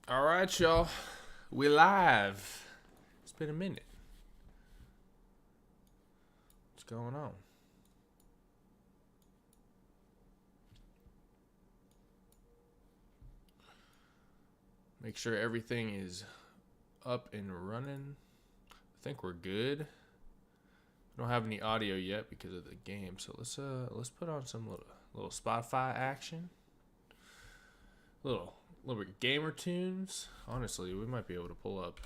All right, y'all. We live. It's been a minute. What's going on? Make sure everything is up and running. I think we're good. We don't have any audio yet because of the game, so let's put on some little Spotify action. Little bit gamer tunes. Honestly, we might be able to pull up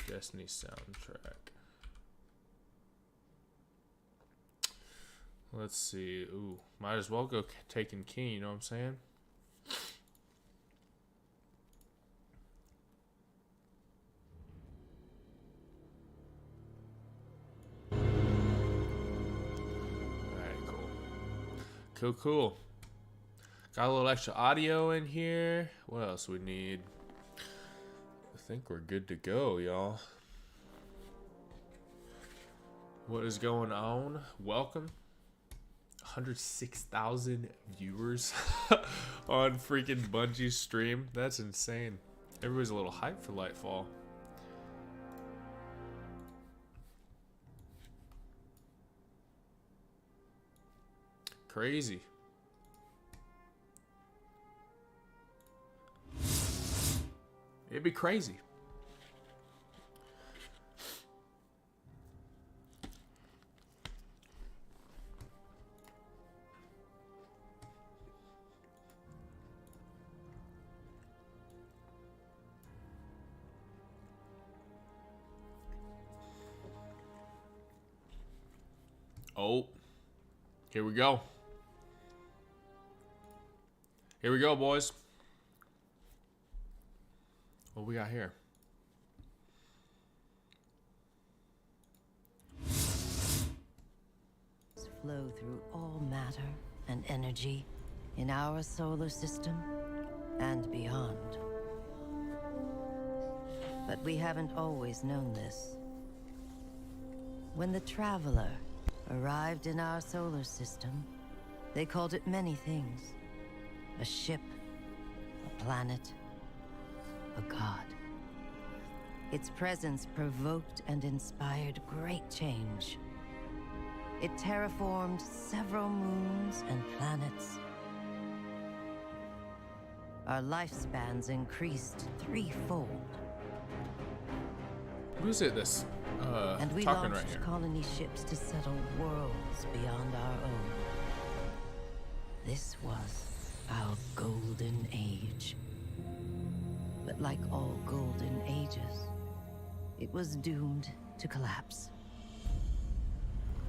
Destiny soundtrack. Let's see. Ooh, might as well go Taken King, you know what I'm saying? Alright, cool. Got a little extra audio in here. What else we need? I think we're good to go, y'all. What is going on? Welcome. 106,000 viewers on freaking Bungie's stream. That's insane. Everybody's a little hyped for Lightfall. Crazy. It'd be crazy. Oh, here we go. Here we go, boys. What we got here? Flow through all matter and energy in our solar system and beyond. But we haven't always known this. When the Traveler arrived in our solar system, they called it many things. A ship, a planet, a god. Its presence provoked and inspired great change. It terraformed several moons and planets. Our lifespans increased threefold. Who's it that's and we talking launched right here? colony ships to settle worlds beyond our own. This was our golden age. But like all golden ages, it was doomed to collapse.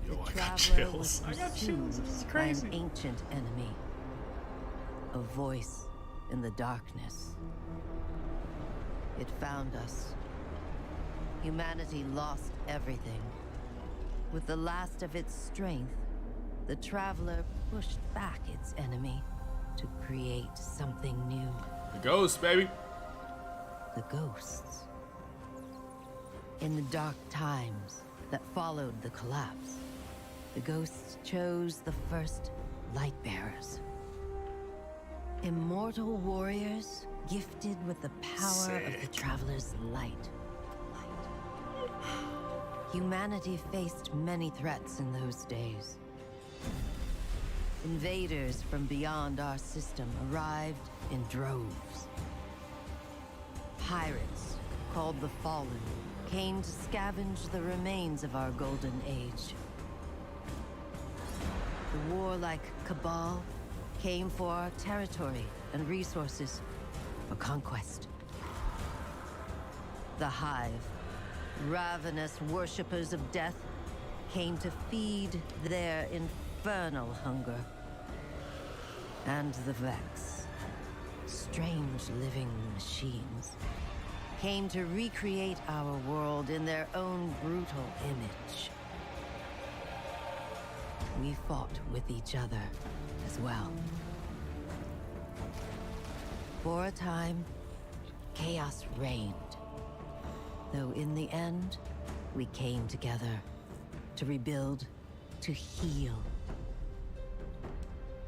Yo, The I got Traveler was chills. I got pursued chills. This is by crazy. an ancient enemy. A voice in the darkness. It found us. Humanity lost everything. With the last of its strength, the Traveler pushed back its enemy to create something new. The ghost, baby. The ghosts. In the dark times that followed the collapse, the ghosts chose the first Lightbearers. Immortal warriors gifted with the power of the Sick. Traveler's light. Humanity faced many threats in those days. Invaders from beyond our system arrived in droves. Pirates, called the Fallen, came to scavenge the remains of our golden age. The warlike Cabal came for our territory and resources for conquest. The Hive, ravenous worshippers of death, came to feed their infernal hunger. And the Vex, strange living machines, came to recreate our world in their own brutal image. We fought with each other as well. For a time, chaos reigned. Though in the end, we came together to rebuild, to heal.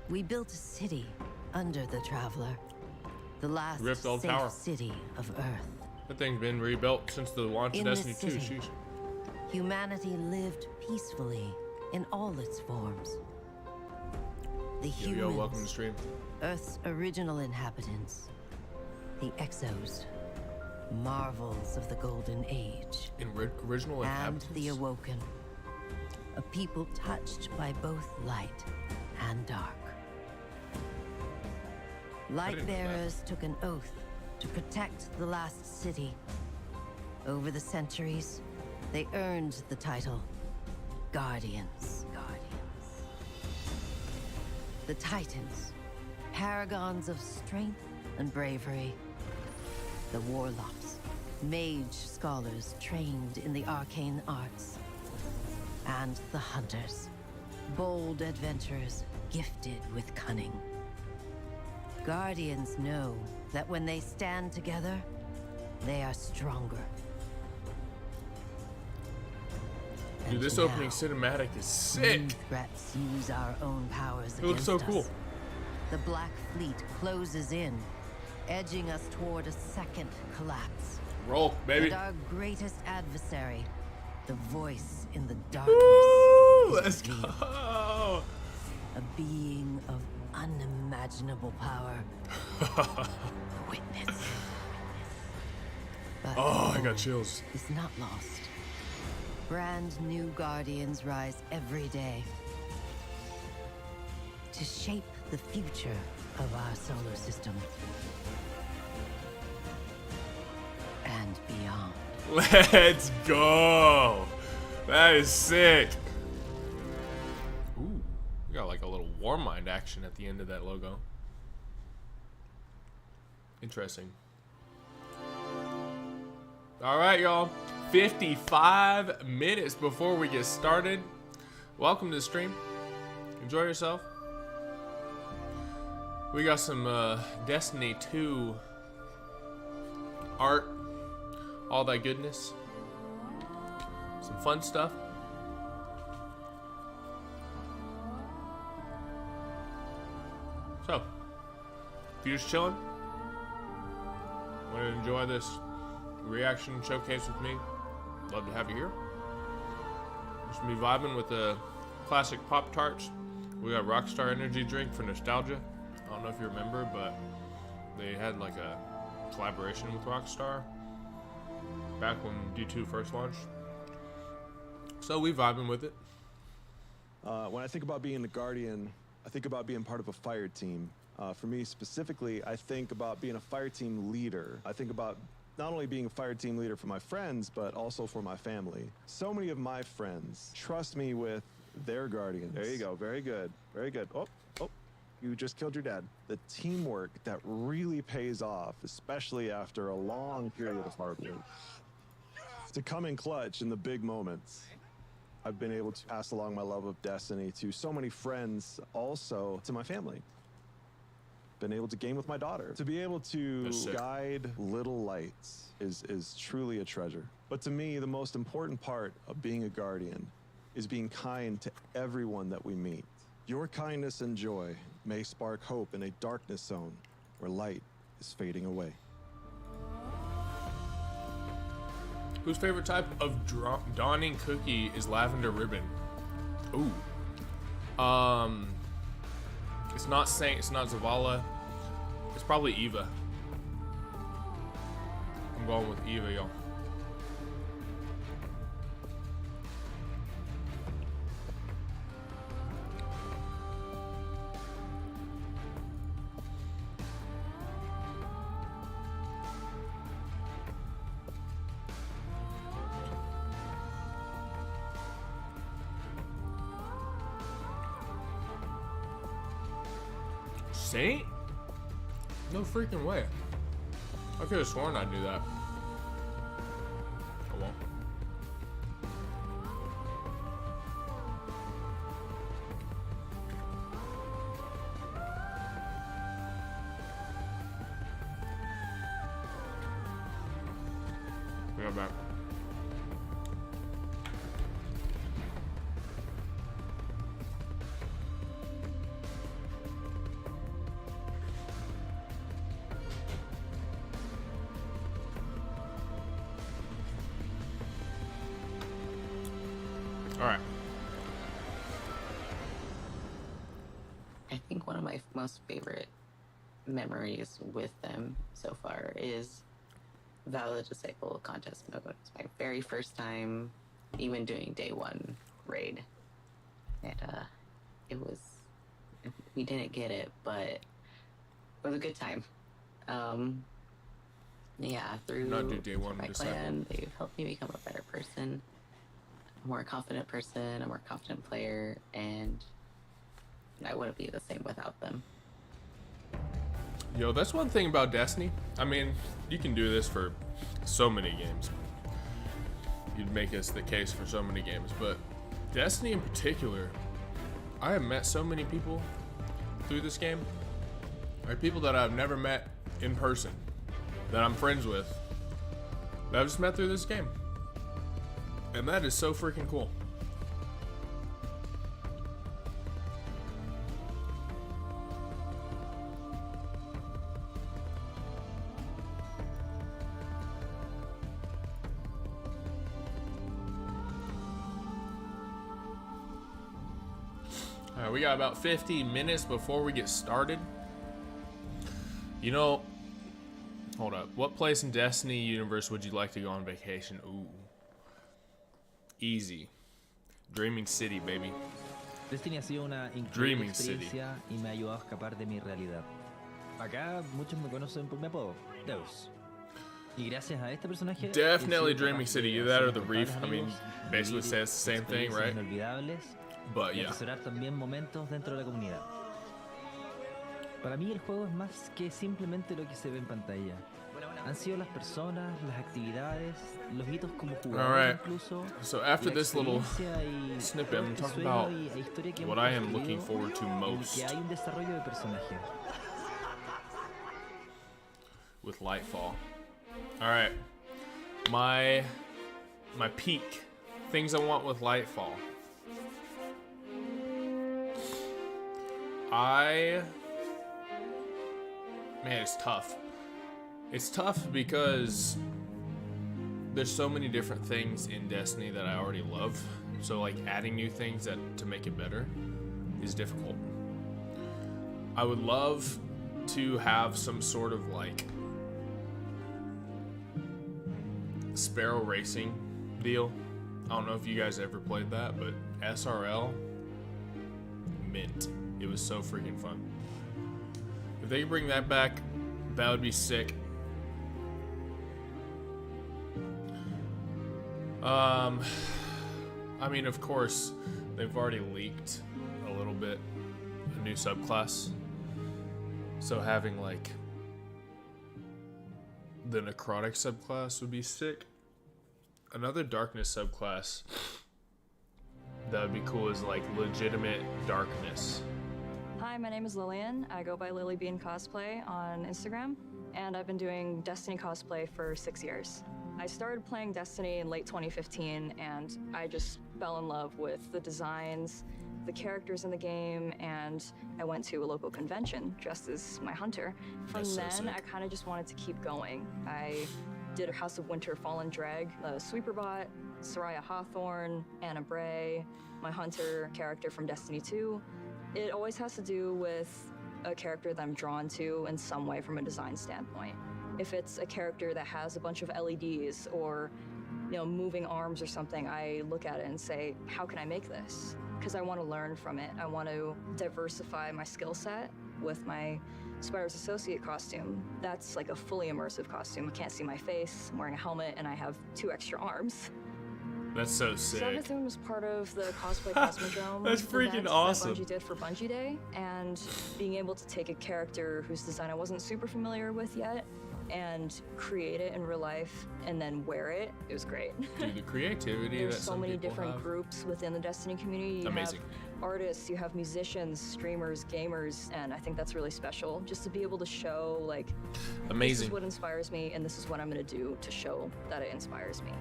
We built a city under the Traveler, the last Rift Old safe Tower. city of Earth. That thing's been rebuilt since the launch of In Destiny this 2. city, Sheesh. humanity lived peacefully in all its forms. The Yo, humans, yo, welcome to stream. Earth's original inhabitants. The Exos, marvels of the Golden Age. In original And inhabitants? the Awoken, a people touched by both light and dark. didn't know that. Lightbearers took an oath to protect the last city. Over the centuries, they earned the title Guardians. The Titans, paragons of strength and bravery. The Warlocks, mage scholars trained in the arcane arts. And the Hunters, bold adventurers gifted with cunning. Guardians know that when they stand together, they are stronger. Dude, And this now, opening cinematic is sick. new threats use our own powers It looks against so us. cool. The Black Fleet closes in, edging us toward a second collapse. Roll, baby. And our greatest adversary, the voice in the darkness, Woo! is Let's revealed. go. A being of unimaginable power. A witness. But Oh, I the got goal chills. is not lost. Brand new Guardians rise every day to shape the future of our solar system and beyond. Let's go. That is sick. Ooh, we got like a little Warmind action at the end of that logo. Interesting. All right, y'all. 55 minutes before we get started. Welcome to the stream. Enjoy yourself. We got some Destiny 2 art, all that goodness. Some fun stuff. So, if you're just chilling, want to enjoy this reaction showcase with me, love to have you here. Just gonna be vibing with the classic Pop-Tarts. We got Rockstar Energy Drink for nostalgia. I don't know if you remember, but they had like a collaboration with Rockstar back when D2 first launched. So we vibing with it. When I think about being a Guardian, I think about being part of a fire team. For me specifically, I think about being a fire team leader. I think about not only being a fire team leader for my friends, but also for my family. So many of my friends trust me with their Guardians. There you go. Very good. Very good. Oh, you just killed your dad. The teamwork that really pays off, especially after a long period of hard work. To come in clutch in the big moments. I've been able to pass along my love of Destiny to so many friends, also to my family. Been able to game with my daughter. To be able to That's sick. guide little lights is truly a treasure. But to me, the most important part of being a Guardian is being kind to everyone that we meet. Your kindness and joy may spark hope in a darkness zone where light is fading away. Whose favorite type of dawning cookie is lavender ribbon? Ooh. It's not Saint, it's not Zavala. It's probably Eva. I'm going with Eva, y'all. Saint? No freaking way. I could have sworn I'd do that. I won't. We got back. All right. I think one of my most favorite memories with them so far is Valor Disciple contest mode. It's my very first time even doing day one raid. And we didn't get it, but it was a good time. Yeah, through Not do day one my Disciple. clan, they've helped me become a better person, a more confident person, a more confident player, and I wouldn't be the same without them. Yo, that's one thing about Destiny. I mean, you can do this for so many games. You'd make this the case for so many games, but Destiny in particular, I have met so many people through this game. Like people that I've never met in person, that I'm friends with, that I've just met through this game. And that is so freaking cool. All right, we got about 50 minutes before we get started. You know, hold up. What place in Destiny universe would you like to go on vacation? Ooh. Easy. Dreaming City, baby. Destiny ha sido una increíble Dreaming City. experiencia y me ha ayudado a escapar de mi realidad. Acá muchos me conocen por mi apodo, Deus. Y gracias a este personaje, Definitely he sido Dreaming capaz City. de That hacer or the Reef. I encontrables mean, amigos, basically vivir says the same thing, experiencias right? inolvidables But y yeah. atesorar también momentos dentro de la comunidad. Para mí el juego es más que simplemente lo que se ve en pantalla. Han sido las personas, las actividades, los hitos como jugador Alright. incluso. So after la this little experiencia y snippet, todo I'm este talking sueño about y historia que what hemos I am looking construido, forward to en el most que hay un desarrollo de personaje. with Lightfall. All right, my peak things I want with Lightfall. Man, it's tough. It's tough because there's so many different things in Destiny that I already love. So like adding new things to make it better is difficult. I would love to have some sort of like Sparrow Racing deal. I don't know if you guys ever played that, but SRL, mint. It was so freaking fun. If they could bring that back, that would be sick. I mean, of course, they've already leaked a little bit a new subclass. So having like the necrotic subclass would be sick. Another darkness subclass that would be cool is like legitimate darkness. Hi, my name is Lillian. I go by Lily Bean Cosplay on Instagram, and I've been doing Destiny cosplay for 6 years. I started playing Destiny in late 2015, and I just fell in love with the designs, the characters in the game, and I went to a local convention dressed as my hunter. From That's so then, sick. I kind of just wanted to keep going. I did House of Winter Fallen Drag, Sweeperbot, Soraya Hawthorne, Anna Bray, my hunter character from Destiny 2. It always has to do with a character that I'm drawn to in some way from a design standpoint. If it's a character that has a bunch of LEDs or, you know, moving arms or something, I look at it and say, how can I make this? Because I want to learn from it. I want to diversify my skill set with my Spider's Associate costume. That's like a fully immersive costume. You can't see my face, I'm wearing a helmet, and I have 2 extra arms. That's so sick. Savathun was part of the Cosplay Cosmodrome That's freaking event awesome. that Bungie did for Bungie Day, and being able to take a character whose design I wasn't super familiar with yet and create it in real life and then wear it, it was great. Dude, the creativity There's that so some many people different have. groups within the Destiny community. You Amazing. have artists, you have musicians, streamers, gamers, and I think that's really special. Just to be able to show, like, this Amazing. is what inspires me, and this is what I'm gonna do to show that it inspires me.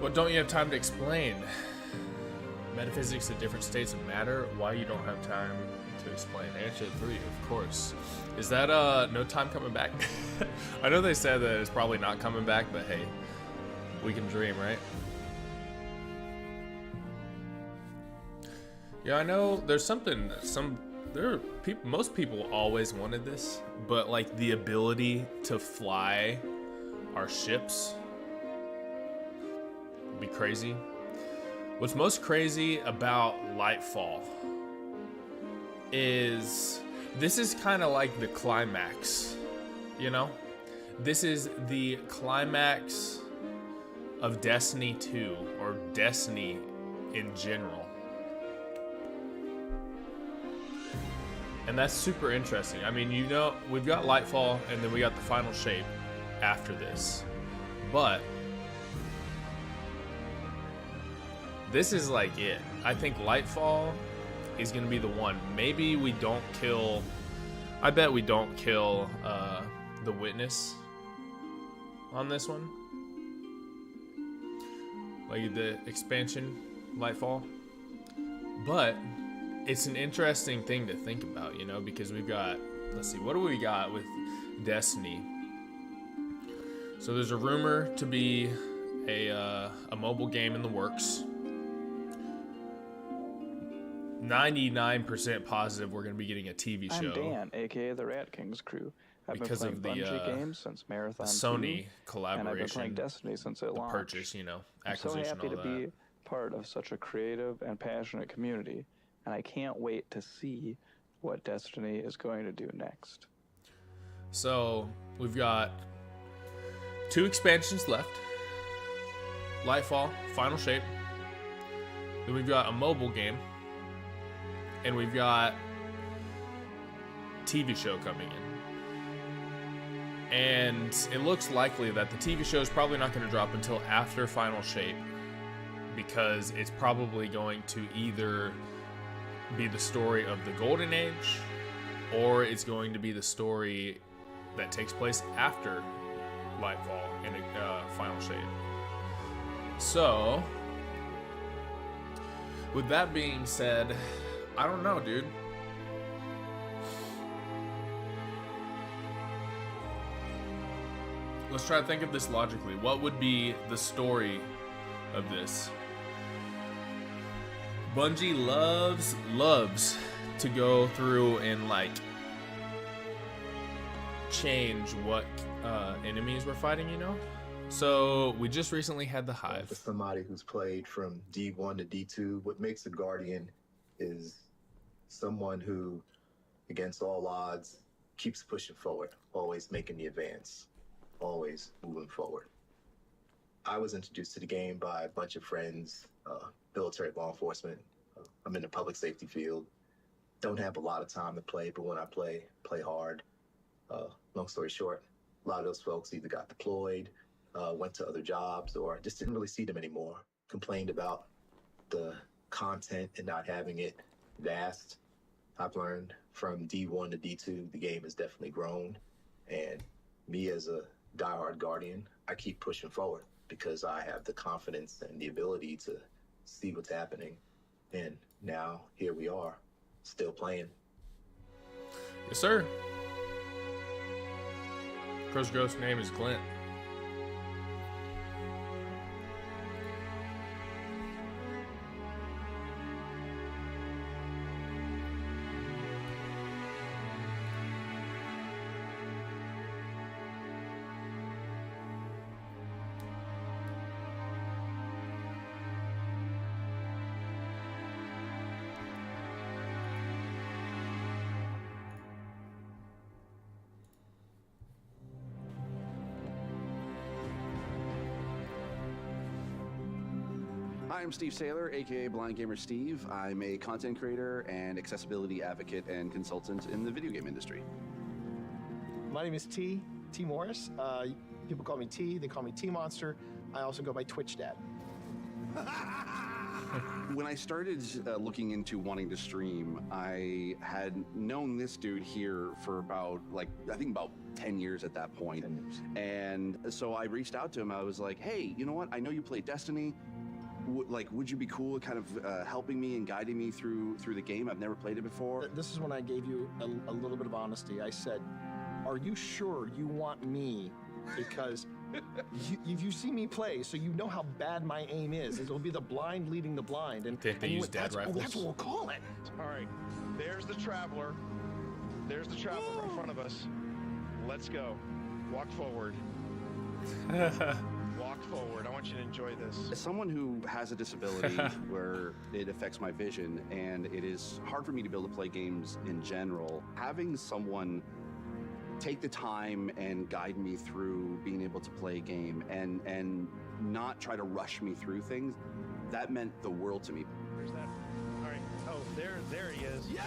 What don't you have time to explain? metaphysics of different states of matter. Why you don't have time to explain? Answer 3, of course. Is that no time coming back? I know they said that it's probably not coming back, but hey, we can dream, right? Yeah, I know there's something, most people always wanted this, but like the ability to fly our ships would be crazy. What's most crazy about Lightfall is this is kind of like the climax, you know? This is the climax of Destiny 2, or Destiny in general. And that's super interesting. I mean, you know, we've got Lightfall, and then we got the final shape after this. But this is like it. I think Lightfall is going to be the one. Maybe we don't kill... I bet we don't kill the Witness on this one. Like the expansion, Lightfall. But it's an interesting thing to think about, you know, because we've got... Let's see, what do we got with Destiny? So there's a rumor to be a mobile game in the works. 99% positive we're going to be getting a TV show. I'm Dan, aka the Rat Kings crew. I've because been playing of the Bungie games since Marathon Sony 2, collaboration, and I've been playing Destiny since it launched. purchase, you know, I'm so acquisition, happy all to that. be part of such a creative and passionate community, and I can't wait to see what Destiny is going to do next. So we've got 2 expansions left. Lightfall, Final Shape. Then we've got a mobile game. And we've got TV show coming in. And it looks likely that the TV show is probably not going to drop until after Final Shape, because it's probably going to either be the story of the Golden Age, or it's going to be the story that takes place after Lightfall and Final Shape. So, with that being said, I don't know, dude. Let's try to think of this logically. What would be the story of this? Bungie loves to go through and like change what enemies we're fighting, you know? So we just recently had the Hive. For somebody who's played from D1 to D2, what makes a Guardian is someone who, against all odds, keeps pushing forward, always making the advance, always moving forward. I was introduced to the game by a bunch of friends, military, law enforcement. I'm in the public safety field. Don't have a lot of time to play, but when I play hard. Long story short, a lot of those folks either got deployed, went to other jobs, or just didn't really see them anymore. Complained about the content and not having it vast. I've learned from D1 to D2, the game has definitely grown. And me as a diehard Guardian, I keep pushing forward because I have the confidence and the ability to see what's happening. And now here we are, still playing. Yes, sir. Crow's ghost name is Clint. I'm Steve Saylor, aka Blind Gamer Steve. I'm a content creator and accessibility advocate and consultant in the video game industry. My name is T Morris. People call me T, they call me T Monster. I also go by Twitch Dad. When I started looking into wanting to stream, I had known this dude here for about, I think about 10 years at that point. 10 years. And so I reached out to him. I was like, hey, you know what? I know you play Destiny. would you be cool kind of helping me and guiding me through the game? I've never played it before. This is when I gave you a little bit of honesty. I said, are you sure you want me? Because you see me play, so you know how bad my aim is. It'll be the blind leading the blind. And Think they and use went, dad that's, rifles? that's what we'll call it. All right, there's the Traveler. There's the Traveler in front of us. Let's go. Walk forward. Walk forward. I want you to enjoy this. As someone who has a disability where it affects my vision, and it is hard for me to be able to play games in general, having someone take the time and guide me through being able to play a game and not try to rush me through things, that meant the world to me. Where's that? All right. Oh, there he is. Yes!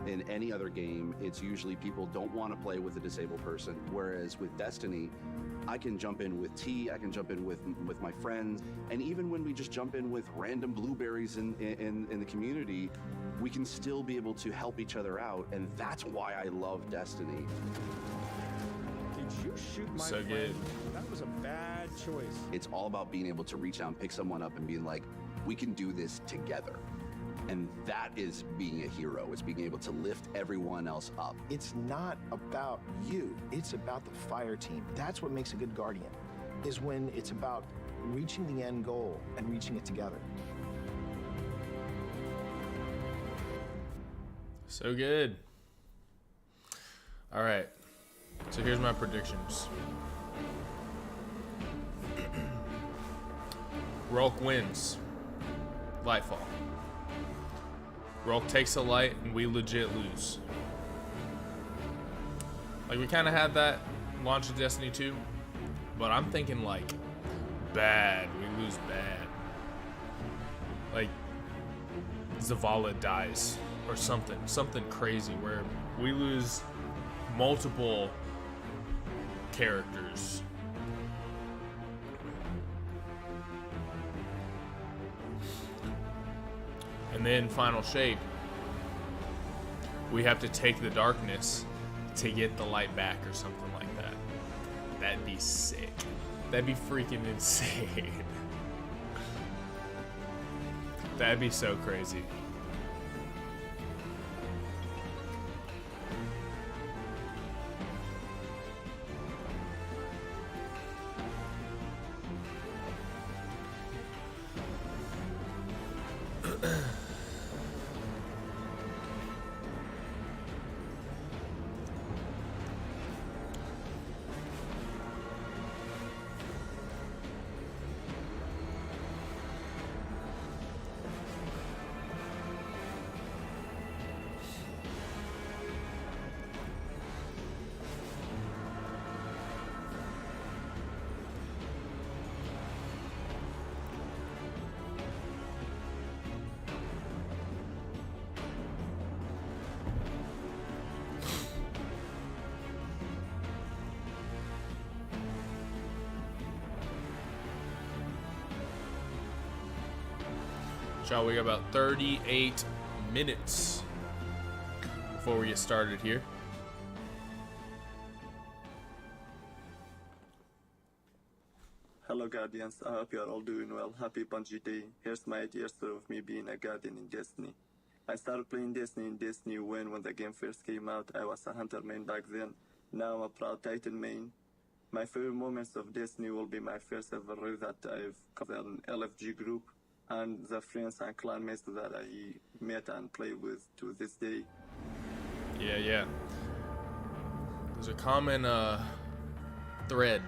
In any other game, it's usually people don't want to play with a disabled person, whereas with Destiny, I can jump in with T, I can jump in with my friends, and even when we just jump in with random blueberries in the community, we can still be able to help each other out, and that's why I love Destiny. Did you shoot my So friend? good. That was a bad choice. It's all about being able to reach out and pick someone up and being like, we can do this together. And that is being a hero. It's being able to lift everyone else up. It's not about you. It's about the fire team. That's what makes a good Guardian, is when it's about reaching the end goal and reaching it together. So good. All right. So here's my predictions. Rolk wins. Lightfall. Rolk takes a light and we legit lose. Like, we kind of had that launch of Destiny 2, but I'm thinking like bad. We lose bad. Like Zavala dies or something crazy where we lose multiple characters. And then final shape, we have to take the darkness to get the light back or something like that. That'd be sick. That'd be freaking insane. That'd be so crazy. Shall we got about 38 minutes before we get started here. Hello Guardians, I hope you are all doing well. Happy Bungie Day. Here's my idea story of me being a Guardian in Destiny. I started playing Destiny in Destiny when the game first came out. I was a Hunter main back then. Now I'm a proud Titan main. My favorite moments of Destiny will be my first ever raid that I've covered an LFG group and the friends and clanmates that I met and play with to this day. Yeah. There's a common thread.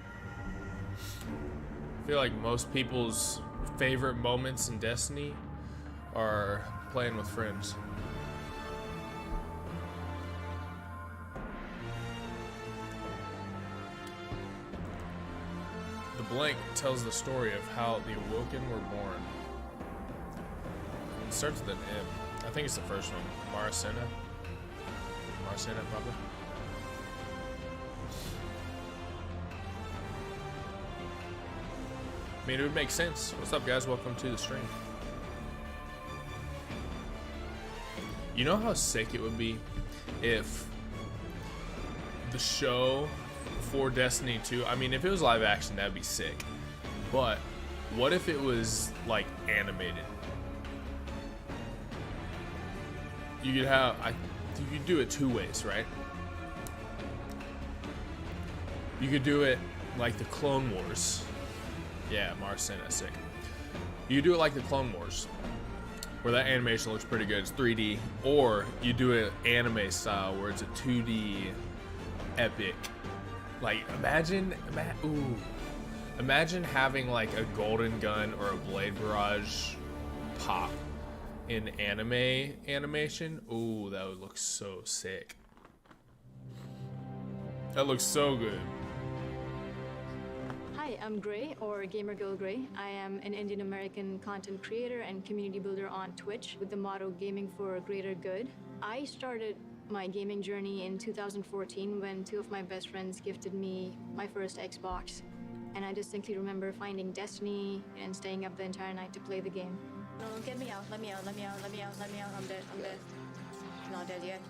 I feel like most people's favorite moments in Destiny are playing with friends. The blank tells the story of how the Awoken were born. It starts with an M. I think it's the first one. Maracena, probably. I mean, it would make sense. What's up, guys? Welcome to the stream. You know how sick it would be if the show for Destiny 2, I mean, if it was live action, that'd be sick. But what if it was like animated? You could have, you could do it two ways, right? You could do it like the Clone Wars. Yeah, Marcena, sick. You could do it like the Clone Wars, where that animation looks pretty good, it's 3D, or you do it anime style, where it's a 2D epic. Like, imagine having like a golden gun or a blade barrage pop in anime animation. Ooh, that would look so sick. That looks so good. Hi, I'm Gray, or Gamer Girl Gray. I am an Indian American content creator and community builder on Twitch with the motto Gaming for Greater Good. I started my gaming journey in 2014 when two of my best friends gifted me my first Xbox. And I distinctly remember finding Destiny and staying up the entire night to play the game. No, get me out, let me out, let me out, let me out, let me out, I'm dead, I'm dead. Not dead yet.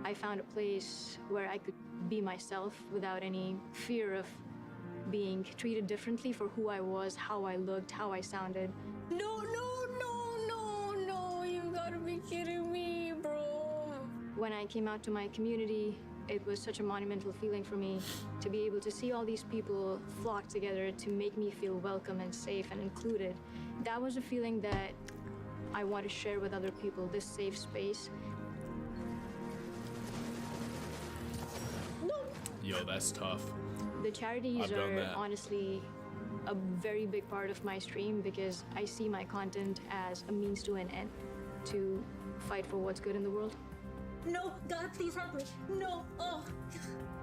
I found a place where I could be myself without any fear of being treated differently for who I was, how I looked, how I sounded. No, you gotta be kidding me, bro. When I came out to my community, it was such a monumental feeling for me to be able to see all these people flock together to make me feel welcome and safe and included. That was a feeling that I want to share with other people, this safe space. No. Yo, that's tough. The charities are honestly a very big part of my stream because I see my content as a means to an end to fight for what's good in the world. No, God, please help me. No, oh.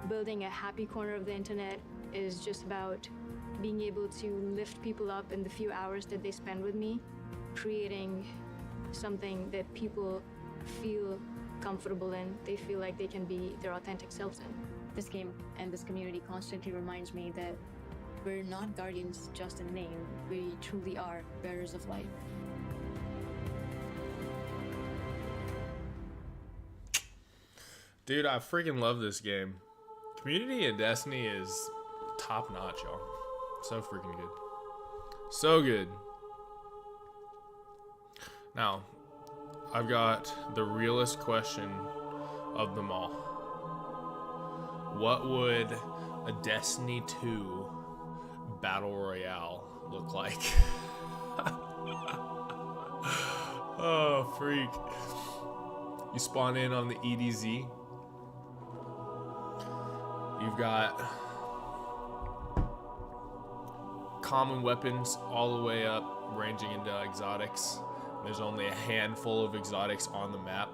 Building a happy corner of the internet is just about being able to lift people up in the few hours that they spend with me, creating something that people feel comfortable in, they feel like they can be their authentic selves in. This game and this community constantly reminds me that we're not guardians just in name. We truly are bearers of light. Dude, I freaking love this game. Community in Destiny is top notch, y'all. So freaking good. So good. Now, I've got the realest question of them all. What would a Destiny 2 Battle Royale look like? Oh, freak. You spawn in on the EDZ. You've got common weapons all the way up, ranging into exotics. There's only a handful of exotics on the map.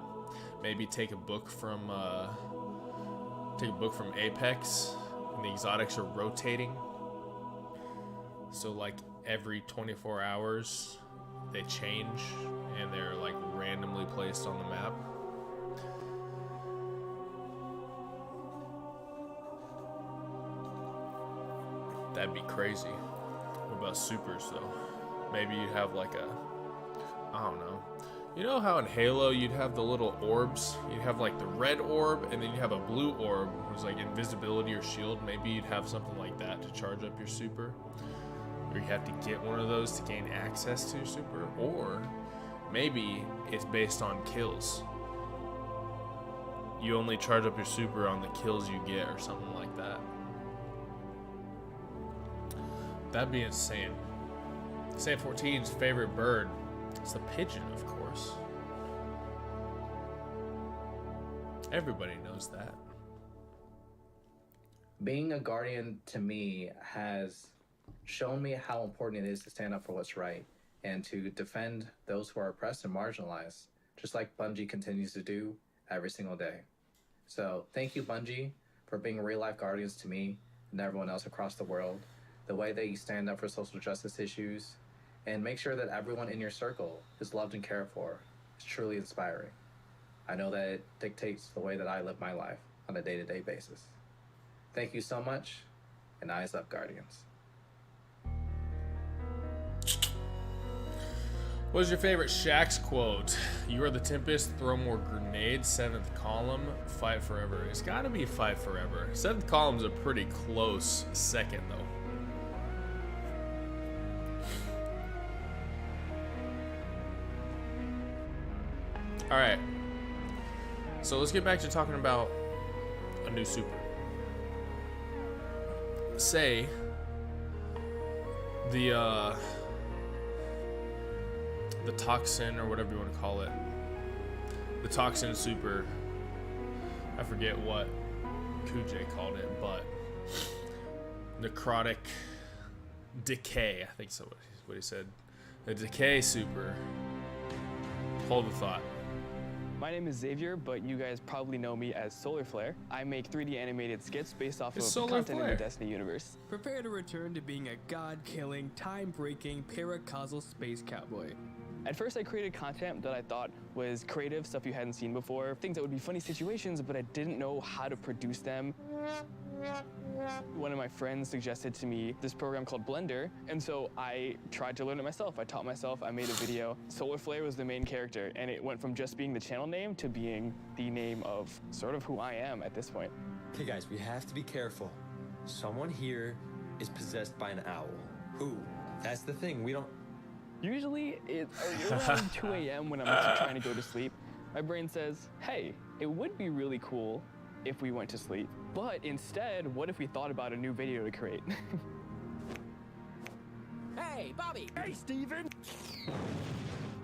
Maybe take a book from Apex, and the exotics are rotating. So like every 24 hours, they change, and they're like randomly placed on the map. That'd be crazy. What about supers though? Maybe you'd have like a, I don't know. You know how in Halo you'd have the little orbs? You'd have like the red orb, and then you'd have a blue orb, which was like invisibility or shield. Maybe you'd have something like that to charge up your super. Or you have to get one of those to gain access to your super. Or maybe it's based on kills. You only charge up your super on the kills you get or something like that. That'd be insane. Sam 14's favorite bird. It's the pigeon, of course. Everybody knows that. Being a guardian to me has shown me how important it is to stand up for what's right and to defend those who are oppressed and marginalized, just like Bungie continues to do every single day. So thank you, Bungie, for being real life guardians to me and everyone else across the world. The way that you stand up for social justice issues and make sure that everyone in your circle is loved and cared for is truly inspiring. I know that it dictates the way that I live my life on a day-to-day basis. Thank you so much, and eyes up, Guardians. What is your favorite Shaxx quote? You are the Tempest, throw more grenades, 7th column, fight forever. It's gotta be fight forever. 7th column's a pretty close second though. Alright. So let's get back to talking about a new super. Say the toxin, or whatever you want to call it, the toxin super, I forget what Kujay called it, but necrotic decay, I think so what he said. The decay super. Hold the thought. My name is Xavier, but you guys probably know me as Solar Flare. I make 3D animated skits based off It's of Solar content in Flare. the Destiny universe. Prepare to return to being a god-killing, time-breaking, paracausal space cowboy. At first, I created content that I thought was creative, stuff you hadn't seen before, things that would be funny situations, but I didn't know how to produce them. One of my friends suggested to me this program called Blender, and so I tried to learn it myself. I taught myself, I made a video. Solar Flare was the main character, and it went from just being the channel name to being the name of sort of who I am at this point. Okay guys, we have to be careful. Someone here is possessed by an owl. Who? That's the thing, we don't... Usually, it's around 2 a.m. when I'm actually trying to go to sleep. My brain says, hey, it would be really cool if we went to sleep. But instead, what if we thought about a new video to create? Hey, Bobby! Hey, Steven!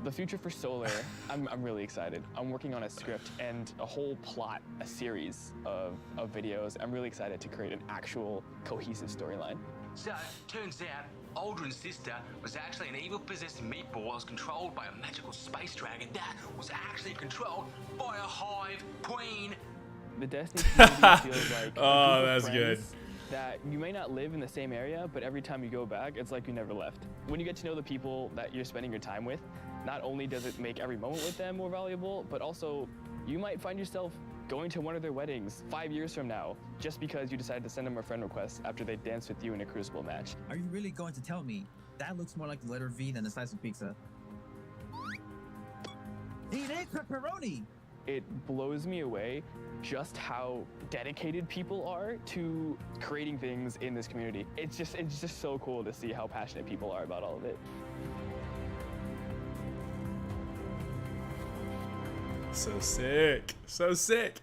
The future for Solar, I'm really excited. I'm working on a script and a whole plot, a series of videos. I'm really excited to create an actual cohesive storyline. So, turns out, Aldrin's sister was actually an evil possessed meatball that was controlled by a magical space dragon that was actually controlled by a hive queen. The Destiny community feels like Oh, a group of that's good. friends that you may not live in the same area, but every time you go back, it's like you never left. When you get to know the people that you're spending your time with, not only does it make every moment with them more valuable, but also you might find yourself going to one of their weddings 5 years from now just because you decided to send them a friend request after they danced with you in a Crucible match. Are you really going to tell me that looks more like the letter V than a slice of pizza? It ain't pepperoni! It blows me away just how dedicated people are to creating things in this community. It's just so cool to see how passionate people are about all of it. So sick. So sick.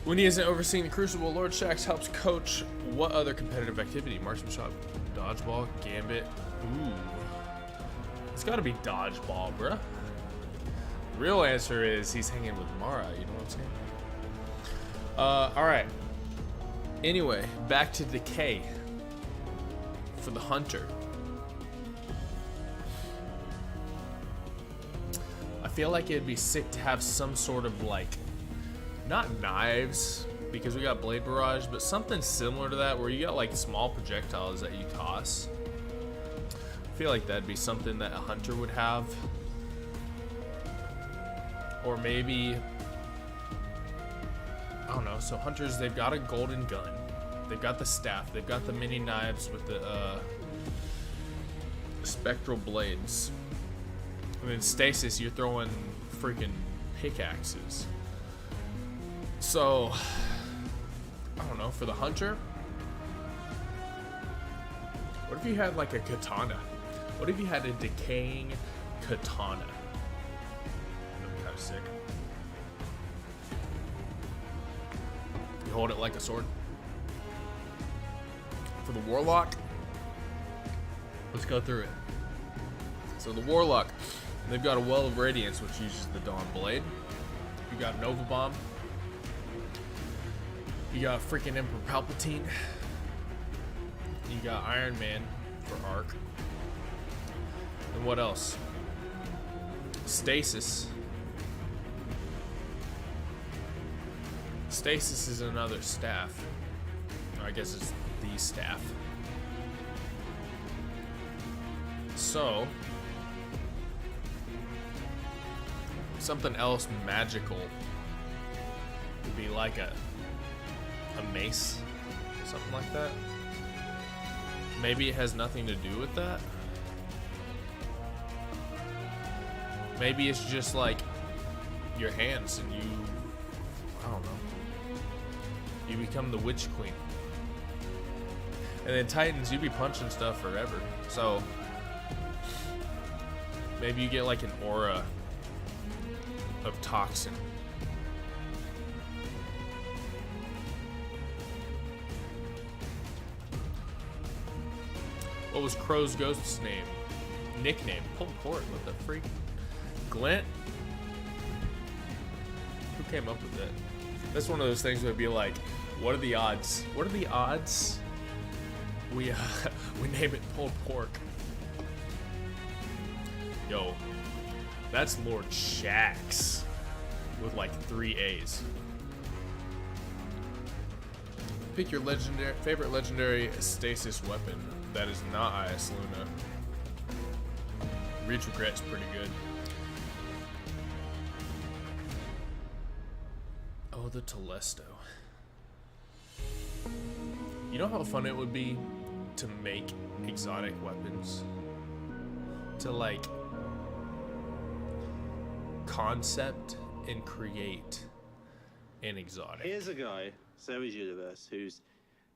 When he isn't overseeing the Crucible, Lord Shaxx helps coach what other competitive activity? Marksman shot, dodgeball, gambit. Ooh. It's gotta be dodgeball, bruh. Real answer is he's hanging with Mara, you know what I'm saying? Alright. Anyway, back to Decay. For the Hunter. I feel like it'd be sick to have some sort of like, not knives, because we got Blade Barrage, but something similar to that where you got like small projectiles that you toss. I feel like that'd be something that a hunter would have. Or maybe, I don't know, so hunters, they've got a golden gun. They've got the staff. They've got the mini knives with the spectral blades. And then stasis, you're throwing freaking pickaxes. So, I don't know, for the hunter, what if you had like a katana? What if you had a decaying katana? That'd be kind of sick. You hold it like a sword. For the warlock, let's go through it. So the warlock, they've got a Well of Radiance, which uses the Dawn Blade. You got Nova Bomb. You got freaking Emperor Palpatine. You got Iron Man for Arc. And what else? Stasis. Stasis is another staff. Or I guess it's the staff. So, something else magical would be like a mace, something like that. Maybe it has nothing to do with that. Maybe it's just like your hands and you, I don't know, you become the Witch Queen. And then Titans, you be punching stuff forever. So maybe you get like an aura of toxin. What was Crow's ghost's name? Nickname? Pulled pork. What the freak? Glint? Who came up with that? That's one of those things where it'd be like, what are the odds? What are the odds? We name it pulled pork. Yo, that's Lord Shaxx with like 3 A's. Pick your favorite legendary stasis weapon that is not IS Luna. Reach Regret's pretty good. Oh, the Telesto. You know how fun it would be to make exotic weapons? To like concept and create an exotic. Here's a guy, Savage Universe, who's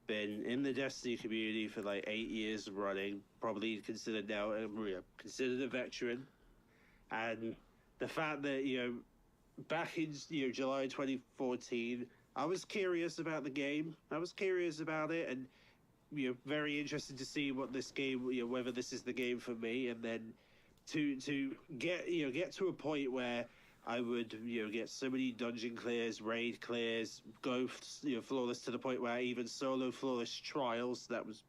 been in the Destiny community for like 8 years running, probably considered now considered a veteran. And the fact that, you know, back in July 2014, I was curious about the game. I was curious about it, and very interested to see what this game, whether this is the game for me. And then to get to a point where I would get so many dungeon clears, raid clears, go flawless to the point where I even solo flawless trials. That was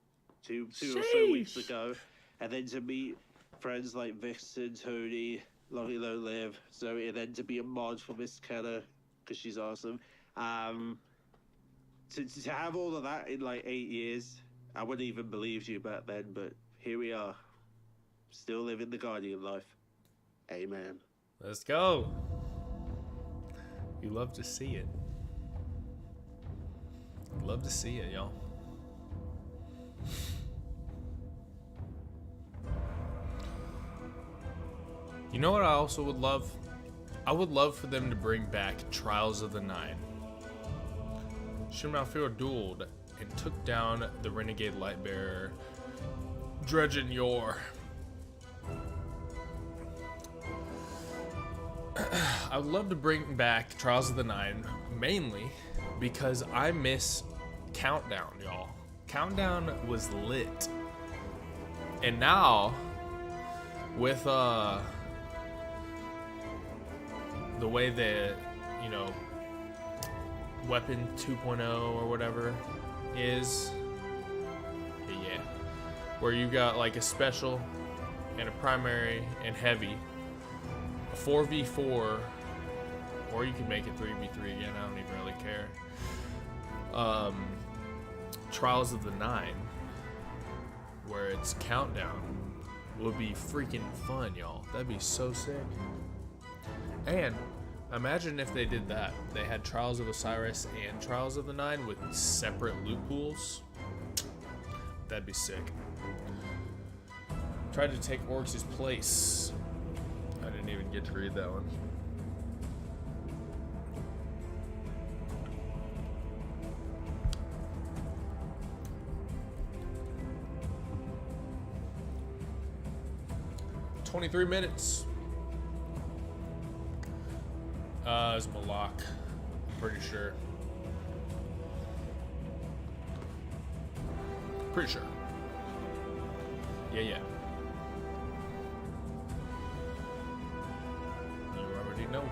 two or so weeks ago, and then to meet friends like Vixen, Tony, Long Live, Zoe, and then to be a mod for Miss Kenna because she's awesome. To have all of that in like 8 years, I wouldn't even believe you back then, but here we are, still living the Guardian life. Amen. Let's go. You love to see it. Love to see it, y'all. You know what I also would love? I would love for them to bring back Trials of the Nine. Shimmalfir dueled and took down the Renegade Lightbearer, Dredgen Yor. I would love to bring back Trials of the Nine, mainly because I miss Countdown, y'all. Countdown was lit. And now, with the way that, Weapon 2.0 or whatever is, yeah, where you got like a special and a primary and heavy, a 4v4, or you can make it 3v3 again, I don't even really care. Trials of the Nine, where it's Countdown, would be freaking fun, y'all. That'd be so sick. And imagine if they did that. They had Trials of Osiris and Trials of the Nine with separate loot pools. That'd be sick. Tried to take Oryx's place. I didn't even get to read that one. "23 minutes. It's Malak. I'm pretty sure. Pretty sure. Yeah. You already know.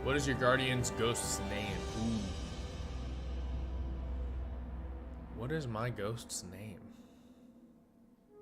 What is your guardian's ghost's name? Ooh. What is my ghost's name?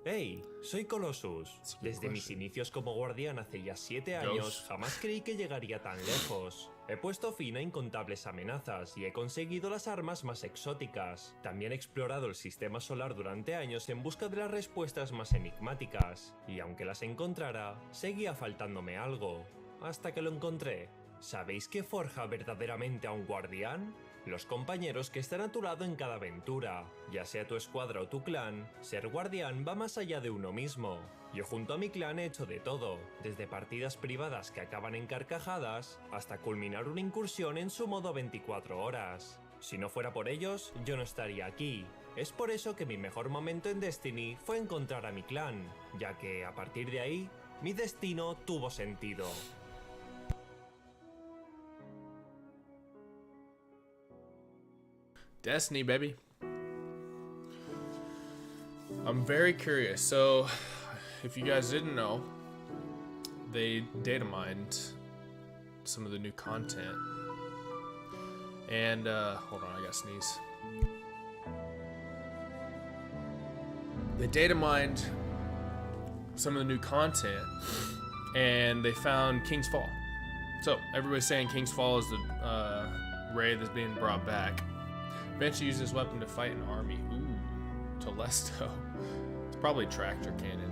Hey, soy Colossus. Desde mis inicios como guardián hace ya 7 años, jamás creí que llegaría tan lejos. He puesto fin a incontables amenazas y he conseguido las armas más exóticas. También he explorado el sistema solar durante años en busca de las respuestas más enigmáticas. Y aunque las encontrara, seguía faltándome algo. Hasta que lo encontré. ¿Sabéis qué forja verdaderamente a un guardián? Los compañeros que están a tu lado en cada aventura. Ya sea tu escuadra o tu clan, ser guardián va más allá de uno mismo. Yo junto a mi clan he hecho de todo, desde partidas privadas que acaban en carcajadas, hasta culminar una incursión en su modo 24 horas. Si no fuera por ellos, yo no estaría aquí. Es por eso que mi mejor momento en Destiny fue encontrar a mi clan, ya que a partir de ahí, mi destino tuvo sentido. Destiny, baby. I'm very curious. So, if you guys didn't know, they data mined some of the new content. And, hold on, I gotta sneeze. They data mined some of the new content, and they found King's Fall. So, everybody's saying King's Fall is the raid that's being brought back. Eventually use this weapon to fight an army. Ooh, Telesto. It's probably tractor cannon,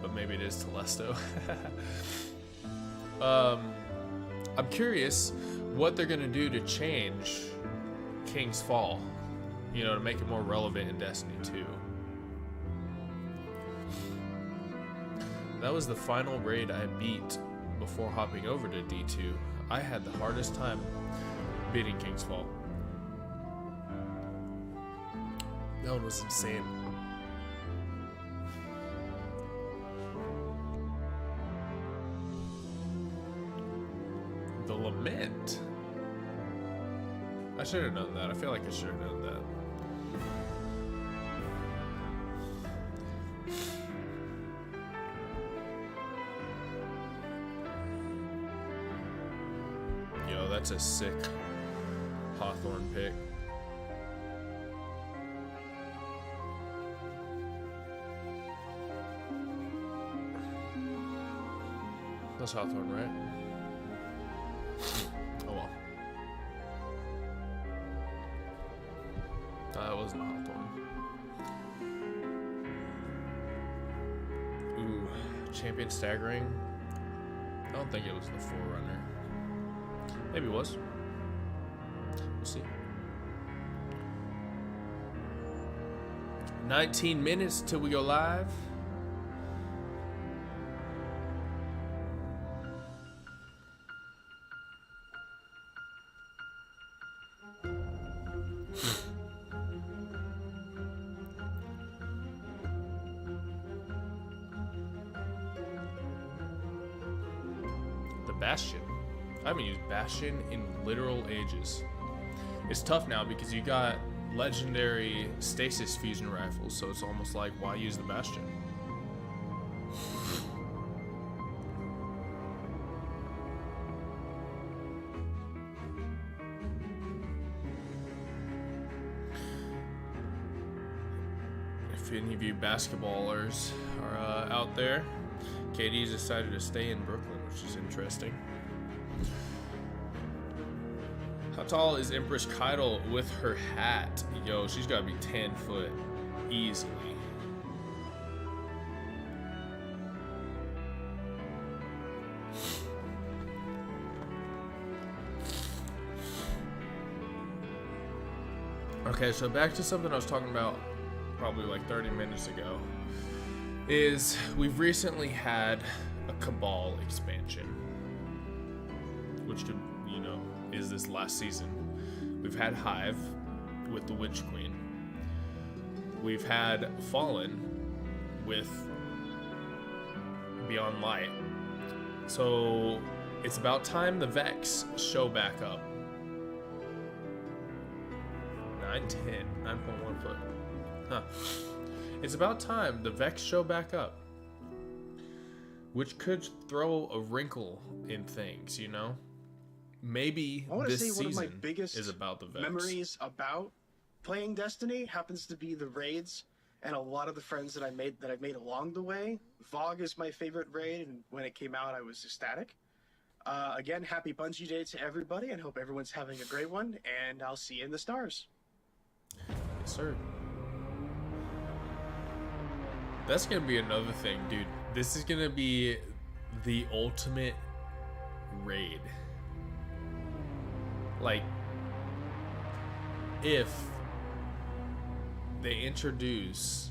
but maybe it is Telesto. I'm curious what they're gonna do to change King's Fall, you know, to make it more relevant in Destiny 2. That was the final raid I beat before hopping over to D2. I had the hardest time beating King's Fall. That one was insane. The Lament. I should have known that. I feel like I should have known that. Yo, that's a sick Hawthorne pick. That's Hawthorne, right? Oh well. That wasn't Hawthorne. Ooh, champion staggering. I don't think it was the Forerunner. Maybe it was. We'll see. 19 minutes till we go live. Bastion. I haven't used Bastion in literal ages. It's tough now because you got legendary stasis fusion rifles, so it's almost like, why use the Bastion? If any of you basketballers are out there, KD's decided to stay in Brooklyn, which is interesting. How tall is Empress Keitel with her hat? Yo, she's gotta be 10 foot easily. Okay, so back to something I was talking about probably like 30 minutes ago. Is we've recently had a Cabal expansion, which, you know, is this last season. We've had Hive with the Witch Queen. We've had Fallen with Beyond Light. So it's about time the Vex show back up. 9'10", 9.1 foot. Huh. It's about time the Vex show back up, which could throw a wrinkle in things, you know? Maybe I want to this say one of my season biggest is about the Vex. memories about playing Destiny happens to be the raids and a lot of the friends that I've made along the way. Vogue is my favorite raid, and when it came out, I was ecstatic. Again, happy Bungie Day to everybody, and hope everyone's having a great one, and I'll see you in the stars. Yes, sir. That's gonna be another thing, dude. This is gonna be the ultimate raid. Like, if they introduce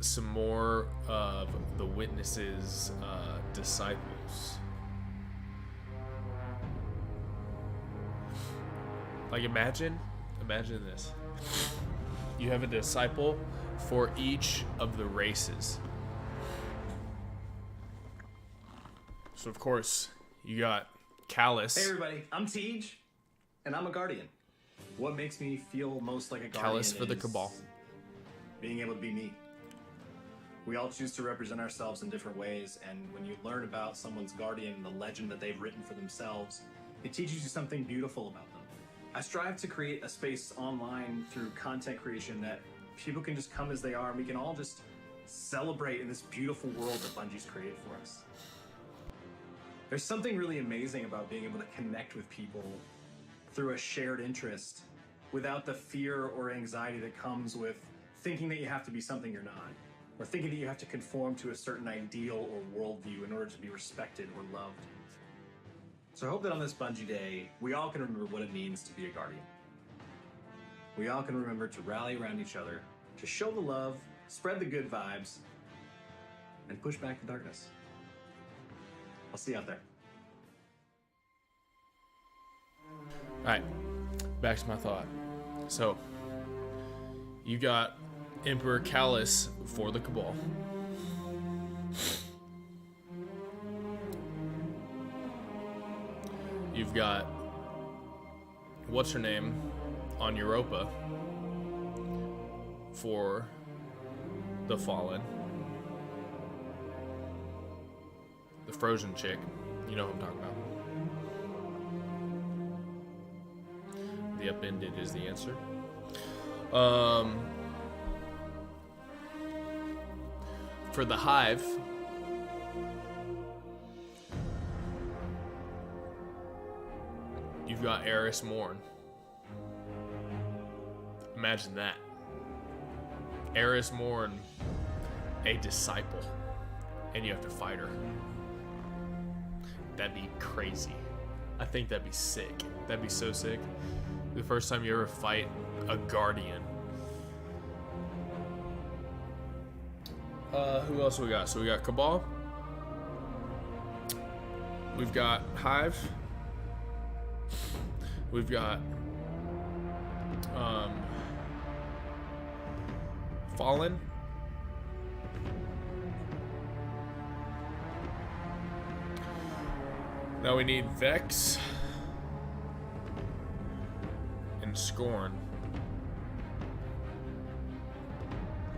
some more of the witnesses' disciples. Like, imagine this. You have a disciple for each of the races. So of course, you got Callus. Hey everybody, I'm Tej, and I'm a Guardian. What makes me feel most like a Guardian Callus for the is Cabal. being able to be me. We all choose to represent ourselves in different ways, and when you learn about someone's Guardian and the legend that they've written for themselves, it teaches you something beautiful about them. I strive to create a space online through content creation that people can just come as they are, and we can all just celebrate in this beautiful world that Bungie's created for us. There's something really amazing about being able to connect with people through a shared interest without the fear or anxiety that comes with thinking that you have to be something you're not, or thinking that you have to conform to a certain ideal or worldview in order to be respected or loved. So I hope that on this Bungie Day, we all can remember what it means to be a Guardian. We all can remember to rally around each other, to show the love, spread the good vibes, and push back the darkness. I'll see you out there. Alright, back to my thought. So, you got Emperor Callus for the Cabal. You've got, what's her name, on Europa for the Fallen. The frozen chick. You know what I'm talking about. The upended is the answer. For the Hive, you've got Eris Morn. Imagine that. Eris Morn, a disciple, and you have to fight her. That'd be crazy. I think that'd be sick. That'd be so sick. The first time you ever fight a Guardian. Who else we got? So we got Cabal. We've got Hive. We've got Fallen. Now we need Vex and Scorn,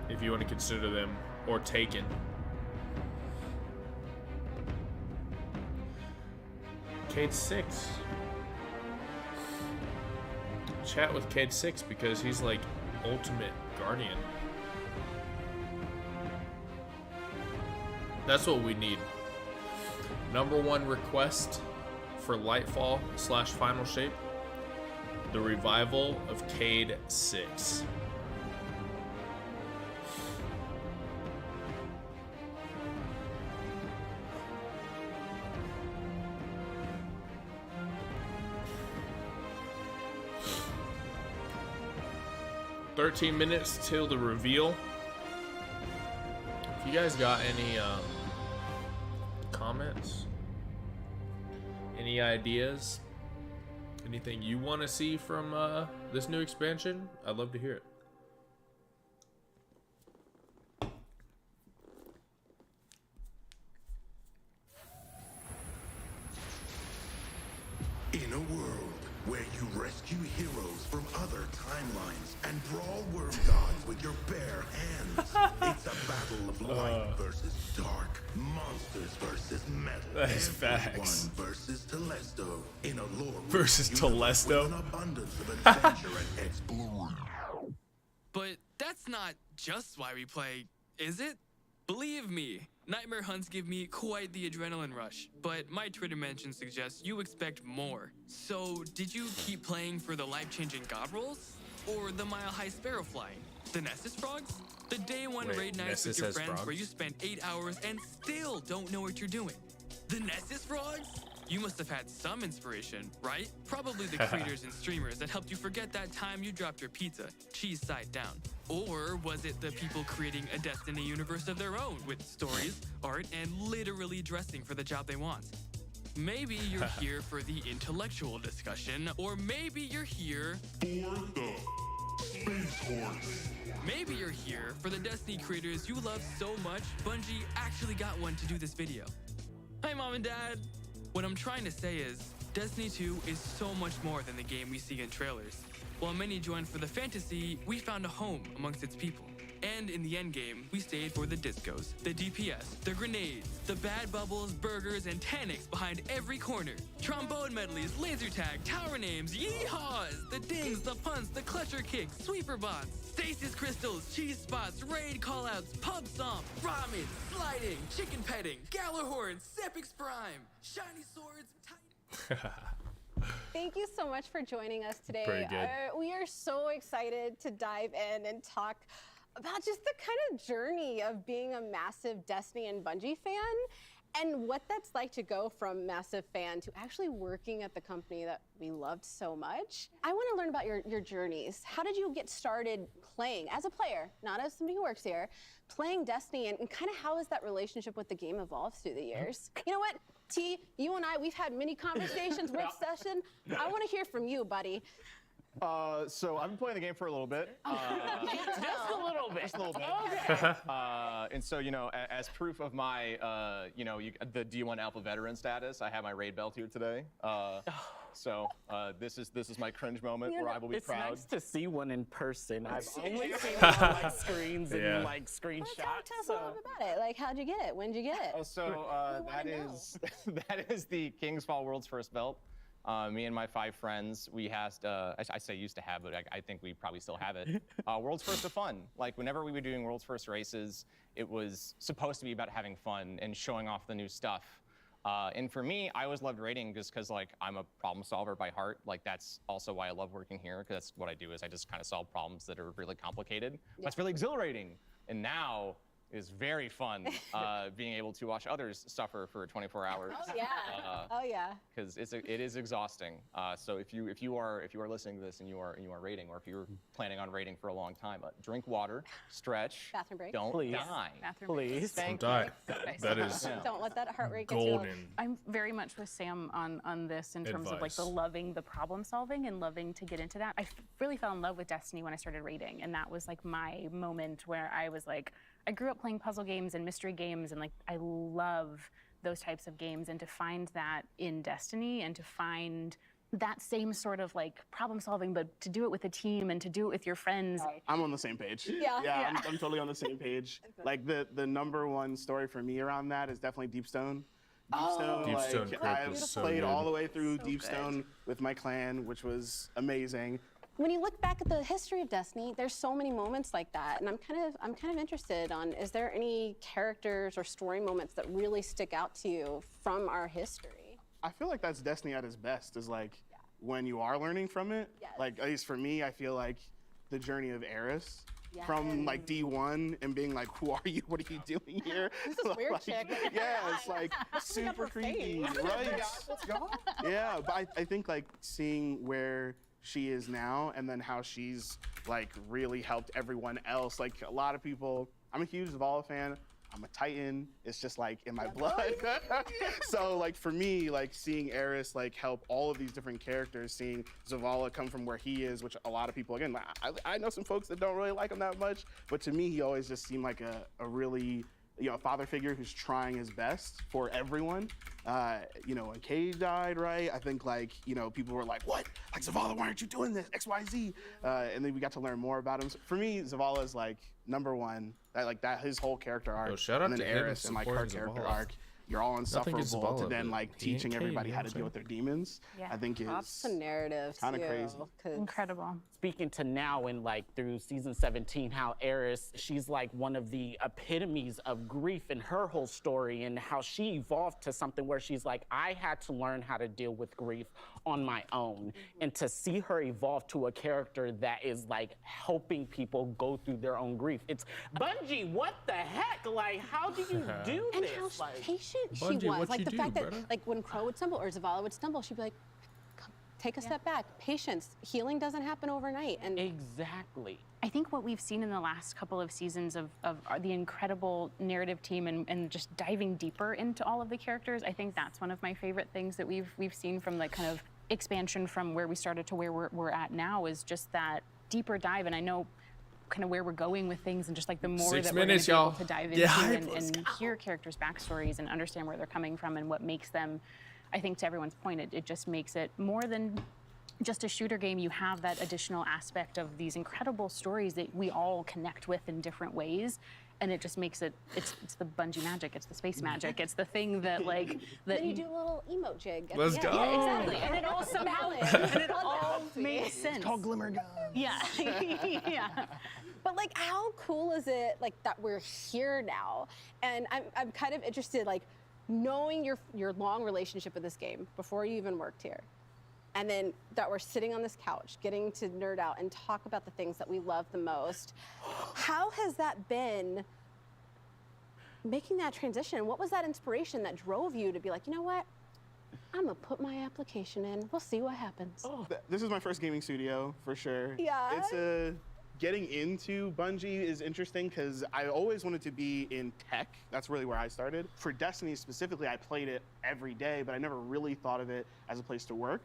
if you want to consider them, or Taken. Cade 6. Chat with Cade 6 because he's like ultimate Guardian. That's what we need. Number one request for Lightfall / Final Shape: the revival of Cade 6. "13 minutes till the reveal." If you guys got any comments, any ideas, anything you want to see from this new expansion, I'd love to hear it. In a world where you rescue heroes from other timelines and brawl worm gods with your bare hands, it's a battle of light versus dark, monsters versus metal. That is facts. Everyone versus Telesto in a lore Versus Telesto. with an abundance of adventure and exploration. But that that's not just why we play, is it? Believe me, nightmare hunts give me quite the adrenaline rush, but my Twitter mention suggests you expect more. So, did you keep playing for the life-changing god rolls? Or the mile-high sparrow flying? The Nessus frogs? The day one raid nights with your friends where you spend 8 hours and still don't know what you're doing? The Nessus frogs? You must have had some inspiration, right? Probably the creators and streamers that helped you forget that time you dropped your pizza, cheese side down. Or was it the people creating a Destiny universe of their own with stories, art, and literally dressing for the job they want? Maybe you're here for the intellectual discussion, or maybe you're here for the Space Horse. Maybe you're here for the Destiny creators you love so much, Bungie actually got one to do this video. Hi, Mom and Dad. What I'm trying to say is, Destiny 2 is so much more than the game we see in trailers. While many joined for the fantasy, we found a home amongst its people. And in the endgame, we stayed for the discos, the DPS, the grenades, the bad bubbles, burgers, and tannics behind every corner. Trombone medleys, laser tag, tower names, yeehaws, the dings, the punts, the clutcher kicks, sweeper bots, stasis crystals, cheese spots, raid callouts, pub stomp, ramen, sliding, chicken petting, Galahorn, Sepix Prime, shiny swords, Thank you so much for joining us today. Pretty good. We are so excited to dive in and talk about just the kind of journey of being a massive Destiny and Bungie fan and what that's like to go from massive fan to actually working at the company that we loved so much. I want to learn about your journeys. How did you get started playing as a player, not as somebody who works here, playing Destiny, and kind of how has that relationship with the game evolved through the years? You know what, T, you and I, we've had many conversations with Session. I want to hear from you, buddy. So I've been playing the game for a little bit. Just a little bit. Just a little bit. Okay. And so, you know, as proof of my, the D1 Alpha veteran status, I have my raid belt here today. So this is my cringe moment where I will be proud. It's nice to see one in person. I've only seen it on like screens and like screenshots. Tell us a little bit about it. Like, how'd you get it? When'd you get it? So that is the King's Fall World's First belt. Me and my 5 friends, we had, I say used to have, but I think we probably still have it. World's First of Fun. Like, whenever we were doing World's First races, it was supposed to be about having fun and showing off the new stuff. And for me, I always loved raiding just because, like, I'm a problem solver by heart. Like, that's also why I love working here, because that's what I do, is I just kind of solve problems that are really complicated. Yeah. That's really exhilarating. And now is very fun being able to watch others suffer for 24 hours. Oh yeah. Oh yeah. Because it is exhausting. So if you are listening to this and you are raiding, or if you're planning on raiding for a long time, drink water, stretch, bathroom break. Don't die. Bathroom break. Please. Thank Don't you. die. That is Don't let that heart rate get too low. golden. I'm very much with Sam on this in terms of like the loving the problem solving and loving to get into that. I really fell in love with Destiny when I started raiding, and that was like my moment where I was like, I grew up playing puzzle games and mystery games, and like I love those types of games, and to find that in Destiny and to find that same sort of like problem solving, but to do it with a team and to do it with your friends. I'm on the same page. Yeah. I'm totally on the same page. Like the #1 story for me around that is definitely Deepstone. Deepstone Crypt I've was so played good. all the way through Deepstone with my clan, which was amazing. When you look back at the history of Destiny, there's so many moments like that, and I'm kind of interested on, is there any characters or story moments that really stick out to you from our history? I feel like that's Destiny at its best, is like when you are learning from it. Yes. Like, at least for me, I feel like the journey of Eris. Yes. From like D1 and being like, who are you? What are you doing here? Who's this weird chick? Yeah, it's like super creepy, right? Yeah, but I think like seeing where she is now and then how she's like really helped everyone else. Like a lot of people, I'm a huge Zavala fan. I'm a Titan. It's just like in my blood. So like for me, like seeing Eris like help all of these different characters, seeing Zavala come from where he is, which a lot of people, again, I know some folks that don't really like him that much, but to me, he always just seemed like a really, a father figure who's trying his best for everyone. When Cade died, right? I think like, people were like, what? Like Zavala, why aren't you doing this? X, Y, Z. And then we got to learn more about him. So for me, Zavala is like #1. That his whole character arc. Yo, shout out and then to him Eris and like her supporting character Zavala. arc. you're all insufferable Isabella, to then but like he ain't teaching Cade, everybody you how know to what I'm deal with their demons. Yeah. I think Props is to narrative kind of too, crazy. 'cause- Incredible. Speaking to now and like through season 17, how Eris, she's like one of the epitomes of grief in her whole story and how she evolved to something where she's like, I had to learn how to deal with grief on my own. And to see her evolve to a character that is like helping people go through their own grief. It's Bungie, what the heck? Like, how do you do And this? how Like, patient she Bungie, was. what Like you the do, fact that, brother? like when Crow would stumble or Zavala would stumble, she'd be like, take a step back. Patience. Healing doesn't happen overnight. And exactly. I think what we've seen in the last couple of seasons of the incredible narrative team and just diving deeper into all of the characters, I think that's one of my favorite things that we've seen from the kind of expansion from where we started to where we're at now is just that deeper dive. And I know kind of where we're going with things and just like the more 6 that minutes, we're going y'all. to be able to dive Get into hype, let's and hear characters' backstories and understand where they're coming from and what makes them, I think to everyone's point, it just makes it more than just a shooter game. You have that additional aspect of these incredible stories that we all connect with in different ways. And it just makes it, it's the Bungie magic, it's the space magic, it's the thing that like, that then you do a little emote jig. At Let's the end. go. Yeah, exactly. And it all somehow, and it all makes sense. It's called Glimmer Gun. Yeah, yeah. But like, how cool is it like that we're here now? And I'm kind of interested, like, knowing your long relationship with this game before you even worked here. And then that we're sitting on this couch, getting to nerd out and talk about the things that we love the most. How has that been making that transition? What was that inspiration that drove you to be like, you know what? I'm gonna put my application in. We'll see what happens. Oh, this is my first gaming studio for sure. Yeah. It's getting into Bungie is interesting because I always wanted to be in tech. That's really where I started. For Destiny specifically, I played it every day, but I never really thought of it as a place to work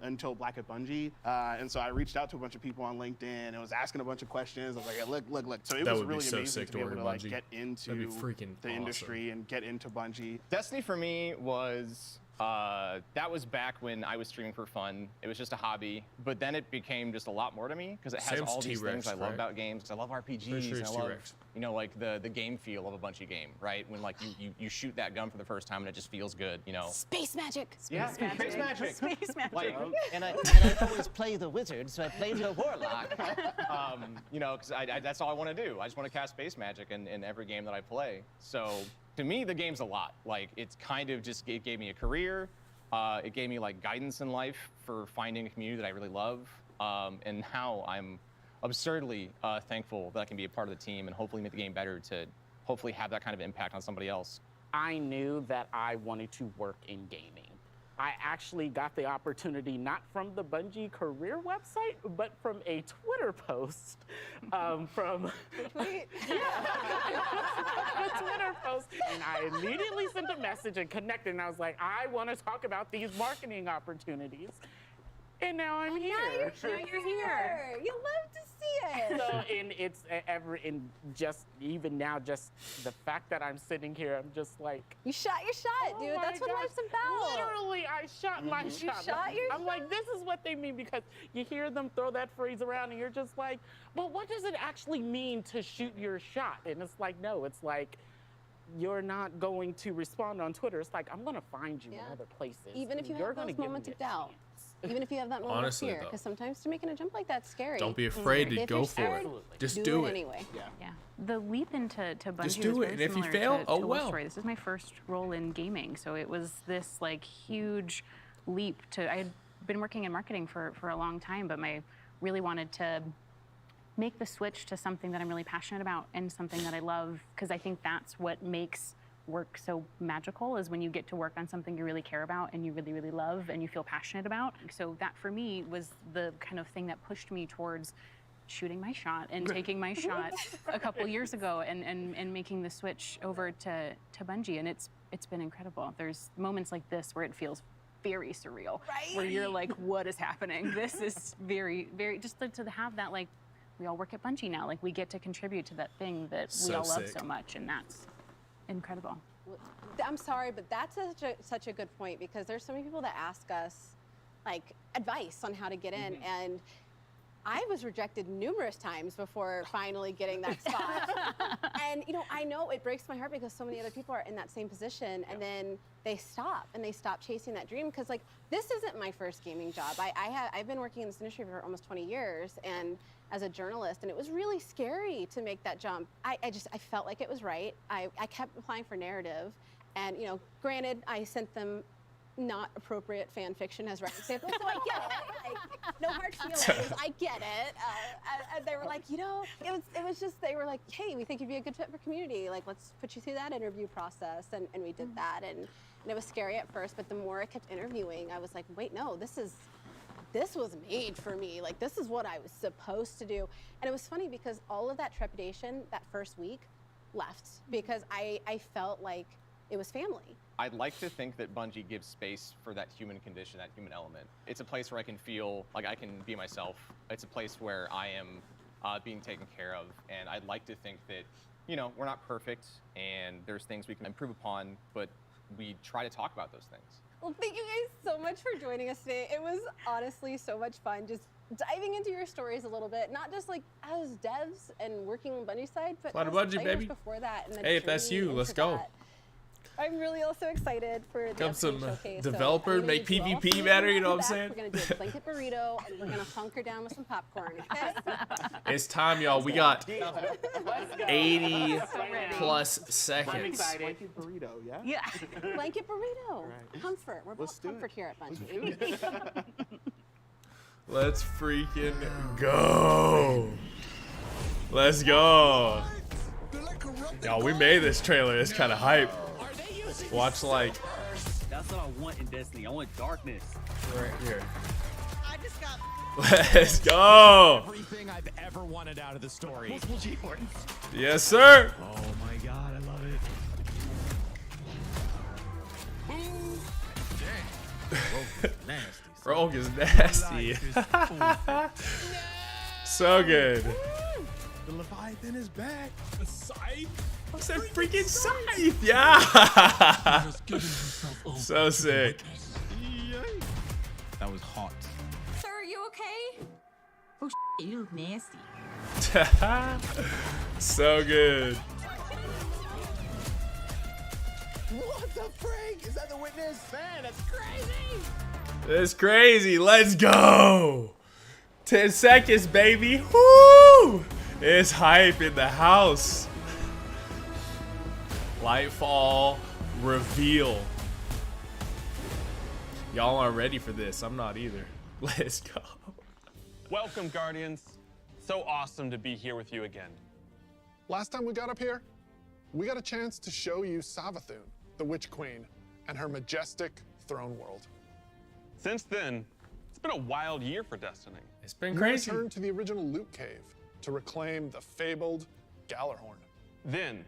until Black at Bungie. And so I reached out to a bunch of people on LinkedIn and was asking a bunch of questions. I was like, hey, look. So it That was would be really so amazing sick to to be work able to at like Bungie. get into That'd be freaking the awesome. industry and get into Bungie. Destiny for me was, that was back when I was streaming for fun. It was just a hobby, but then it became just a lot more to me because it has Sam's all these T-Rex, things I love right? about games. I love RPGs, Pretty sure and it's I love, T-Rex. you know, like the game feel of a Bungie game, right? When like you shoot that gun for the first time and it just feels good, you know. Space magic. Yeah, space magic. Space magic. Like, And I always play the wizard, so I played the warlock. you know, because that's all I want to do. I just want to cast space magic in every game that I play. So to me, the game's a lot. Like, it's kind of just, it gave me a career. It gave me like guidance in life for finding a community that I really love. And now I'm absurdly thankful that I can be a part of the team and hopefully make the game better to hopefully have that kind of impact on somebody else. I knew that I wanted to work in gaming. I actually got the opportunity not from the Bungie career website, but from a Twitter post from a Twitter post, and I immediately sent a message and connected, and I was like, I want to talk about these marketing opportunities. And now I'm here. Now you're here. You love to see it. So, and it's and just even now, just the fact that I'm sitting here, I'm just like, you shot your shot, dude. That's what life's about. Literally, I shot my shot. I'm like, this is what they mean, because you hear them throw that phrase around and you're just like, but what does it actually mean to shoot your shot? And it's like, no, it's like, you're not going to respond on Twitter. It's like, I'm going to find you in other places. Even if you you're have gonna those give moments me of doubt. Even if you have that moment Honestly, of fear, though. because sometimes to making a jump like that's scary. Don't be afraid to If go you're for it. scared, Just do do it it. anyway. Yeah. The leap into Bungie Just was do it, very and if you similar fail, to oh Will's well. story. This is my first role in gaming, so it was this like huge leap to. I had been working in marketing for a long time, but I really wanted to make the switch to something that I'm really passionate about and something that I love, because I think that's what makes work so magical, is when you get to work on something you really care about and you really, really love and you feel passionate about. So that for me was the kind of thing that pushed me towards shooting my shot and taking my shot a couple years ago and making the switch over to Bungie. And it's been incredible. There's moments like this where it feels very surreal, where you're like, what is happening? This is very, very, just to have that, like, we all work at Bungie now. Like, we get to contribute to that thing that we So all love sick. so much, and that's incredible. I'm sorry, but that's such a good point, because there's so many people that ask us like advice on how to get in, and I was rejected numerous times before finally getting that spot. And you know, I know it breaks my heart because so many other people are in that same position, and then they stop chasing that dream because like this isn't my first gaming job. I've been working in this industry for almost 20 years and as a journalist, and it was really scary to make that jump. I felt like it was right. I kept applying for narrative, and you know, granted, I sent them not appropriate fan fiction as writing samples, so I get it. Like, no hard feelings. I get it. And they were like, you know, it was just, they were like, hey, we think you'd be a good fit for Community. Like, let's put you through that interview process, and we did that, and it was scary at first, but the more I kept interviewing, I was like, wait, no, this was made for me. Like, this is what I was supposed to do. And it was funny because all of that trepidation that first week left because I felt like it was family. I'd like to think that Bungie gives space for that human condition, that human element. It's a place where I can feel like I can be myself. It's a place where I am being taken care of. And I'd like to think that, you know, we're not perfect and there's things we can improve upon, but we try to talk about those things. Well, thank you guys so much for joining us today. It was honestly so much fun just diving into your stories a little bit, not just like as devs and working on Bungie's side, but as Bungie, players baby. before that. And the Hey, if that's journey you, let's into go. that. I'm really also excited for the Come upcoming some showcase. developer, So make I'm gonna need you all PvP to better, move you know in what I'm the saying? back. We're gonna do a blanket burrito, and we're gonna hunker down with some popcorn, okay? It's time, y'all. We got 80 plus seconds. Blanket burrito, yeah? Yeah. Blanket burrito. Right. Comfort. We're both comfort here at Bungie. Let's freaking go. Let's go. Y'all, we made this trailer. It's kind of hype. Watch like That's what I want in Destiny. I want darkness. right here. I just got Let's go. everything I've ever wanted out of the story. Multiple G-Force. Yes, sir. Oh my god, I love it. Rogue is nasty. So good. The Leviathan is back. The Scythe. I said freaking Scythe. Yeah. So sick. That was hot. Sir, are you okay? Oh, you look nasty. So good. What the frig? Is that the witness? Man, that's crazy. That's crazy. Let's go. 10 seconds, baby. Woo! It's hype in the house. Lightfall reveal. Y'all aren't ready for this. I'm not either. Let's go. Welcome, Guardians. So awesome to be here with you again. Last time we got up here, we got a chance to show you Savathun, the Witch Queen, and her majestic throne world. Since then, it's been a wild year for Destiny. It's been We crazy. returned to the original Loot Cave to reclaim the fabled Gallarhorn. Then,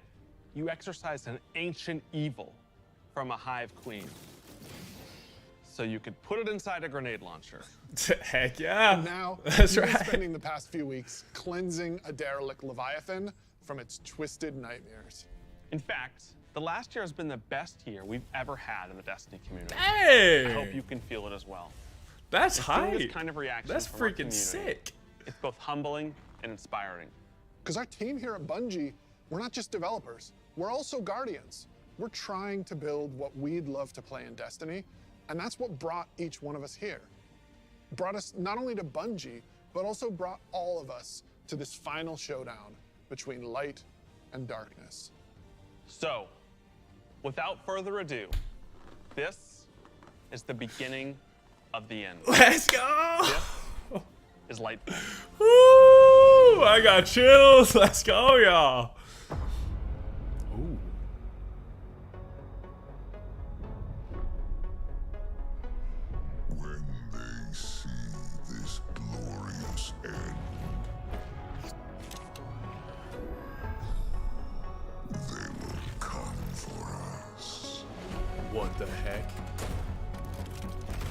you exorcised an ancient evil from a hive queen. So you could put it inside a grenade launcher. Heck yeah. And now, That's we've been right. spending the past few weeks cleansing a derelict Leviathan from its twisted nightmares. In fact, the last year has been the best year we've ever had in the Destiny community. Hey! I hope you can feel it as well. That's And seeing hype. this kind of reaction That's from our freaking community, sick. It's both humbling and inspiring. Because our team here at Bungie, we're not just developers, we're also guardians. We're trying to build what we'd love to play in Destiny, and that's what brought each one of us here. Brought us not only to Bungie, but also brought all of us to this final showdown between light and darkness. So, without further ado, this is the beginning of the end. Let's go. This is Lightfall. Woo! I got chills. Let's go, y'all. Ooh. When they see this glorious end, they will come for us. What the heck?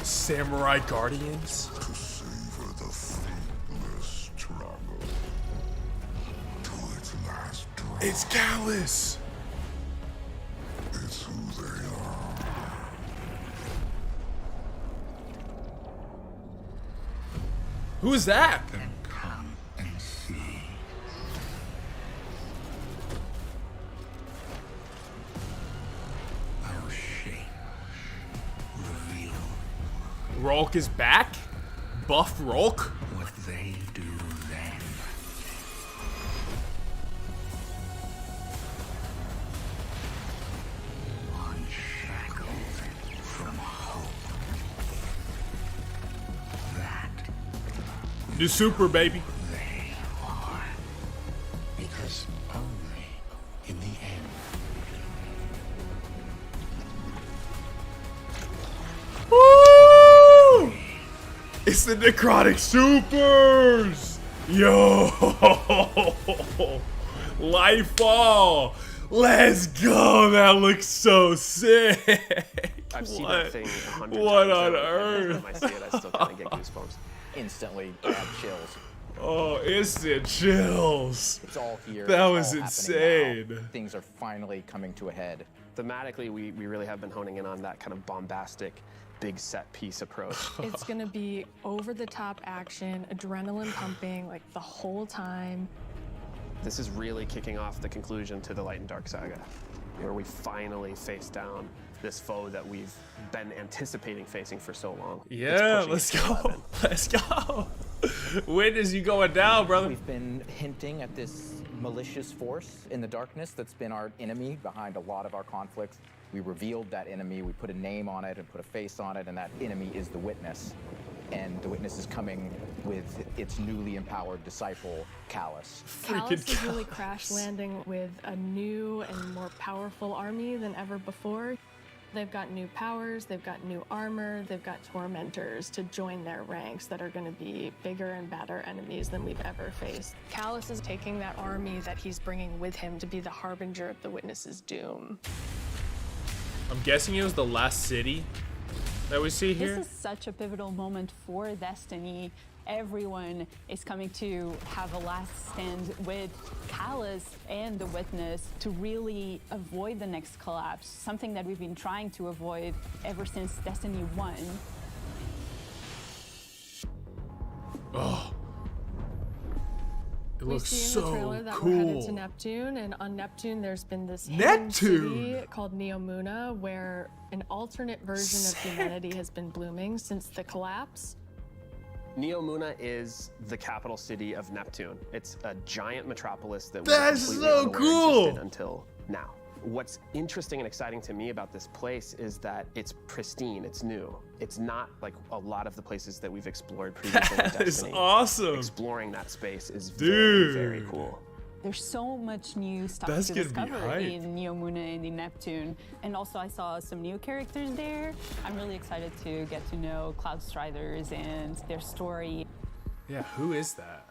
Samurai Guardians? To savor the fruitless struggle to its last drop. It's Callus. It's who they are. Who's that? And Rolk is back? Buff Rolk? What they do then. Unshackled from hope. That New super, baby. they are. Because only in the end. Woo! It's the Necrotic Supers! Yo! Lightfall! Let's go! That looks so sick! I've seen What? that thing 100 What times. on and every earth? time I see it, I still kind of get goosebumps. Instantly add chills. Oh, instant chills. It's all here. That it's was all insane. happening now. Things are finally coming to a head. Thematically, we really have been honing in on that kind of bombastic, big set piece approach. It's gonna be over-the-top action, adrenaline pumping, like the whole time. This is really kicking off the conclusion to the Light and Dark saga, where we finally face down this foe that we've been anticipating facing for so long. It's Yeah, pushing let's it to go. 11. Let's go. Witness, you going down, brother? We've been hinting at this malicious force in the darkness that's been our enemy behind a lot of our conflicts. We revealed that enemy, we put a name on it and put a face on it, and that enemy is the Witness. And the Witness is coming with its newly empowered disciple, Callus. Callus is really crash landing with a new and more powerful army than ever before. They've got new powers, they've got new armor, they've got tormentors to join their ranks that are going to be bigger and badder enemies than we've ever faced. Callus is taking that army that he's bringing with him to be the harbinger of the Witness's doom. I'm guessing it was the last city that we see here. This is such a pivotal moment for Destiny. Everyone is coming to have a last stand with Callus and the Witness to really avoid the next collapse, something that we've been trying to avoid ever since Destiny 1. Oh. It We looks see in the trailer so that we're headed to cool. Neptune, and on Neptune there's been this Neptune? hidden city called Neomuna, where an alternate version of humanity has been blooming since the collapse. Neomuna is the capital city of Neptune. It's a giant metropolis that That's we so unaware cool. existed until now. What's interesting and exciting to me about this place is that it's pristine, it's new. It's not like a lot of the places that we've explored previously in That is Destiny. awesome. Exploring that space is Dude. very, very cool. There's so much new stuff That's to gonna be discover hype. in Neomuna and in Neptune. And also I saw some new characters there. I'm really excited to get to know Cloudstriders and their story. Yeah, who is that?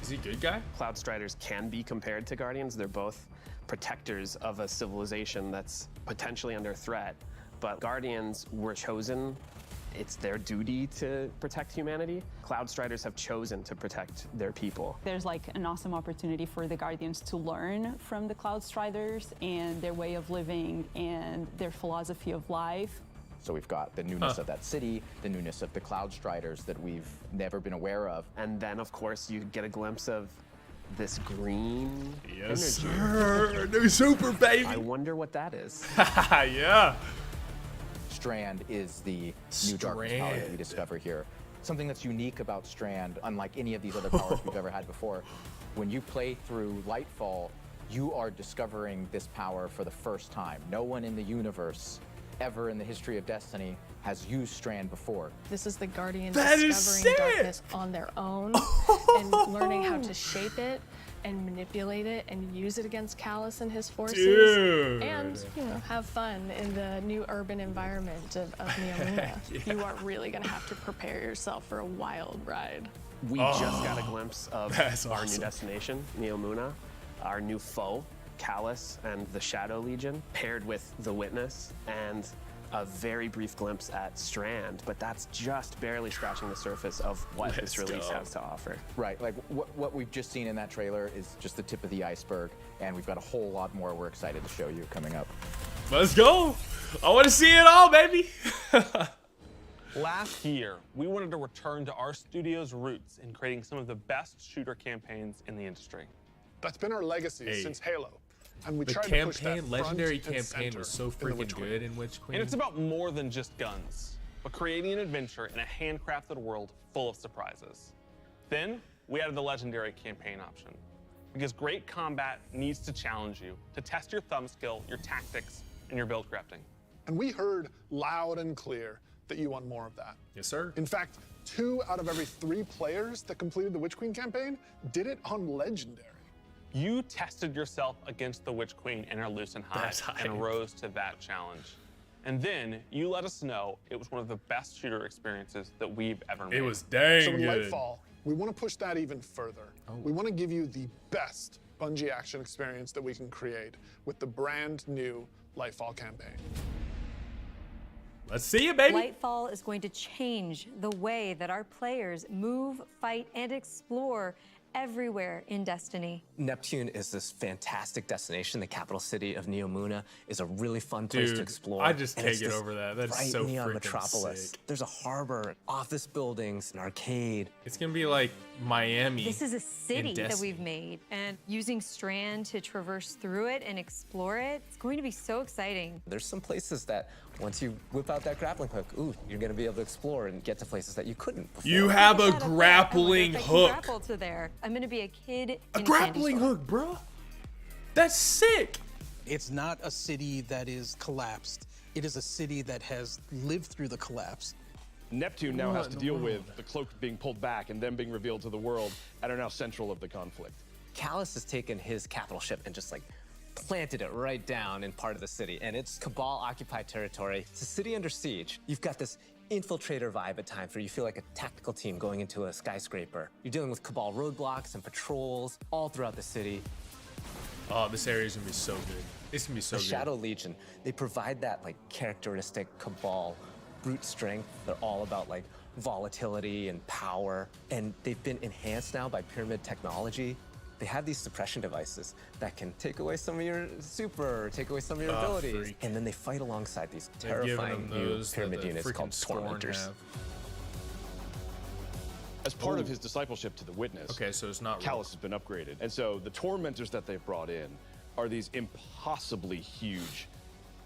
Is he a good guy? Cloudstriders can be compared to Guardians. They're both protectors of a civilization that's potentially under threat. But Guardians were chosen. It's their duty to protect humanity. Cloudstriders have chosen to protect their people. There's like an awesome opportunity for the Guardians to learn from the Cloudstriders and their way of living and their philosophy of life. So we've got the newness of that city, the newness of the Cloudstriders that we've never been aware of. And then, of course, you get a glimpse of this green Yes, energy. sir. New super, baby. I wonder what that is. Yeah. Strand is the new darkness power that we discover here. Something that's unique about Strand, unlike any of these other powers we've ever had before, when you play through Lightfall, you are discovering this power for the first time. No one in the universe ever in the history of Destiny has used Strand before. This is the Guardians That is discovering sick! darkness on their own and learning how to shape it and manipulate it and use it against Callus and his forces. Dude. And, you know, have fun in the new urban environment of Neomuna. Yeah. You are really going to have to prepare yourself for a wild ride. We just got a glimpse of that's our awesome. new destination, Neomuna, our new foe, Callus and the Shadow Legion, paired with the Witness, and a very brief glimpse at Strand, but that's just barely scratching the surface of what this release has to offer. Right, like what we've just seen in that trailer is just the tip of the iceberg, and we've got a whole lot more we're excited to show you coming up. Let's go. I want to see it all, baby. Last year, we wanted to return to our studio's roots in creating some of the best shooter campaigns in the industry. That's been our legacy Hey. since Halo. And we The tried to push that campaign, front legendary and campaign center was so in the freaking Witch Queen. good in Witch Queen. And it's about more than just guns. but creating an adventure in a handcrafted world full of surprises. Then, we added the Legendary campaign option, because great combat needs to challenge you, to test your thumb skill, your tactics, and your build crafting. And we heard loud and clear that you want more of that. Yes, sir. In fact, 2 out of every 3 players that completed the Witch Queen campaign did it on Legendary. You tested yourself against the Witch Queen in her Lucent Hive and rose to that challenge. And then you let us know it was one of the best shooter experiences that we've ever made. It was dang So in good. Lightfall, we want to push that even further. We want to give you the best Bungie action experience that we can create with the brand new Lightfall campaign. Let's see it, baby. Lightfall is going to change the way that our players move, fight, and explore everywhere in Destiny. Neptune is this fantastic destination. The capital city of Neomuna is a really fun place to Dude, explore. I just And can't it's get this over that. That's bright so neon freaking metropolis. sick. There's a harbor, office buildings, an arcade. It's gonna be like Miami. This is a city in that Destiny. we've made, and using Strand to traverse through it and explore it, it's going to be so exciting. There's some places that once you whip out that grappling hook, ooh, you're gonna be able to explore and get to places that you couldn't before. You have a grappling I can hook. grapple to there. I'm going to be a kid in A a grappling candy store. hook, bro. That's sick. It's not a city that is collapsed. It is a city that has lived through the collapse. Neptune now What has in to the deal world? with the cloak being pulled back and them being revealed to the world and are now central of the conflict. Callus has taken his capital ship and just like planted it right down in part of the city, and it's Cabal occupied territory. It's a city under siege. You've got this infiltrator vibe at times where you feel like a tactical team going into a skyscraper. You're dealing with Cabal roadblocks and patrols all throughout the city. Oh, this area is gonna be so good. It's gonna be so The good. Shadow Legion, they provide that like characteristic Cabal brute strength. They're all about like volatility and power, and they've been enhanced now by pyramid technology. They have these suppression devices that can take away some of your super, or take away some of your abilities. freak. And then they fight alongside these They've given terrifying them new those that pyramid the units freaking called Scorn Tormentors. have. As part of Ooh. his discipleship to the Witness, Okay, so it's not Callus has been upgraded. And so the tormentors that they've brought in are these impossibly huge,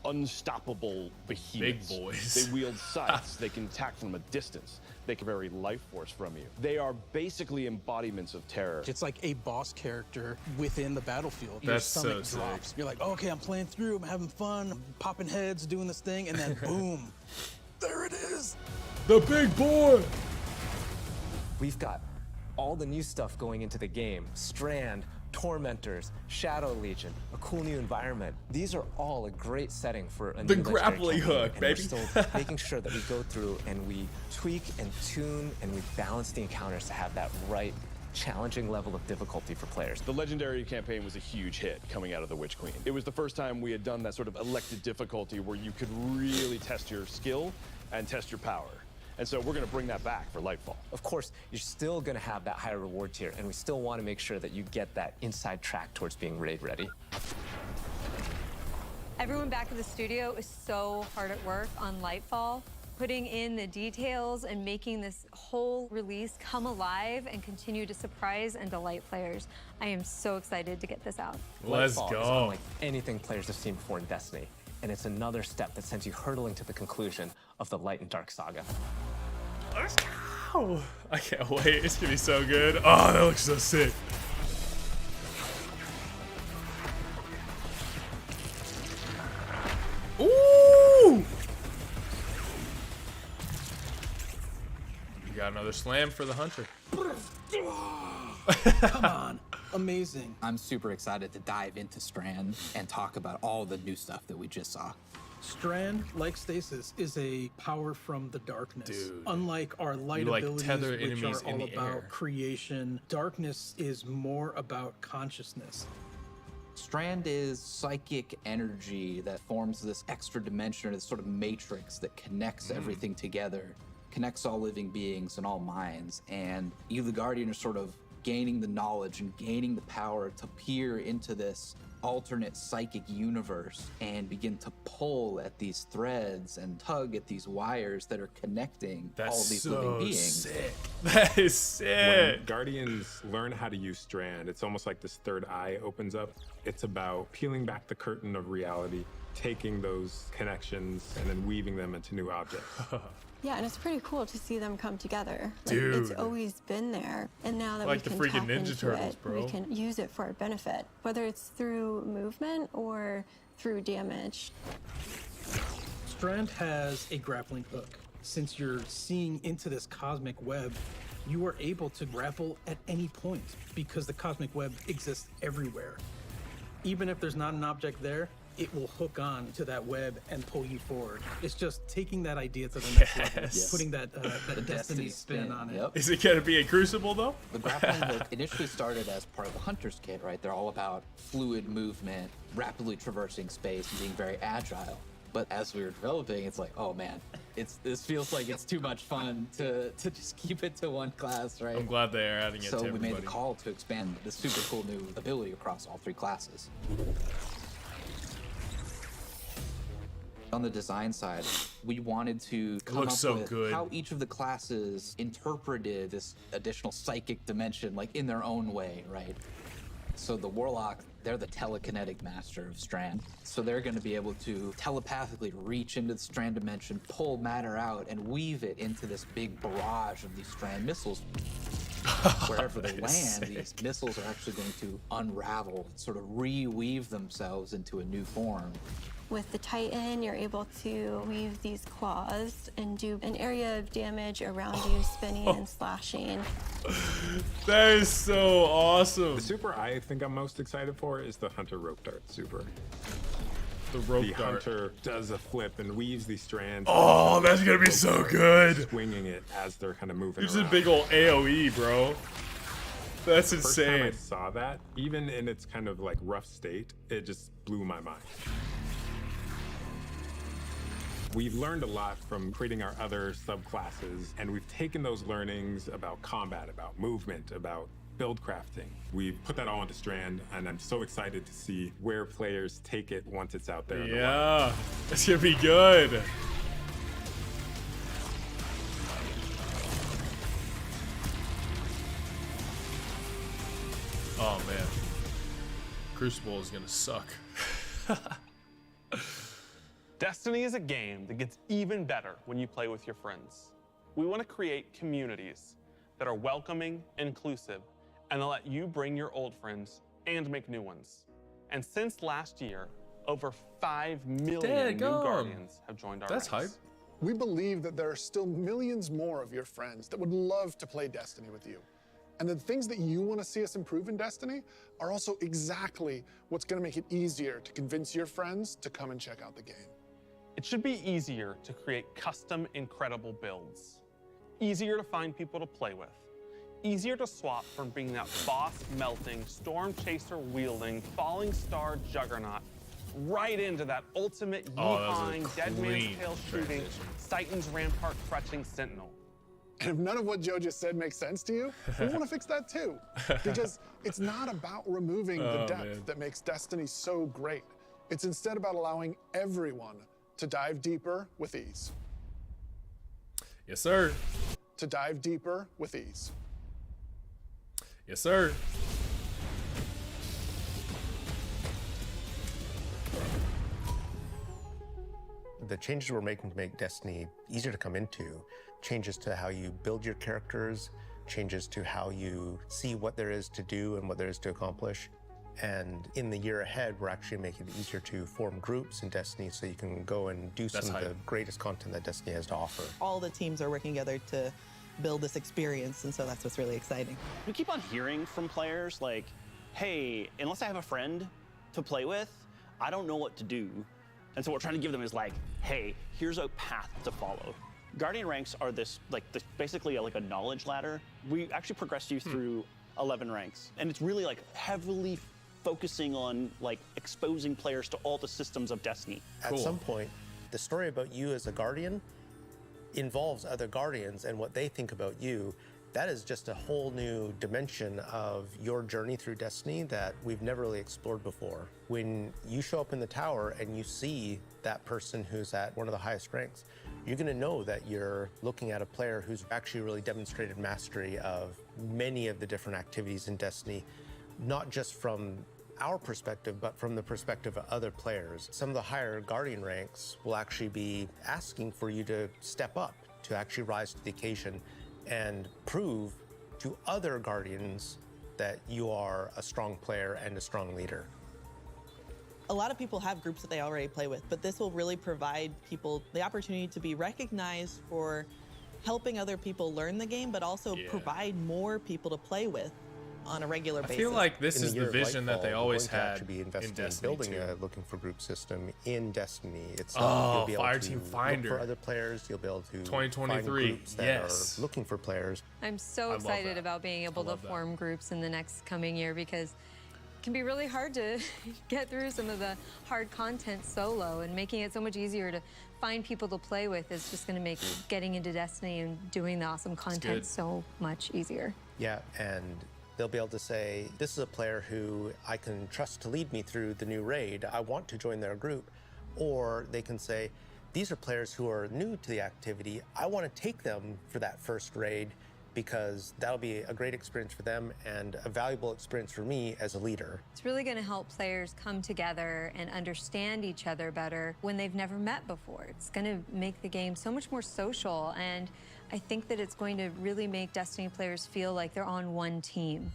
unstoppable behemoths. Big boys. They wield scythes. They can attack from a distance. They can vary life force from you. They are basically embodiments of terror. It's like a boss character within the battlefield. That's Your stomach so drops. sick. You're like, okay, I'm playing through, I'm having fun, I'm popping heads, doing this thing, and then boom, there it is. The big boy. We've got all the new stuff going into the game. Strand, Tormentors, Shadow Legion, a cool new environment. These are all a great setting for a The new Legendary grappling campaign, hook, and baby. We're still making sure that we go through and we tweak and tune and we balance the encounters to have that right challenging level of difficulty for players. The Legendary campaign was a huge hit coming out of the Witch Queen. It was the first time we had done that sort of elected difficulty where you could really test your skill and test your power. And so we're going to bring that back for Lightfall. Of course, you're still going to have that higher reward tier, and we still want to make sure that you get that inside track towards being raid ready. Everyone back at the studio is so hard at work on Lightfall, putting in the details and making this whole release come alive and continue to surprise and delight players. I am so excited to get this out. Let's Lightfall go. is unlike anything players have seen before in Destiny, and it's another step that sends you hurtling to the conclusion of the Light and Dark saga. Let's go. I can't wait. It's gonna be so good. Oh, that looks so sick. Ooh! You got another slam for the hunter. Come on, amazing. I'm super excited to dive into Strand and talk about all the new stuff that we just saw. Strand, like Stasis, is a power from the darkness. Dude. Unlike our light You, like, abilities, tether which enemies are in all the about air. creation, darkness is more about consciousness. Strand is psychic energy that forms this extra dimension or this sort of matrix that connects everything together, connects all living beings and all minds. And you, the Guardian, are sort of gaining the knowledge and gaining the power to peer into this alternate psychic universe and begin to pull at these threads and tug at these wires that are connecting all these living beings. Sick. That is sick. When Guardians learn how to use Strand, it's almost like this third eye opens up It's about peeling back the curtain of reality, taking those connections and then weaving them into new objects. Yeah, and it's pretty cool to see them come together. Dude. It's always been there, and now that Like we the can freaking tap Ninja into Turtles, it, bro. we can use it for our benefit, whether it's through movement or through damage. Strand has a grappling hook. Since you're seeing into this cosmic web, you are able to grapple at any point because the cosmic web exists everywhere. Even if there's not an object there, it will hook on to that web and pull you forward. It's just taking that idea to the next level, putting that Destiny spin on it. Yep. Is it gonna be a Crucible though? The grappling hook initially started as part of the Hunter's Kit, right? They're all about fluid movement, rapidly traversing space, and being very agile. But as we were developing, it's like, oh man, this feels like it's too much fun to just keep it to one class, right? I'm glad they are adding it to So we everybody. made the call to expand this super cool new ability across all 3 classes. On the design side, we wanted to come looks up so with good. how each of the classes interpreted this additional psychic dimension, like in their own way, right? So the Warlock, they're the telekinetic master of Strand. So they're going to be able to telepathically reach into the Strand dimension, pull matter out, and weave it into this big barrage of these Strand missiles. Wherever they land, these missiles are actually going to unravel, sort of reweave themselves into a new form. With the Titan, you're able to weave these claws and do an area of damage around you, spinning and slashing. That is so awesome. The super I think I'm most excited for is the Hunter Rope Dart super. The rope the dart. Hunter does a flip and weaves these strands. Oh, that's gonna be so good. Swinging it as they're kind of moving There's a around. big old AoE, bro. That's First time I insane. saw that, even in its kind of like rough state, it just blew my mind. We've learned a lot from creating our other subclasses, and we've taken those learnings about combat, about movement, about build crafting. We've put that all into Strand, and I'm so excited to see where players take it once it's out there. in the wild. Yeah, it's gonna be good. Oh man, Crucible is gonna suck. Destiny is a game that gets even better when you play with your friends. We want to create communities that are welcoming, inclusive, and that let you bring your old friends and make new ones. And since last year, over 5 million new Guardians have joined our That's ranks. hype. We believe that there are still millions more of your friends that would love to play Destiny with you. And the things that you want to see us improve in Destiny are also exactly what's going to make it easier to convince your friends to come and check out the game. It should be easier to create custom, incredible builds. Easier to find people to play with. Easier to swap from being that boss-melting, storm chaser-wielding, falling star juggernaut right into that ultimate Oh, that was a yeehawing, dead man's clean tail shooting, transition. Titan's rampart crutching sentinel. And if none of what Joe just said makes sense to you, we want to fix that too. Because it's not about removing the Oh, depth man. that makes Destiny so great. It's instead about allowing everyone to dive deeper with ease. Yes, sir. To dive deeper with ease. Yes, sir. The changes we're making to make Destiny easier to come into, changes to how you build your characters, changes to how you see what there is to do and what there is to accomplish. And in the year ahead, we're actually making it easier to form groups in Destiny so you can go and do some of the greatest content that Destiny has to offer. All the teams are working together to build this experience, and so that's what's really exciting. We keep on hearing from players like, hey, unless I have a friend to play with, I don't know what to do. And so what we're trying to give them is like, hey, here's a path to follow. Guardian ranks are basically like a knowledge ladder. We actually progress you through 11 ranks. And it's really like heavily focusing on like exposing players to all the systems of Destiny. At some point, the story about you as a Guardian involves other Guardians and what they think about you. That is just a whole new dimension of your journey through Destiny that we've never really explored before. When you show up in the tower and you see that person who's at one of the highest ranks, you're gonna know that you're looking at a player who's actually really demonstrated mastery of many of the different activities in Destiny, not just from our perspective, but from the perspective of other players. Some of the higher Guardian ranks will actually be asking for you to step up, to actually rise to the occasion and prove to other Guardians that you are a strong player and a strong leader. A lot of people have groups that they already play with, but this will really provide people the opportunity to be recognized for helping other people learn the game, but also provide more people to play with on a regular basis. I feel like this In is the year of vision that Lightfall, they we're always going to had actually be in investing in Destiny building 2. a looking for group system in Destiny. It's Oh, you'll be able Fireteam to look Finder. for other players. You'll be able to 2023, find groups that yes. are looking for players. I'm so I love excited that. about being able to love that. form groups in the next coming year because it can be really hard to get through some of the hard content solo, and making it so much easier to find people to play with is just going to make getting into Destiny and doing the awesome content good. so much easier. Yeah, and they'll be able to say, this is a player who I can trust to lead me through the new raid. I want to join their group. Or they can say, these are players who are new to the activity. I want to take them for that first raid because that'll be a great experience for them and a valuable experience for me as a leader. It's really going to help players come together and understand each other better when they've never met before. It's going to make the game so much more social, and I think that it's going to really make Destiny players feel like they're on one team.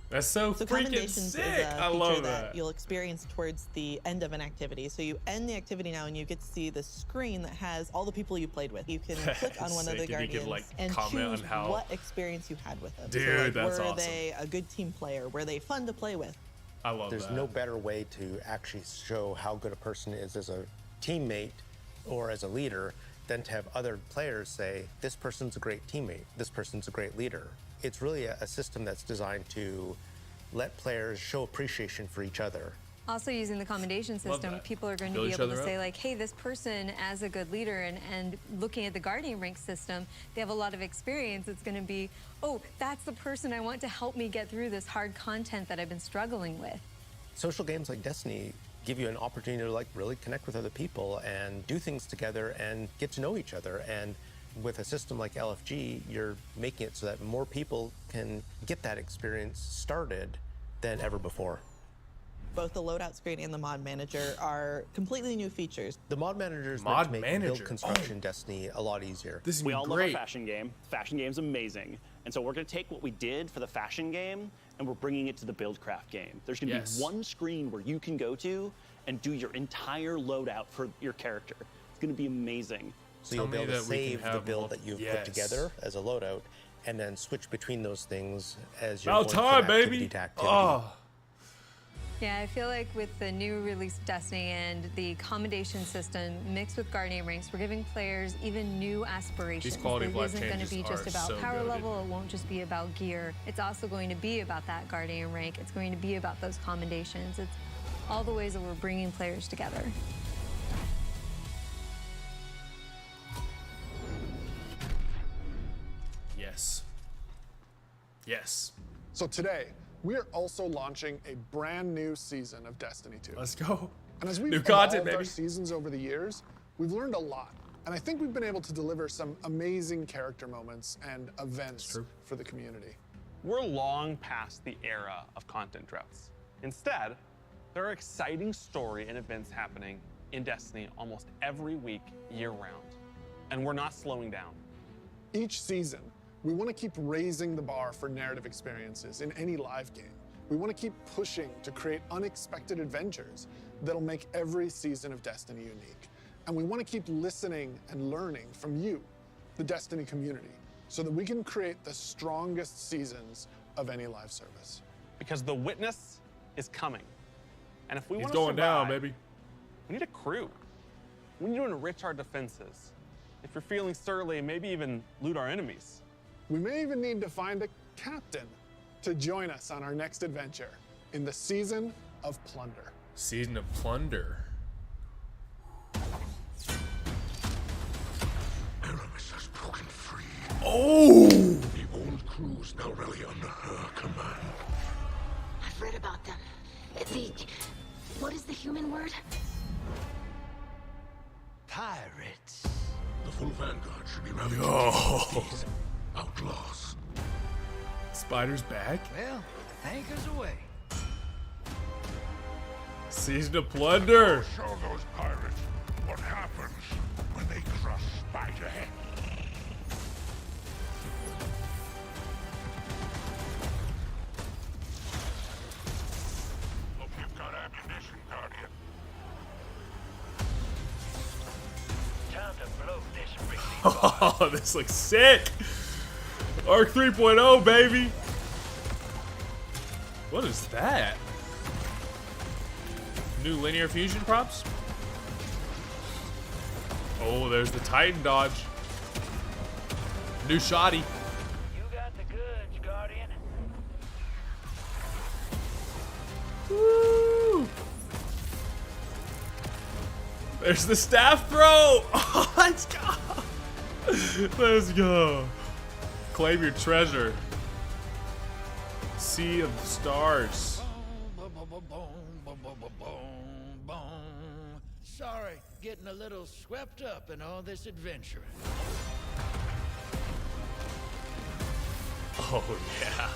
That's so freaking Commendations sick. is a I feature love that that. you'll experience towards the end of an activity. So you end the activity now and you get to see the screen that has all the people you played with. You can click on one of the Sick, and you Guardians can, like, and comment on choose how- what experience you had with them. Dude, so, like, that's were awesome. they a good team player? Were they fun to play with? I love There's that. no better way to actually show how good a person is as a teammate or as a leader than to have other players say, this person's a great teammate, this person's a great leader. It's really a system that's designed to let players show appreciation for each other. Also, using the commendation Love system, that. people are going to Build be each able to other say, up. like, hey, this person as a good leader, and looking at the Guardian rank system, they have a lot of experience. It's going to be, oh, that's the person I want to help me get through this hard content that I've been struggling with. Social games like Destiny give you an opportunity to like really connect with other people and do things together and get to know each other. And with a system like LFG, you're making it so that more people can get that experience started than ever before. Both the loadout screen and the mod manager are completely new features. The mod manager is Mod meant to make manager. build construction in Destiny a lot easier. We all love a fashion game. Fashion game's amazing. And so we're going to take what we did for the fashion game and we're bringing it to the Buildcraft game. There's going to Yes. be one screen where you can go to and do your entire loadout for your character. It's going to be amazing. So you'll be able to save the build that you've put together as a loadout and then switch between those things as you're About going time, from activity baby. to activity. Oh. Yeah, I feel like with the new release of Destiny and the commendation system mixed with Guardian ranks, we're giving players even new aspirations. quality of It life isn't going to changes be just are about so power goated. level. It won't just be about gear. It's also going to be about that Guardian rank. It's going to be about those commendations. It's all the ways that we're bringing players together. Yes. Yes. So today, we are also launching a brand new season of Destiny 2. Let's go. And as we've New evolved content, our baby. seasons over the years, we've learned a lot. And I think we've been able to deliver some amazing character moments and events for the community. We're long past the era of content droughts. Instead, there are exciting story and events happening in Destiny almost every week, year-round. And we're not slowing down. Each season, we want to keep raising the bar for narrative experiences in any live game. We want to keep pushing to create unexpected adventures that'll make every season of Destiny unique. And we want to keep listening and learning from you, the Destiny community, so that we can create the strongest seasons of any live service. Because the witness is coming. And if we He's want to going down, survive, baby. we need a crew. We need to enrich our defenses. If you're feeling surly, maybe even loot our enemies. We may even need to find a captain to join us on our next adventure in the Season of Plunder. Season of Plunder. Aramis has broken free. Oh! The old crew's now really under her command. I've read about them. What is the human word? Pirates. The full vanguard should be rallied No. to these outlaws. Spider's back? Well, anchors away. Season of Plunder. Show those pirates what happens when they crush Spiderhead. Hope you've got ammunition, Guardian. Time to blow this ring. Oh, this looks sick. Arc 3.0, baby. What is that? New linear fusion props? Oh, there's the Titan dodge. New shoddy. You got the goods, Guardian. Woo! There's the staff throw. Oh, let's go. Let's go. Claim your treasure. Sea of Stars. Sorry, getting a little swept up in all this adventuring. Oh, yeah.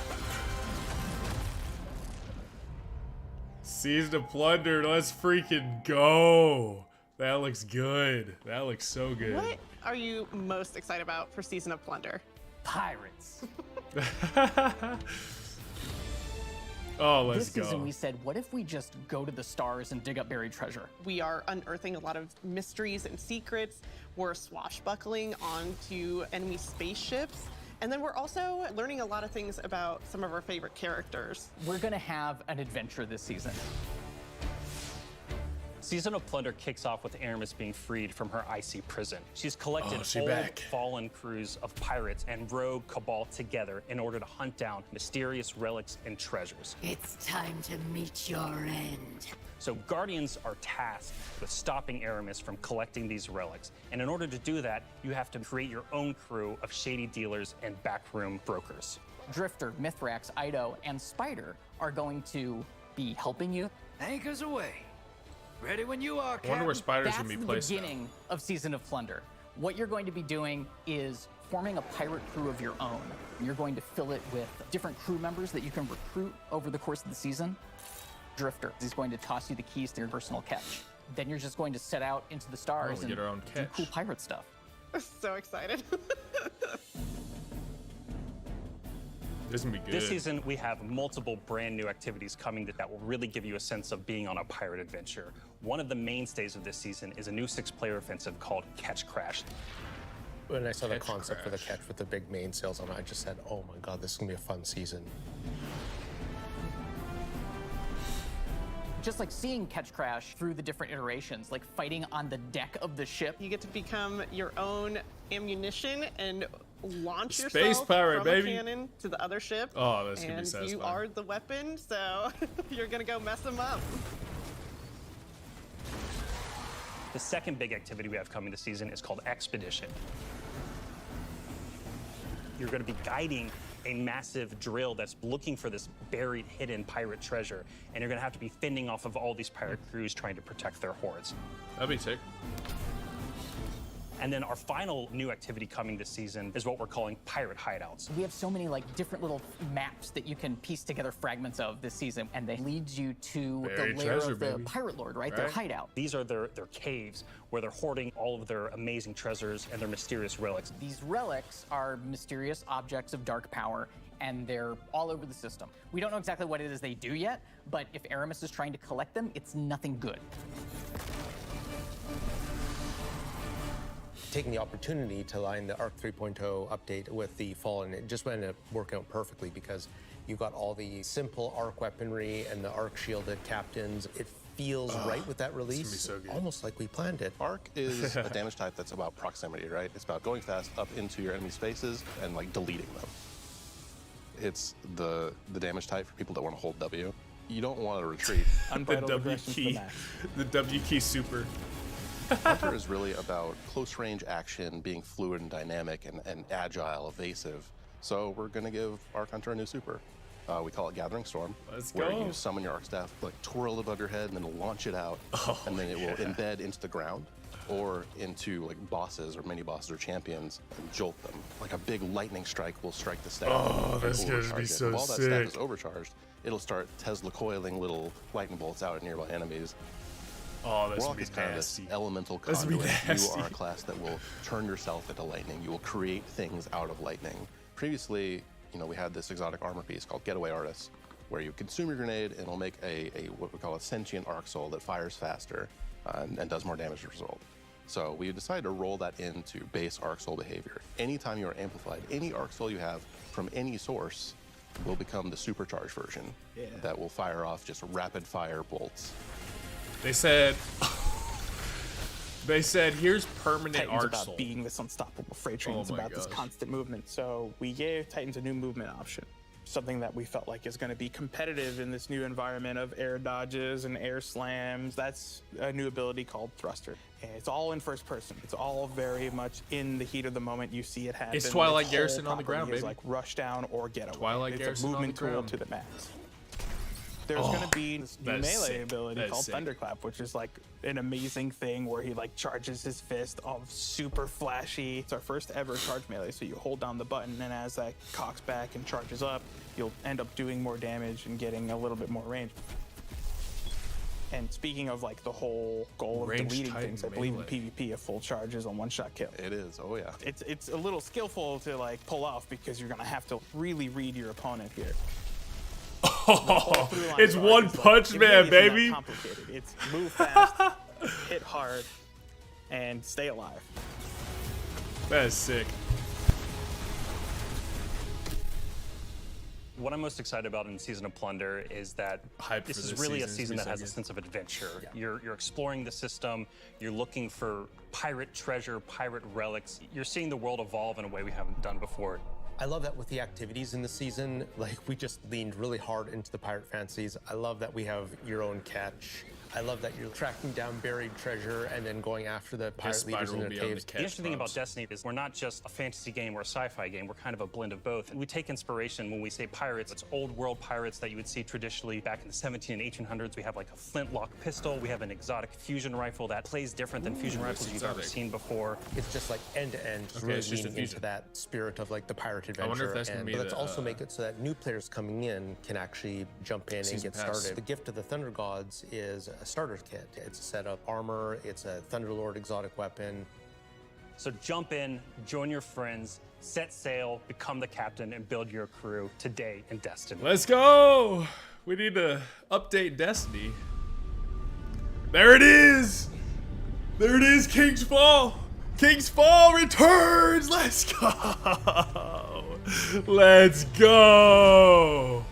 Season of Plunder. Let's freaking go. That looks good. That looks so good. What are you most excited about for Season of Plunder? Pirates. Oh, let's this go. season we said, what if we just go to the stars and dig up buried treasure? We are unearthing a lot of mysteries and secrets. We're swashbuckling onto enemy spaceships. And then we're also learning a lot of things about some of our favorite characters. We're gonna have an adventure this season. Season of Plunder kicks off with Aramis being freed from her icy prison. She's collected she old, back. fallen crews of pirates and rogue cabal together in order to hunt down mysterious relics and treasures. It's time to meet your end. So Guardians are tasked with stopping Aramis from collecting these relics. And in order to do that, you have to create your own crew of shady dealers and backroom brokers. Drifter, Mithrax, Ido, and Spider are going to be helping you. Anchors away. Ready when you are, I wonder where spiders That's would be the placed now. beginning of Season of Plunder. What you're going to be doing is forming a pirate crew of your own. You're going to fill it with different crew members that you can recruit over the course of the season. Drifter is going to toss you the keys to your personal catch. Then you're just going to set out into the stars we and get our own do catch. cool pirate stuff. So excited. This is gonna be good. This season, we have multiple brand new activities coming that will really give you a sense of being on a pirate adventure. One of the mainstays of this season is a new 6-player offensive called Catch Crash. When I saw the Catch concept for the Crash. catch with the big mainsails on it, I just said, oh my god, this is gonna be a fun season. Just like seeing Catch Crash through the different iterations, like fighting on the deck of the ship. You get to become your own ammunition and launch Space yourself pirate, from baby. a cannon to the other ship. Oh, that's gonna be and satisfying. you are the weapon, so you're gonna go mess them up. The second big activity we have coming this season is called Expedition. You're going to be guiding a massive drill that's looking for this buried, hidden pirate treasure, and you're going to have to be fending off of all these pirate crews trying to protect their hoards. That'd be sick. And then our final new activity coming this season is what we're calling Pirate Hideouts. We have so many like different little maps that you can piece together fragments of this season, and they lead you to Buried the lair treasure, of the baby. pirate lord, right? Their Right. hideout. These are their caves where they're hoarding all of their amazing treasures and their mysterious relics. These relics are mysterious objects of dark power, and they're all over the system. We don't know exactly what it is they do yet, but if Aramis is trying to collect them, it's nothing good. Taking the opportunity to line the Arc 3.0 update with the Fallen, it just ended up working out perfectly because you got all the simple Arc weaponry and the Arc shielded captains. It feels right with that release, so good. almost like we planned it. Arc is a damage type that's about proximity, right? It's about going fast up into your enemy spaces and like deleting them. It's the damage type for people that want to hold W. You don't want to retreat. The Unbridled W aggression to the key. max. The W key super. Hunter is really about close range action, being fluid and dynamic and agile, evasive. So we're gonna give Arc Hunter a new super. We call it Gathering Storm. Let's where go. you summon your Arc Staff, like twirl it above your head, and then launch it out, and then it will embed into the ground. or into like bosses or mini bosses or champions and jolt them. Like a big lightning strike will strike the staff. Oh, and that's gonna overcharge be it. so While that sick. staff is overcharged, it'll start Tesla coiling little lightning bolts out at nearby enemies. Oh, that's Warlock gonna be is kind of this nasty. elemental That's gonna be conduit. You nasty. are a class that will turn yourself into lightning. You will create things out of lightning. Previously, we had this exotic armor piece called Getaway Artist, where you consume your grenade and it'll make a what we call a sentient arc soul that fires faster and does more damage as a result. So we decided to roll that into base arc soul behavior. Anytime you are amplified, any arc soul you have from any source will become the supercharged version that will fire off just rapid fire bolts. They said, here's permanent Titan's arc about soul. being this unstoppable freight train. Oh It's my about this gosh. constant movement. So we gave Titans a new movement option, something that we felt like is going to be competitive in this new environment of air dodges and air slams. That's a new ability called Thruster. And it's all in first person. It's all very much in the heat of the moment. You see it happen. It's Twilight Its whole Garrison on the property ground, is baby. like rush down or get away. Twilight it's Garrison a on the movement tool ground. to the max. There's going to be this new That is melee sick. ability That is called sick. Thunderclap, which is like an amazing thing where he like charges his fist all super flashy. It's our first ever charge melee, so you hold down the button, and as that cocks back and charges up, you'll end up doing more damage and getting a little bit more range. And speaking of like the whole goal of Ranged deleting Titan things, I believe in melee. PvP a full charge is a one-shot kill. It is, oh yeah. It's a little skillful to like pull off because you're gonna have to really read your opponent here. It's One Punch Man, baby. Complicated. It's move fast, hit hard, and stay alive. That is sick. What I'm most excited about in Season of Plunder is that this for is this really a season. season It's that gonna has be a so sense of adventure. You're exploring the system, you're looking for pirate treasure, pirate relics. You're seeing the world evolve in a way we haven't done before. I love that with the activities in the season, like we just leaned really hard into the pirate fancies. I love that we have your own catch. I love that you're tracking down buried treasure and then going after the pirate leaders in their caves. The interesting thing about Destiny is we're not just a fantasy game or a sci-fi game, we're kind of a blend of both. We take inspiration when we say pirates, it's old world pirates that you would see traditionally back in the 17 and 1800s. We have like a flintlock pistol, we have an exotic fusion rifle that plays different than fusion rifles you've ever seen before. It's just like end to end, Okay, really it's just a leaning into fusion. that spirit of like the pirate adventure. I wonder if that's gonna be but let's the, also make it so that new players coming in can actually jump in and Season get pass. started. The gift of the Thunder Gods is a starter kit. It's a set of armor, it's a Thunderlord exotic weapon. So jump in, join your friends, set sail, become the captain, and build your crew today in Destiny. Let's go. We need to update Destiny. There it is. There it is, King's Fall. King's Fall returns. Let's go. Let's go.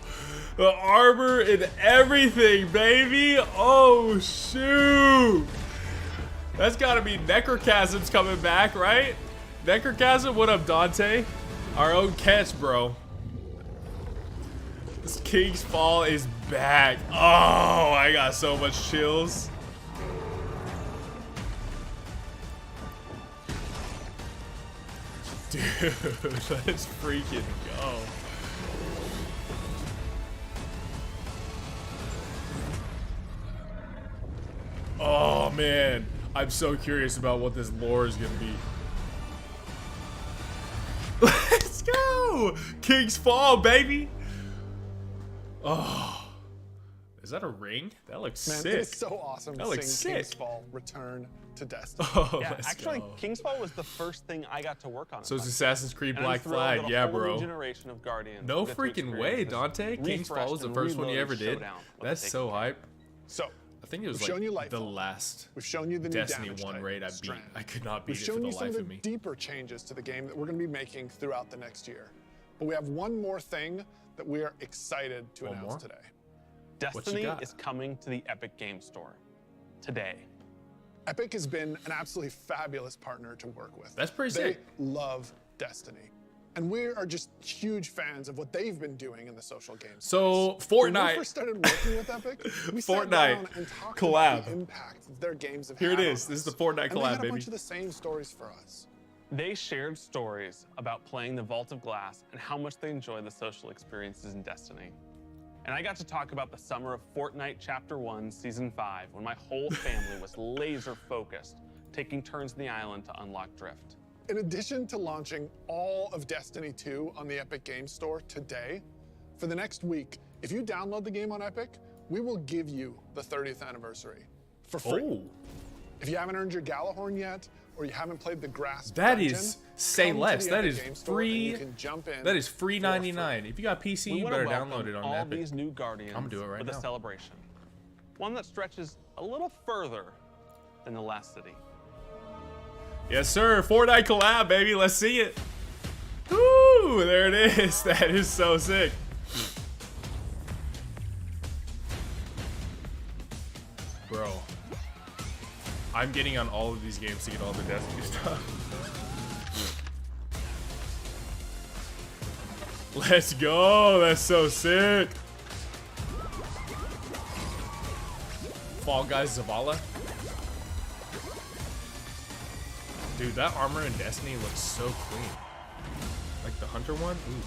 The armor and everything, baby. Oh, shoot. That's gotta be Necrochasm's coming back, right? Necrochasm, what up, Dante? Our own catch, bro. This King's Fall is back. Oh, I got so much chills. Dude, let's freaking go. Oh man, I'm so curious about what this lore is gonna be. Let's go! King's Fall, baby! Oh. Is that a ring? That looks Man, sick. it is so awesome That to looks sing King's sick. Fall return to Destiny. Oh, Yeah, let's actually, go. Kingsfall was the first thing I got to work on. So in it's my Assassin's career. Creed And I'm Black thrilled Flag. that a Yeah, whole new bro. generation of Guardians No get to freaking experience way, this Dante. King's Fall was the refreshed and first one you ever reloaded did. showdown with That's the so hype. So, I think it was we've shown you like the Lightfall. last We've shown you the new Destiny damage 1 type, raid I beat. Strand. I could not beat We've it for shown the you some life of of the me. deeper changes to the game that we're going to be making throughout the next year. But we have one more thing that we are excited to One announce more? today. Destiny got? is coming to the Epic Game Store today. Epic has been an absolutely fabulous partner to work with. That's pretty They sick. love Destiny. And we are just huge fans of what they've been doing in the social games. So, When we Fortnite. first started working with Epic, we sat Fortnite down and talked collab. about the impact that their games have Here had it on is. This is us. the Fortnite And they collab, had a baby. bunch of the same stories for us. They shared stories about playing the Vault of Glass and how much they enjoy the social experiences in Destiny. And I got to talk about the summer of Fortnite Chapter 1, Season 5, when my whole family was laser focused taking turns in the island to unlock drift. In addition to launching all of Destiny 2 on the Epic Games Store today, for the next week, if you download the game on Epic, we will give you the 30th anniversary for free. Oh. If you haven't earned your Galahorn yet, or you haven't played the Grass That Dungeon, is say come to less. the That Epic is Games Store and free. you can jump in That is free for 99. If you got PC, We you wanna better welcome download it on all Epic. these new Guardians I'm gonna do it right with now. a celebration. One that stretches a little further than the last city. Yes, sir. Fortnite collab, baby. Let's see it. Woo! There it is. That is so sick. Bro. I'm getting on all of these games to get all the Destiny stuff. Let's go. That's so sick. Fall Guys Zavala. Dude, that armor in Destiny looks so clean. Like the Hunter one? Ooh.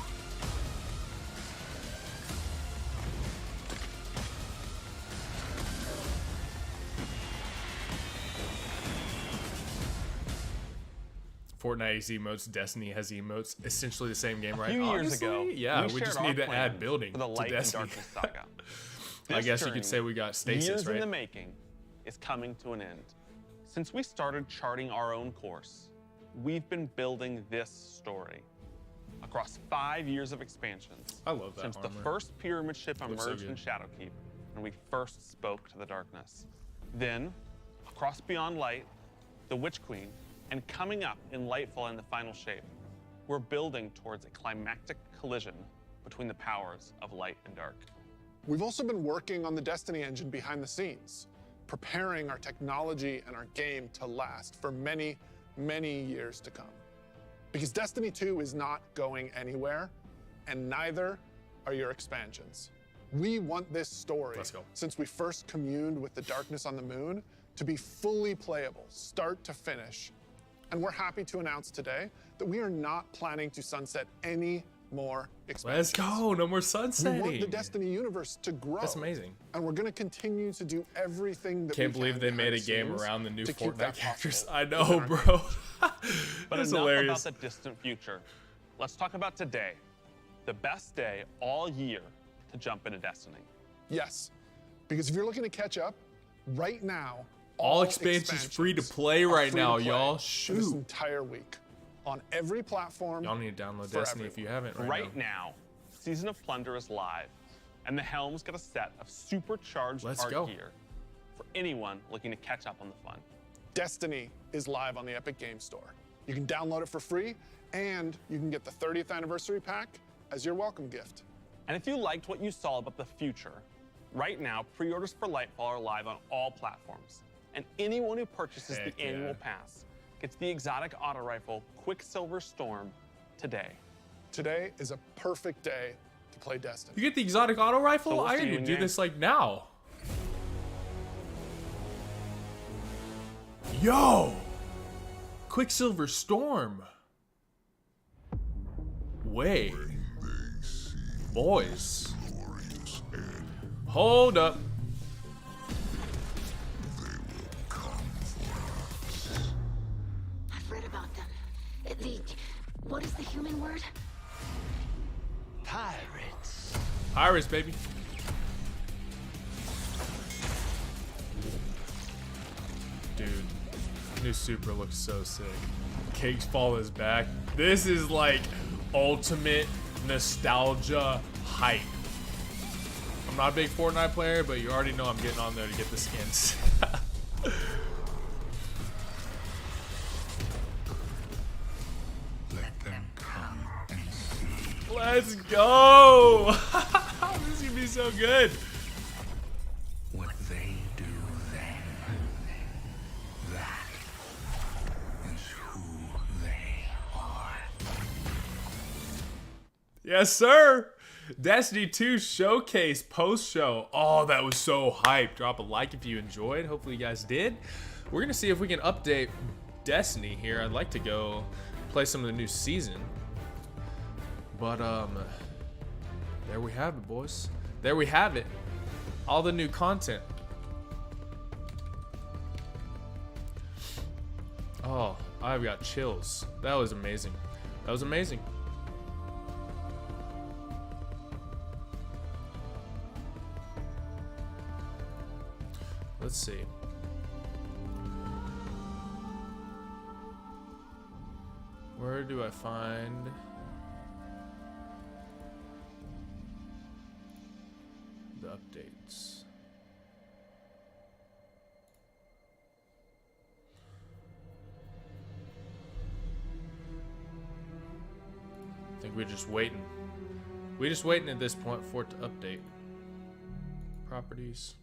Fortnite has emotes, Destiny has emotes. Essentially the same game, right? A few years Honestly, ago, yeah, we shared just our need to plans add building for the to Light and Destiny. Darkness saga. I This guess you could journey, say we got stasis, years right? in the making, is coming to an end. Since we started charting our own course, we've been building this story across 5 years of expansions. I love that Since armor. the first pyramid ship Looks so emerged in good. Shadowkeep, and we first spoke to the darkness. Then, across Beyond Light, the Witch Queen, and coming up in Lightfall in the final shape, we're building towards a climactic collision between the powers of light and dark. We've also been working on the Destiny engine behind the scenes, preparing our technology and our game to last for many, many years to come. Because Destiny 2 is not going anywhere, and neither are your expansions. We want this story, since we first communed with the darkness on the moon, to be fully playable, start to finish. And we're happy to announce today that we are not planning to sunset any more expansions. Let's go. No more sunsetting. We want the Destiny universe to grow. That's amazing. And we're going to continue to do everything that Can't we believe can they made a behind the game scenes around the new to keep Fortnite that characters. possible I know, within our bro. But That's enough hilarious. about the distant future. Let's talk about today, the best day all year to jump into Destiny. Yes, because if you're looking to catch up, right now, All expansions free to play right now, y'all. for this Shoot. entire week on every platform. Y'all need to download for Destiny if you haven't Right now, Season of Plunder is live, and the Helm's got a set of supercharged Let's art go. gear for anyone looking to catch up on the fun. Destiny is live on the Epic Games Store. You can download it for free, and you can get the 30th anniversary pack as your welcome gift. And if you liked what you saw about the future, right now, pre-orders for Lightfall are live on all platforms. And anyone who purchases Heck the annual yeah. pass gets the exotic auto rifle Quicksilver Storm today. Today is a perfect day to play Destiny. You get the exotic auto rifle? So we'll I see need you to in do game. this like now. Yo! Quicksilver Storm. Wait. Boys. Hold up. I've read about them. What is the human word? Pirates. Iris, baby. Dude, new Super looks so sick. Cake's Fall is back. This is like ultimate nostalgia hype. I'm not a big Fortnite player, but you already know I'm getting on there to get the skins. Let them come and see. Let's go! This is gonna be so good. What they do then, that is who they are. Yes, sir. Destiny 2 showcase post-show. Oh, that was so hype. Drop a like if you enjoyed. Hopefully you guys did. We're gonna see if we can update Destiny here. I'd like to go play some of the new season. But there we have it, boys. There we have it. All the new content. Oh, I've got chills. That was amazing. That was amazing. Let's see. Where do I find the updates? I think we're just waiting. We're just waiting at this point for it to update. Properties.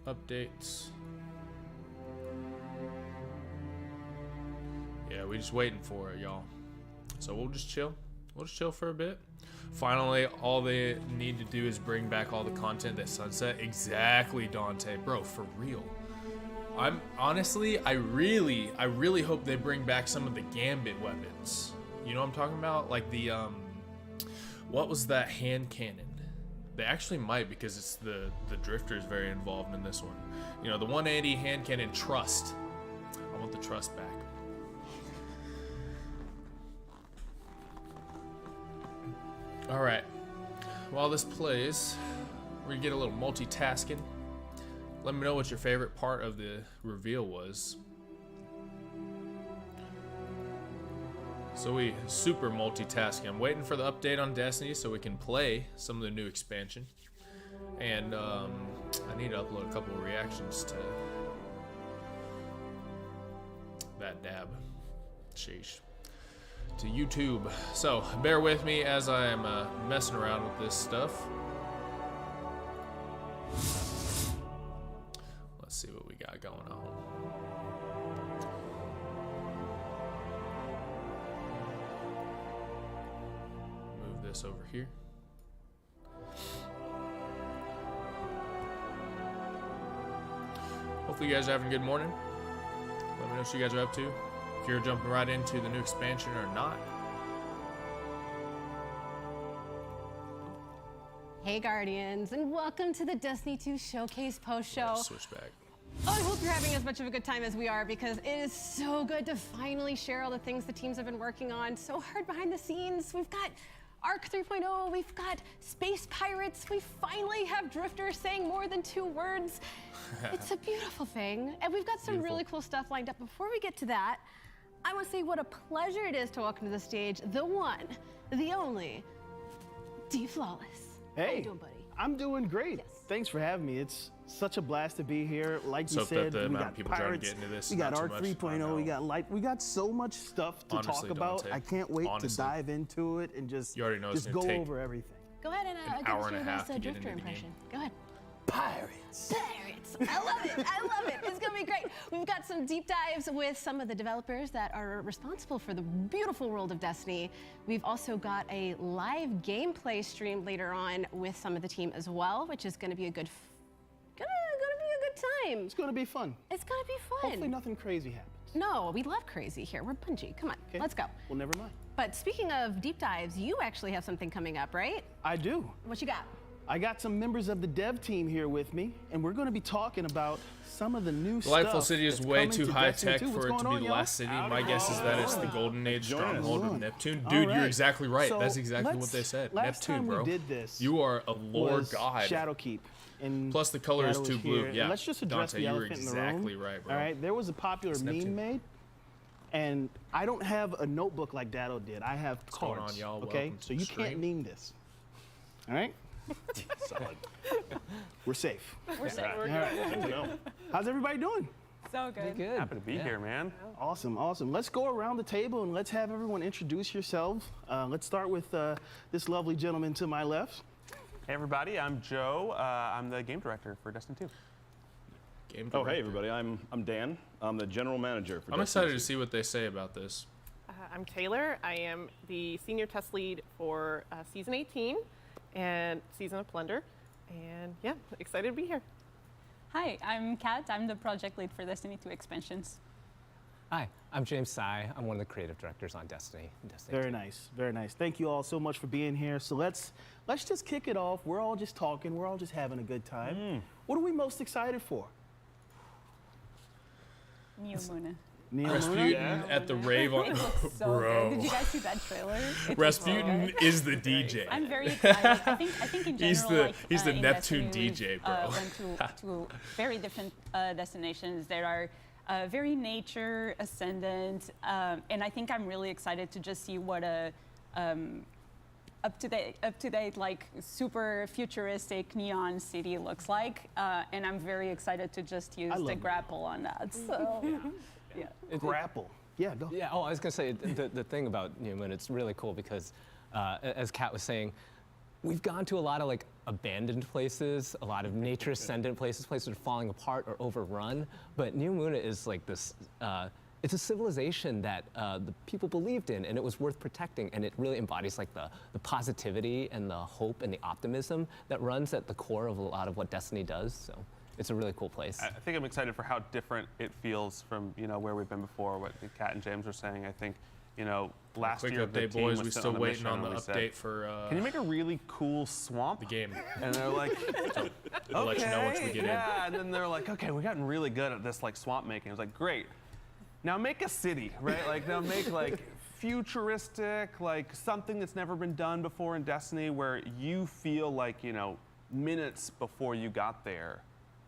Updates. Yeah, we're just waiting for it, y'all. So we'll just chill. We'll just chill for a bit. Finally, all they need to do is bring back all the content that Sunset. Exactly, Dante. Bro, for real. I'm honestly, I really hope they bring back some of the Gambit weapons. You know what I'm talking about? Like the, what was that hand cannon? They actually might, because it's the Drifter is very involved in this one. You know, the 180 hand cannon Trust. I want the Trust back. All right. While this plays, we're gonna get a little multitasking. Let me know what your favorite part of the reveal was. So we super multitasking. I'm waiting for the update on Destiny so we can play some of the new expansion. And I need to upload a couple of reactions to that dab. Sheesh. To YouTube. So bear with me as I am messing around with this stuff. Let's see what we got going on. Move this over here. Hopefully you guys are having a good morning. Let me know what you guys are up to. If you're jumping right into the new expansion or not. Hey Guardians, and welcome to the Destiny 2 Showcase post-show. Switch back. Oh, I hope you're having as much of a good time as we are, because it is so good to finally share all the things the teams have been working on so hard behind the scenes. We've got Arc 3.0, we've got Space Pirates, we finally have Drifters saying more than 2 words. It's a beautiful thing, and we've got some really cool stuff lined up. Before we get to that, I want to say what a pleasure it is to welcome to the stage the one, the only, D Flawless. Hey, how you doing, buddy? I'm doing great. Yes. Thanks for having me. It's such a blast to be here. Like you So said, the we amount got of people trying to Pirates, get into this, we got not too Arc much. 3.0, we got Light. We got so much stuff to Honestly, talk about. Dante, I can't wait to honestly. dive into it and just, You already know it's just gonna go take over everything. Go ahead and an give hour us and a your half best to get Drifter into the impression. game. Go ahead. Pirates. Pirates. I love it. I love it. It's going to be great. We've got some deep dives with some of the developers that are responsible for the beautiful world of Destiny. We've also got a live gameplay stream later on with some of the team as well, which is going to be a good time. It's going to be fun. It's going to be fun. Hopefully nothing crazy happens. No, we love crazy here. We're Bungie. Come on, let's go. Well, never mind. But speaking of deep dives, you actually have something coming up, right? I do. What you got? I got some members of the dev team here with me, and we're going to be talking about some of the new stuff. Lightfall City is that's way coming too to high Destiny tech 2. for What's it to going be on, the y'all? last city. My guess is that it's the Golden Age Join us. stronghold of Neptune. All Dude, right. you're exactly right. So That's exactly what let's- they said. last Neptune, time bro. we did this You are a lore was god. Shadowkeep. And Plus the color is Shadow too blue. here. And Yeah. let's just address Dante, the you were elephant in the room. exactly right, bro. All right, there was a popular It's meme Neptune. made, and I don't have a notebook like Dado did. I have What's going cards. on, y'all? Okay, Welcome to so the you can't stream. meme this. All right. Solid. We're safe. We're safe. All right. How's everybody doing? So good. Good. Happy to be here, man. Awesome, awesome. Let's go around the table and let's have everyone introduce yourselves. Let's start with this lovely gentleman to my left. Hey, everybody. I'm Joe. I'm the game director for Destiny 2. Game Oh, hey, director. everybody. I'm Dan. I'm the general manager for I'm Destiny excited to 2. see what they say about this. I'm Taylor. I am the senior test lead for season 18 and season of Plunder. And yeah, excited to be here. Hi, I'm Kat. I'm the project lead for Destiny 2 expansions. Hi, I'm James Sy. I'm one of the creative directors on Destiny. Very nice, very nice. Thank you all so much for being here. So let's just kick it off. We're all just talking. We're all just having a good time. What are we most excited for? New Muna. Rasputin at the rave on. It looks so Bro. good. Did you guys see that trailer? It Rasputin looks so good. is the DJ. I'm very excited. I think in general, he's the in Neptune Destiny, DJ, bro. went to very different destinations. There are very nature ascendant, and I think I'm really excited to just see what a up to date, like super futuristic neon city looks like, and I'm very excited to just use the grapple on that. So, yeah. Grapple. Yeah, go. Yeah. Oh, I was gonna say the thing about New Moon. It's really cool because, as Kat was saying, we've gone to a lot of like abandoned places, a lot of nature ascendant places, places that are falling apart or overrun. But New Moon is like this. It's a civilization that the people believed in, and it was worth protecting. And it really embodies like the positivity and the hope and the optimism that runs at the core of a lot of what Destiny does. So it's a really cool place. I think I'm excited for how different it feels from where we've been before. What Kat and James were saying, I think last Quick year update, the team boys. was We sent still on a waiting mission on the and we said, update for. Can you make a really cool swamp? The game. And they're like, I'll let you know once we get in. yeah. And then they're like, okay, we've gotten really good at this like swamp making. I was like, great. Now make a city, right? Like now make like futuristic, like something that's never been done before in Destiny, where you feel like minutes before you got there,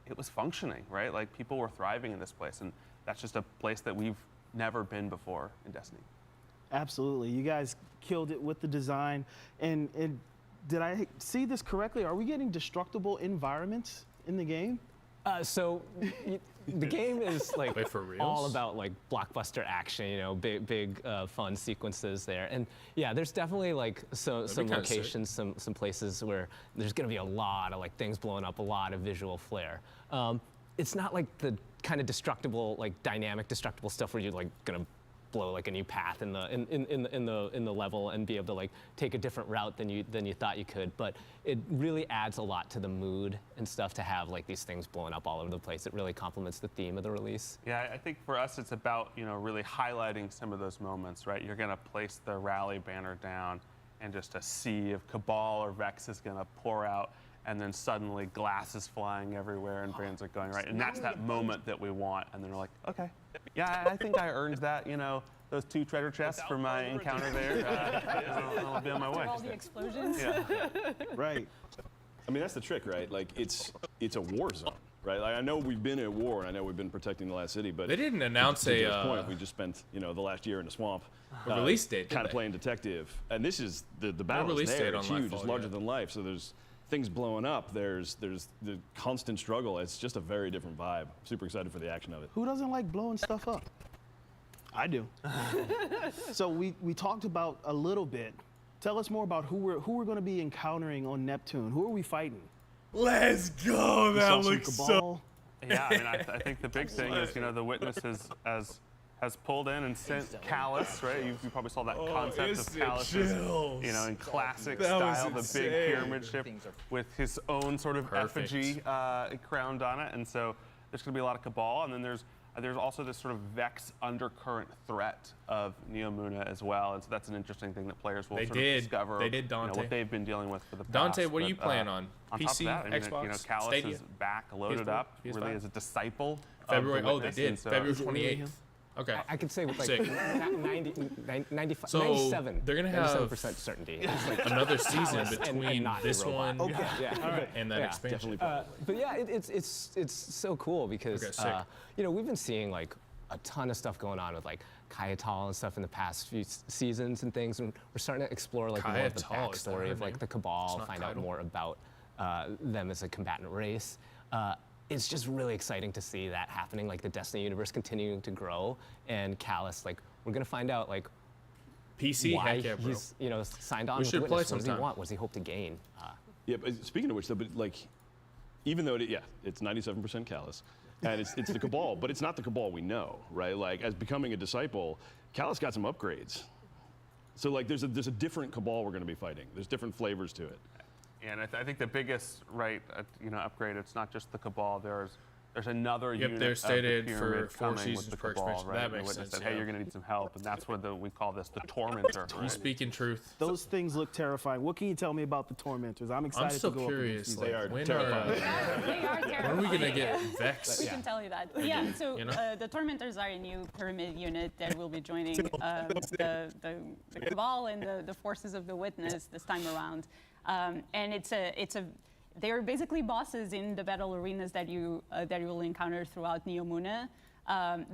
it was functioning, right? Like people were thriving in this place, and that's just a place that we've never been before in Destiny. Absolutely. You guys killed it with the design. And did I see this correctly? Are we getting destructible environments in the game? So the game is like Wait, for reals? all about like blockbuster action, big fun sequences there. And yeah, there's definitely like some locations, some places where there's gonna be a lot of like things blowing up, a lot of visual flair. It's not like the kind of destructible, like dynamic destructible stuff where you're like gonna blow like a new path in the level and be able to like take a different route than you thought you could. But it really adds a lot to the mood and stuff to have like these things blowing up all over the place. It really complements the theme of the release. Yeah, I think for us it's about really highlighting some of those moments, right? You're gonna place the rally banner down, and just a sea of Cabal or Vex is gonna pour out, and then suddenly glass is flying everywhere and brands are going right. And that's that moment that we want. And then we're like, okay, yeah, I think I earned that, those 2 treasure chests for my encounter there. I'll be on my way. All the explosions. Yeah. Right. I mean, that's the trick, right? Like, it's a war zone, right? Like, I know we've been at war, and I know we've been protecting the last city, but They didn't announce to Joe's a, point, we just spent, the last year in the swamp. A release date, kind did of playing detective. And this is, the battle release is there. date It's on huge. Lightfall It's larger yet. than life, so there's things blowing up. There's the constant struggle. It's just a very different vibe. Super excited for the action of it. Who doesn't like blowing stuff up? I do. So we talked about a little bit. Tell us more about who we're going to be encountering on Neptune. Who are we fighting? Let's go. We That saw some looks so. Cabal. Yeah, I mean, I think the big thing is, the Witness has pulled in and sent Callus, right? You probably saw that concept of instant Callus's, chills. in classic That was style, the big insane. pyramid ship with his own sort of Perfect. effigy crowned on it. And so there's going to be a lot of Cabal, and then there's also this sort of Vex undercurrent threat of Neomuna as well, and so that's an interesting thing that players will discover. They did Dante. What they've been dealing with for the past. Dante, what are But, you playing on? On PC, top of that, Xbox, Callus Stadia? is back, loaded PS4, up, PS5? really as a disciple. February. Of the Oh, they Witness, did. and so- February 28th. Okay. I could say with like Sick. 95, So 97. they're gonna have 97% certainty. It's like another season Callus and between not this the robot. one Yeah. and that Yeah. expansion. But yeah, it's so cool because Okay, sick. we've been seeing like a ton of stuff going on with like Kayatal and stuff in the past few seasons and things, and we're starting to explore like more of the Kayatal, is that backstory her of like name? the Cabal, It's not find out Kaido. more about them as a combatant race. It's just really exciting to see that happening, like the Destiny universe continuing to grow, and Callus, like we're gonna find out like PC, why heck yeah, bro. he's signed on We with should the play Witness. What does he sometime. want? What does he hope to gain? Yeah, but speaking of which, though, but like, even though it's 97% Callus, and it's the Cabal, but it's not the Cabal we know, right? Like, as becoming a disciple, Callus got some upgrades. So like, there's a different Cabal we're going to be fighting. There's different flavors to it. And I think the biggest upgrade, it's not just the Cabal. There's there's another Yep, unit they're of the stated pyramid for 4 coming with seasons the per Cabal, expansion. right? That And the makes witness sense, said, hey, yeah. you're going to need some help, and that's what we call this the Tormentor. You right? speaking truth. Those things look terrifying. What can you tell me about the Tormentors? I'm excited I'm still to go curious. up Like, They are when terrifying. They are terrifying. when are we gonna get Vex? We can tell you that. Yeah, so You know? the Tormentors are a new pyramid unit that will be joining the Cabal and the forces of the Witness this time around. And they're basically bosses in the battle arenas that you will encounter throughout Neomuna.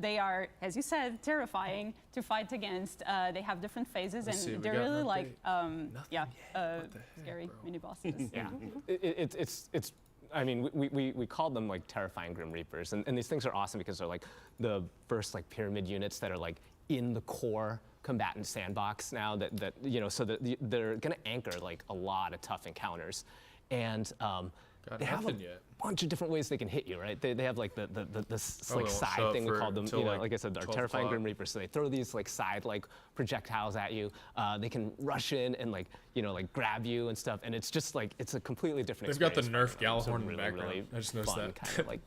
They are, as you said, terrifying to fight against. They have different phases, Let's see, and we they're got an really like, update. scary mini bosses. Yeah, it's. I mean, we called them like terrifying Grim Reapers, and these things are awesome because they're like the first like pyramid units that are like in the core combatant sandbox now. That you know, so that they're gonna anchor like a lot of tough encounters, and they have a bunch of different ways they can hit you, right? They have like the like side thing we call them, you know, like I said, our terrifying Grim Reapers. So they throw these like side like projectiles at you. They can rush in and like, you know, like grab you and stuff. And it's just like, it's a completely different They've got the experience. Nerf Gallahorn in the Really, background. really I just noticed fun, that. Kind of like,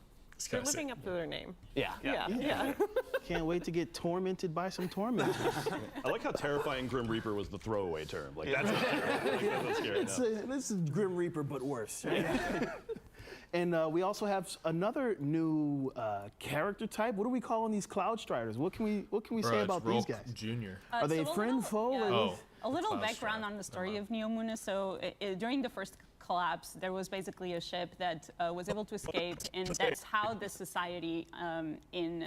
They're living up to their name. yeah. Yeah. Can't wait to get tormented by some tormentors. I like how terrifying Grim Reaper was the throwaway term. Like that's not terrifying. Like, that's scary. This is Grim Reaper, but worse. Right? And we also have another new character type. What are we calling these Cloud Striders? What can we say about these guys? Junior. Are they friend, foe? or A little background on the story of Neomuna. So during the first collapse, there was basically a ship that was able to escape, and that's how the society in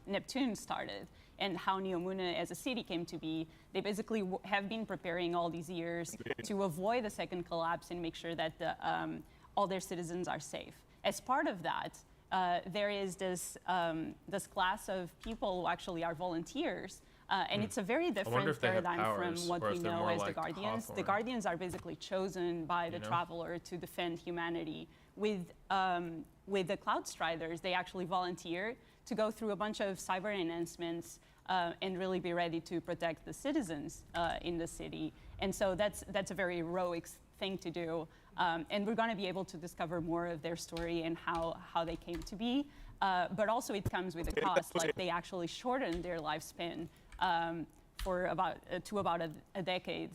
Neptune started, and how Neomuna as a city came to be. They basically have been preparing all these years to avoid the second collapse and make sure that all their citizens are safe. As part of that, there is this class of people who actually are volunteers. And it's a very different paradigm from what we know as the Guardians. The Guardians are basically chosen by the Traveler to defend humanity. With the Cloud Striders, they actually volunteer to go through a bunch of cyber enhancements and really be ready to protect the citizens in the city. And so that's a very heroic thing to do. And we're going to be able to discover more of their story and how they came to be. But also it comes with a cost, like they actually shortened their lifespan for about a decade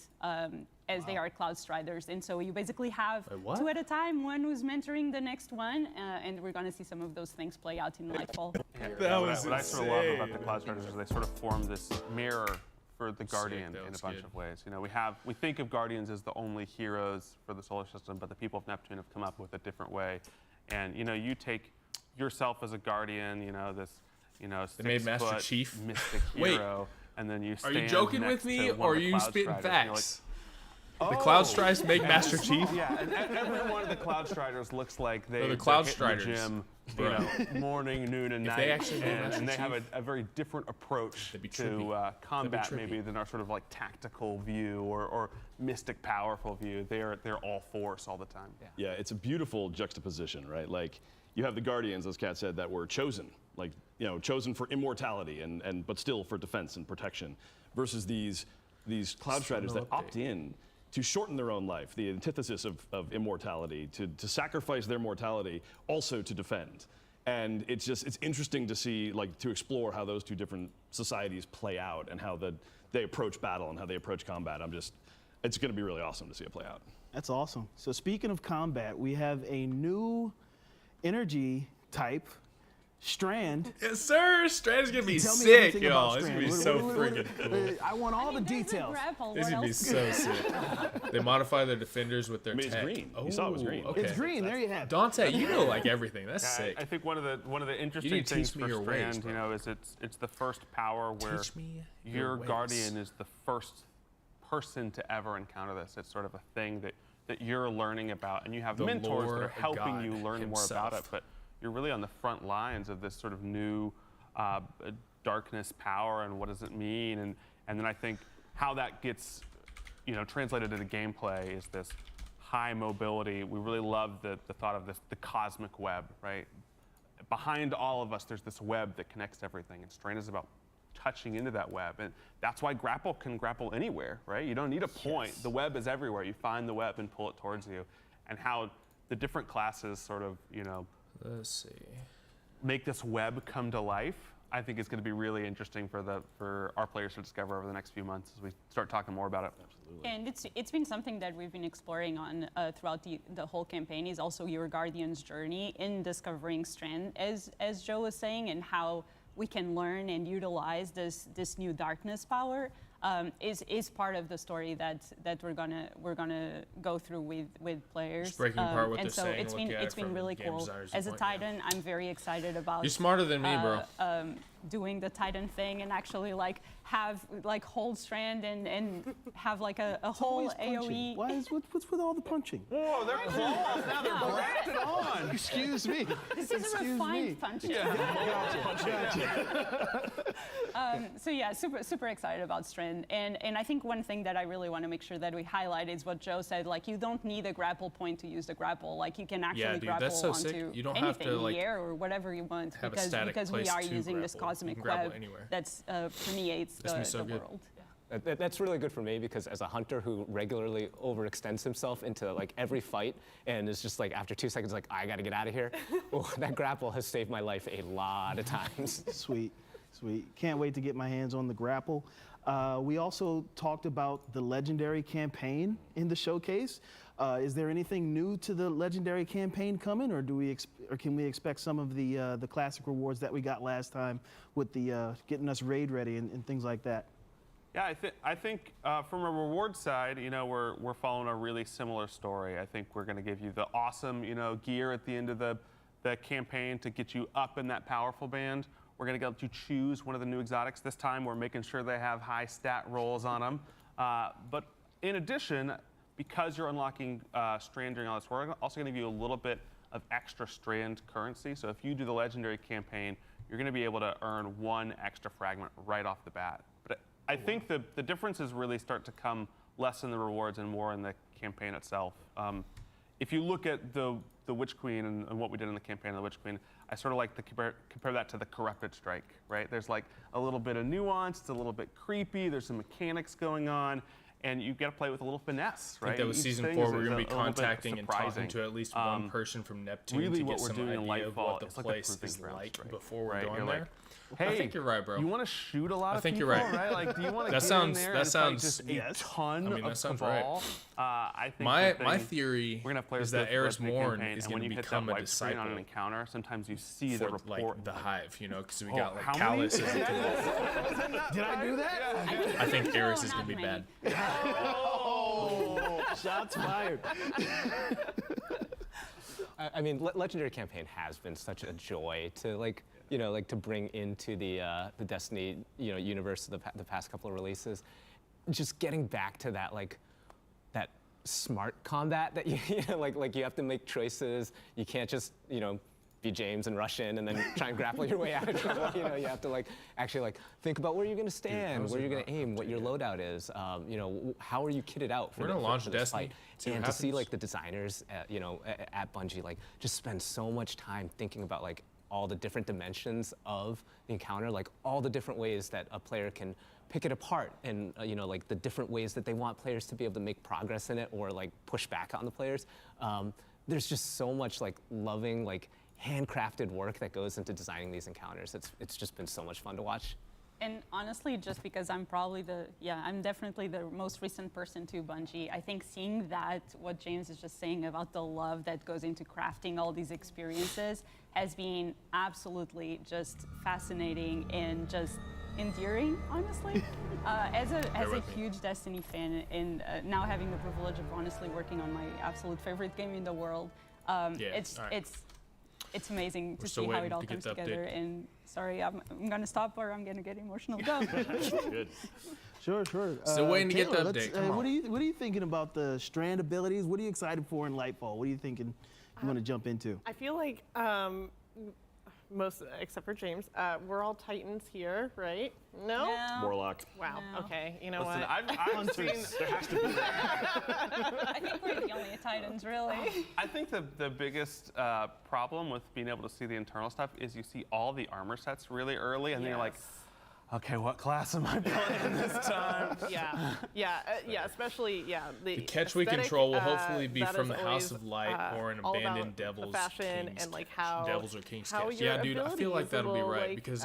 as they are Cloud Striders. And so you basically have two at a time, one who's mentoring the next one, and we're going to see some of those things play out in Lightfall. What I sort of love about the Cloud Striders is they sort of form this mirror for the Guardian in a bunch of ways. You know, we think of Guardians as the only heroes for the solar system, but the people of Neptune have come up with a different way. And you know, you take yourself as a Guardian, you know, this, you know, They made Master 6-foot Chief. mystic Wait, hero, and then you stand Are you joking next with me, to one or of are the you Cloud spitting Striders, and you're facts? like, The Cloud Striders make Master Chief? Yeah, and every one of the Cloud Striders looks like They're they the Cloud hit Striders. the gym, Bro. morning, noon, and If night. they actually made Master and they have Chief, a very different approach be to trippy. combat, That'd be trippy. maybe, than our sort of like tactical view or mystic, powerful view. They're all force all the time. Yeah, it's a beautiful juxtaposition, right? Like you have the Guardians, as Kat said, that were chosen, like, you know, chosen for immortality but still for defense and protection, versus these Cloud Striders that opt in to shorten their own life, the antithesis of immortality, to sacrifice their mortality also to defend. And it's interesting to see, like, to explore how those two different societies play out and how they approach battle and how they approach combat. It's going to be really awesome to see it play out. That's awesome. So speaking of combat, we have a new energy type, Strand. Yes, sir. Strand is gonna be Tell me sick, everything about y'all. It's gonna be Strand. so What- freaking cool. I want all the details. This is gonna be so sick. They modify their defenders with their I mean, it's tech. green. You saw it was green. Okay. It's green. There you have it. Dante, you know like everything. That's Yeah, sick. I think one of the interesting need to things teach me for your ways, Strand, bro. you know, is it's the first power where Teach me your your ways. Guardian is the first person to ever encounter this. It's sort of a thing that you're learning about, and you have The mentors lore that are of helping God you learn more about it. himself. But you're really on the front lines of this sort of new darkness power, and what does it mean? And then I think how that gets, you know, translated into gameplay is this high mobility. We really love the thought of the cosmic web, right? Behind all of us, there's this web that connects everything, and Strain is about touching into that web. And that's why grapple can grapple anywhere, right? You don't need a point. The web is everywhere. You find the web and pull it towards you. And how the different classes sort of, you know, Let's see. make this web come to life, I think is going to be really interesting for our players to discover over the next few months as we start talking more about it. Absolutely. And it's been something that we've been exploring on throughout the whole campaign, is also your Guardian's journey in discovering Strand, as Joe was saying, and how we can learn and utilize this new darkness power. Is part of the story that we're gonna go through with players. Just breaking apart what and they're so saying, it's been really game cool. designer's As a point, yeah. Titan, I'm very excited about. You're smarter than me, bro. Doing the Titan thing and actually hold Strand and have like a whole AOE. What's with all the punching? Whoa, they're claws. Now they're grafted on. Excuse me. This is a refined punching. So yeah, super excited about Strand, and I think one thing that I really want to make sure that we highlight is what Joe said. Like, you don't need a grapple point to use the grapple. Like, you can actually grapple that's so onto sick. You don't anything have to, in the air or whatever you want, have a because static we place are to using this grapple. cosmic You can grapple web anywhere. that's permeates the world. That's really good for me, because as a hunter who regularly overextends himself into like every fight and is just like after 2 seconds like, I gotta get out of here, that grapple has saved my life a lot of times. Sweet. Can't wait to get my hands on the grapple. We also talked about the Legendary campaign in the showcase. Is there anything new to the Legendary campaign coming, or can we expect some of the classic rewards that we got last time with the getting us raid ready and things like that? Yeah, I think from a reward side, we're following a really similar story. I think we're going to give you the awesome, gear at the end of the campaign to get you up in that powerful band. We're going to let you choose one of the new exotics. This time, we're making sure they have high stat rolls on them. But in addition, because you're unlocking Strand during all this, we're also going to give you a little bit of extra Strand currency. So if you do the Legendary campaign, you're going to be able to earn 1 extra fragment right off the bat. But I think the differences really start to come less in the rewards and more in the campaign itself. If you look at the Witch Queen and what we did in the campaign of the Witch Queen, I sort of like to compare that to the Corrupted Strike, right? There's like a little bit of nuance, it's a little bit creepy, there's some mechanics going on, and you got to play with a little finesse, right? I think that was Each season thing 4. is We're going to be a little bit contacting and talking surprising. to at least one person from Neptune really to what get we're some doing in idea of Lightfall, what the it's like a place proving is grounds, like right? before we're Right, going you're there. like, hey, I think you're right, bro. You want to shoot a lot of I think people, you're right. right? Like, do you want to That get sounds- in there that and sounds- fight just yes. a ton I mean, that of sounds cabal? I think my theory we're gonna have players is that go Eris through the Morn campaign, is and going when to you hit become that a white screen on an disciple encounter, sometimes you see the for report. like the Hive, because we Oh, got like how many? Callus as a cabal. Did I do that? I think Eris is going to be bad. Oh, shots fired. I mean, Legendary campaign has been such a joy to to bring into the Destiny universe the past couple of releases. Just getting back to that that smart combat that you you have to make choices. You can't just be James and rush in and then try and grapple your way out of trouble. You have to actually think about where you're going to stand, where you're going to aim, what your loadout is. How are you kitted out for We're gonna launch for this Destiny. fight? See what And to see happens. the designers at Bungie just spend so much time thinking about all the different dimensions of the encounter, all the different ways that a player can pick it apart, and the different ways that they want players to be able to make progress in it or push back on the players. There's just so much loving handcrafted work that goes into designing these encounters. It's just been so much fun to watch. And honestly, just because I'm probably I'm definitely the most recent person to Bungie, I think seeing that, what James is just saying about the love that goes into crafting all these experiences has been absolutely just fascinating and just endearing, honestly. As a huge Destiny fan, and now having the privilege of honestly working on my absolute favorite game in the world, it's amazing to see how it all comes together. And sorry, I'm gonna stop or I'm gonna get emotional. Go. Good. Sure. Still waiting to get the Taylor, update. Come what on. are you thinking about the Strand abilities? What are you excited for in Lightfall? What are you thinking you want to jump into? I feel like most, except for James, we're all Titans here, right? No? Warlock. Wow. No. Okay. You know Listen, what? I've seen. There has to be. I think we're the only Titans, really. I think the biggest problem with being able to see the internal stuff is you see all the armor sets really early, and then you're like, okay, what class am I playing this time? Especially The catch we aesthetic, control will hopefully be that from is the House always, of Light or an all abandoned about the Devil's fashion King's and like catch. how Devils or King's how catch. your Yeah, dude, I feel like abilities that'll be will, right like, because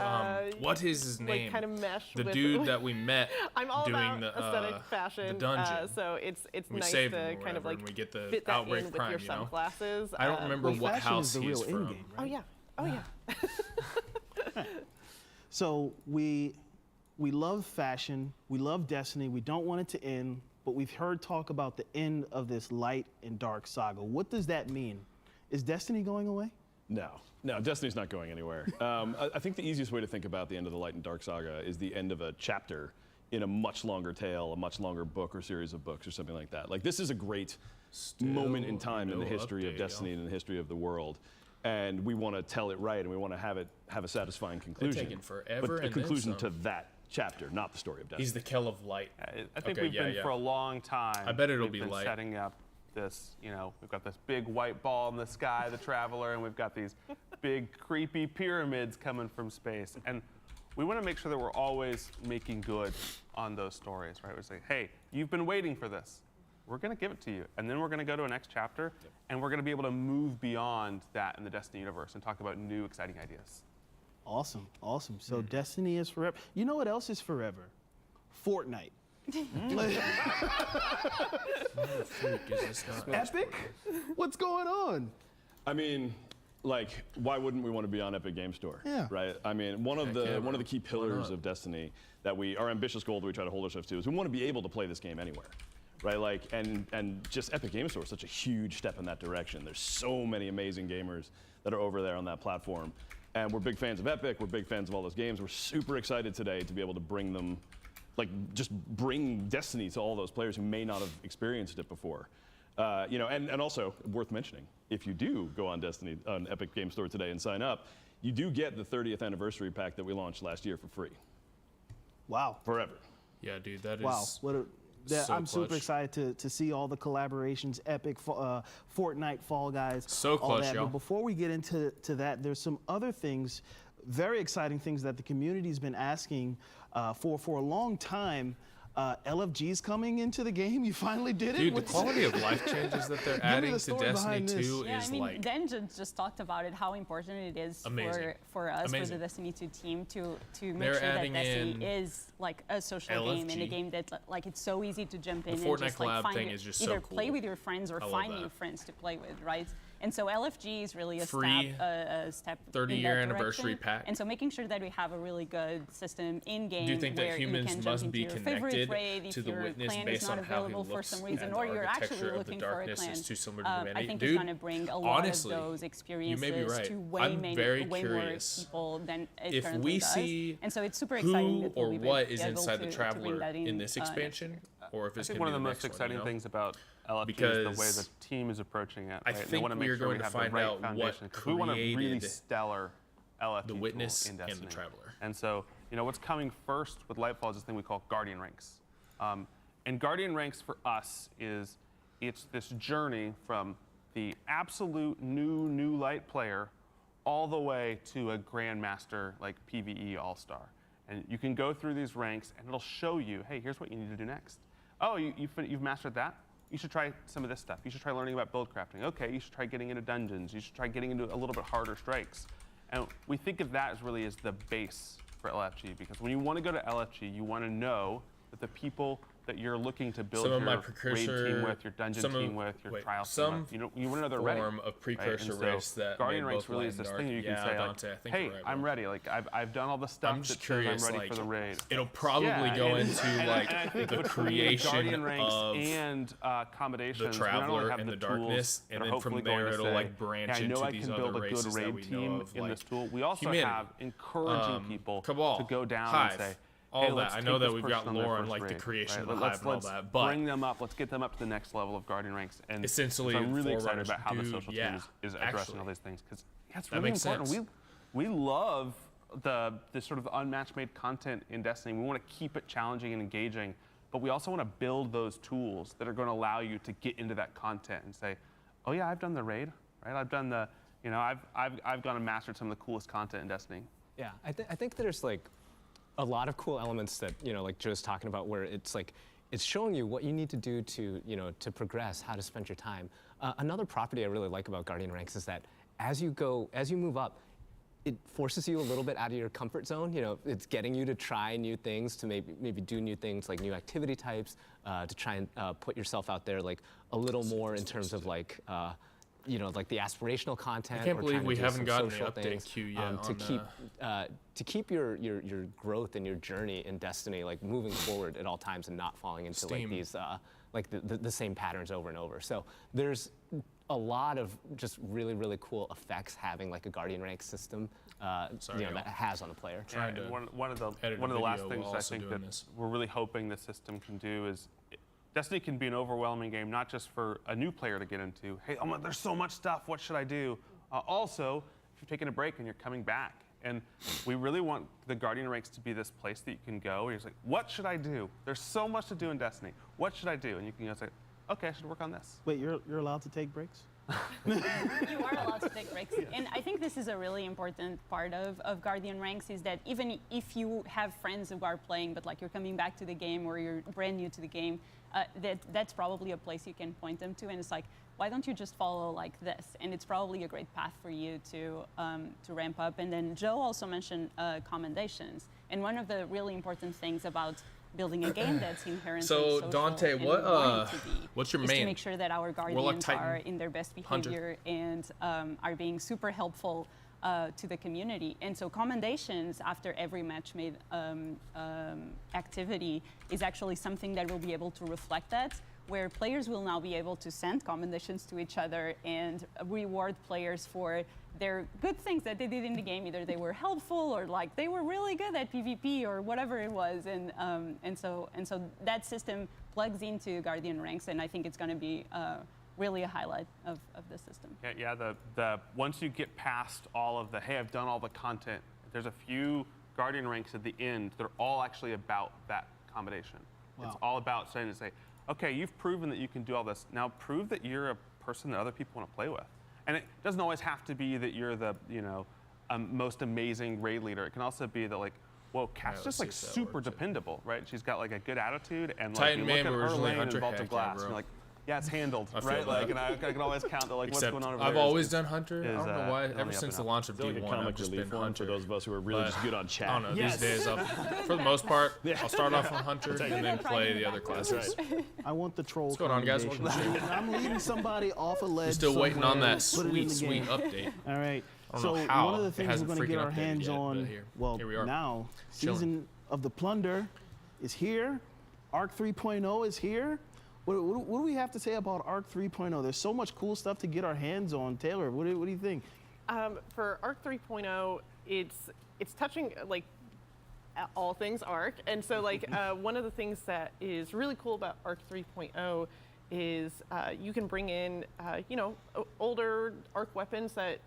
what is his like, name? kind of mesh The with- dude that we met I'm all doing about the aesthetic fashion, the dungeon. so it's we nice saved to him or kind of whatever, like and we get the fit that outbreak in with prime, your you know? sunglasses. I don't remember Well, what fashion house is the he's real from. in-game, Oh yeah. Oh yeah. So we love fashion, we love Destiny, we don't want it to end, but we've heard talk about the end of this light and dark saga. What does that mean? Is Destiny going away? No, Destiny's not going anywhere. I think the easiest way to think about the end of the Light and Dark saga is the end of a chapter in a much longer tale, a much longer book or series of books or something like that. Like, this is a great moment in time in the history of Destiny and in the history of the world. And we want to tell it right, and we want to have a satisfying conclusion. taken forever but a and then conclusion some. to that chapter, not the story of Destiny. He's the Kell of Light. I think Okay, we've been for a long time. I bet it'll we've be been light. setting up this, we've got this big white ball in the sky, the Traveler, and we've got these big creepy pyramids coming from space. And we want to make sure that we're always making good on those stories, right? We're saying, hey, you've been waiting for this. We're going to give it to you. And then we're going to go to a next chapter, and we're going to be able to move beyond that in the Destiny universe and talk about new, exciting ideas. Awesome. So Destiny is forever. You know what else is forever? Fortnite. Epic? What's going on? I mean, like, why wouldn't we want to be on Epic Game Store? Yeah. Right. I mean, one of the key pillars of Destiny that our ambitious goal that we try to hold ourselves to is we want to be able to play this game anywhere. Right, like, and just Epic Game Store is such a huge step in that direction. There's so many amazing gamers that are over there on that platform, and we're big fans of Epic. We're big fans of all those games. We're super excited today to be able to bring them, like, just bring Destiny to all those players who may not have experienced it before. And also worth mentioning, if you do go on Epic Game Store today and sign up, you do get the 30th anniversary pack that we launched last year for free. Wow. Forever. Yeah, dude, that is. Wow. I'm super excited to see all the collaborations, Epic, Fortnite, Fall Guys, So all close, that. y'all. But before we get into that, there's some other things, very exciting things that the community's been asking for a long time. LFG's coming into the game. You finally did it. Dude, the quality of life changes that they're adding to Destiny 2 Yeah, is I mean, like. Denjin just talked about it, how important it is Amazing. for us, Amazing. for the Destiny 2 team, to make They're sure that adding Destiny in is like a social game and a LFG. game that like it's so easy to jump in The and just Fortnite like collab find thing is just either so play cool. with your friends or I love find that. new friends to play with, right? And so LFG is really a Free step 30-year in that anniversary direction. pack. And so making sure that we have a really good system in game. Do you think that where you humans can jump must into be your favorite connected raid if to the your witness clan based is not on how he available for looks some and reason, the or you're architecture actually of the looking for a darkness clan? is too similar to I humanity? think Dude, it's going to bring a lot honestly, of those you experiences may be right. to way, I'm very way curious. more people than it If currently we does. see And so it's super exciting who that or we'll be what is able inside the to bring Traveler that in this next expansion, or if I it's think going one to of be the the most next exciting one, you know? things about LFG Because is the way the team is approaching it. I Right? They think want to make we are sure going we to have find the right out foundation, what 'cause we want a really created stellar LFG the Witness tool in and the Destiny. Traveler. And so, what's coming first with Lightfall is this thing we call Guardian Ranks. And Guardian Ranks for us it's this journey from the absolute new Light player all the way to a Grandmaster like PvE All-Star. And you can go through these ranks and it'll show you, hey, here's what you need to do next. Oh, you've mastered that? You should try some of this stuff. You should try learning about build crafting. Okay, you should try getting into dungeons. You should try getting into a little bit harder strikes. And we think of that as really as the base for LFG, because when you want to go to LFG, you want to know that the people that you're looking to build Some of your my raid precursor- team with, your dungeon some of- team with, your wait, trial some team with, you want to know they're ready. form of precursor right? And race that Guardian made Ranks both really light is and this dark. thing you can Yeah, say, Dante, I like, think hey, you're right, I'm bro. ready. Like, I've done all the stuff I'm that just says curious, I'm ready like, for the raid. it'll probably go into like and I think the between creation Guardian Ranks of and accommodations, the we not only Traveler have and the the darkness, tools and that are then from hopefully there going to it'll say, like branch yeah, I know into I these can other build a races good that raid we know team of, in like this tool. We also humanity. have encouraging people Cabal, to go down Hive, and say, all hey, that. let's I take know that this we've person got on their lore on first like the raid, creation right? of the Hive and all Let's that, but bring them up. Let's get them up to the next level of Guardian Ranks. And essentially, so I'm really excited Forerunners, about how the dude, social yeah, team is addressing actually. all these things, because it's That really makes important. sense. We love the sort of unmatched made content in Destiny. We want to keep it challenging and engaging, but we also want to build those tools that are going to allow you to get into that content and say, oh yeah, I've done the raid, right? I've done the, I've gone and mastered some of the coolest content in Destiny. Yeah, I think there's like a lot of cool elements that, like Joe's talking about, where it's like, it's showing you what you need to do to, to progress, how to spend your time. Another property I really like about Guardian Ranks is that as you move up, it forces you a little bit out of your comfort zone. It's getting you to try new things, to maybe do new things like new activity types, to try and put yourself out there like a little more in terms of like, like the aspirational content. I can't believe we haven't gotten the social update things, queue yet to keep your growth and your journey in Destiny like moving forward at all times and not falling into like these like the same patterns over and over. So there's a lot of just really, really cool effects having like a Guardian Rank system that has on the player. And one of the last things I think that we're really hoping the system can do is Destiny can be an overwhelming game, not just for a new player to get into. Hey, there's so much stuff, what should I do? Also, if you're taking a break and you're coming back. And we really want the Guardian Ranks to be this place that you can go where you're just like, what should I do? There's so much to do in Destiny. What should I do? And you can say, okay, I should work on this. Wait, you're allowed to take breaks? You are allowed to take breaks. And I think this is a really important part of Guardian Ranks, is that even if you have friends who are playing, but like you're coming back to the game or you're brand new to the game, that's probably a place you can point them to. And it's like, why don't you just follow like this? And it's probably a great path for you to ramp up. And then Joe also mentioned commendations. And one of the really important things about building a game that's inherently so social Dante, and wanting to be what's your is main? to make sure that our guardians are in their best behavior and are being super helpful to the community. And so commendations after every match-made activity is actually something that will be able to reflect that, where players will now be able to send commendations to each other and reward players for their good things that they did in the game. Either they were helpful or like they were really good at PvP or whatever it was. And so that system plugs into Guardian Ranks, and I think it's going to be really a highlight of the system. Yeah. The once you get past all of the, hey, I've done all the content, there's a few Guardian Ranks at the end. They're all actually about that combination. Wow. It's all about saying, okay, you've proven that you can do all this. Now prove that you're a person that other people want to play with. And it doesn't always have to be that you're the most amazing raid leader. It can also be that like, whoa, Kat's just like super dependable, right? She's got like a good attitude, and like you look at her lane in Vault of Glass, and you're like, yeah, it's handled, right? Like, and I can always count to like what's going on over there. I've always done Hunter. I don't know why. Ever since the launch of D1, like I've just been Hunter. For those of us who are really just good on chat. I don't know. These days, for the most part, I'll start off on Hunter and then play the other classes. I want the troll. What's going on, guys? Welcome to the show. I'm leading somebody off a ledge. We're still waiting on that sweet update. All right. I don't So know how one of the it things hasn't we're going to freaking get our updated hands yet, on, but here we are. now, Chilling. Season of the Plunder is here. Arc 3.0 is here. What do we have to say about Arc 3.0? There's so much cool stuff to get our hands on. Taylor, what do you think? For Arc 3.0, it's touching like all things Arc, and so like one of the things that is really cool about Arc 3.0 is you can bring in older Arc weapons that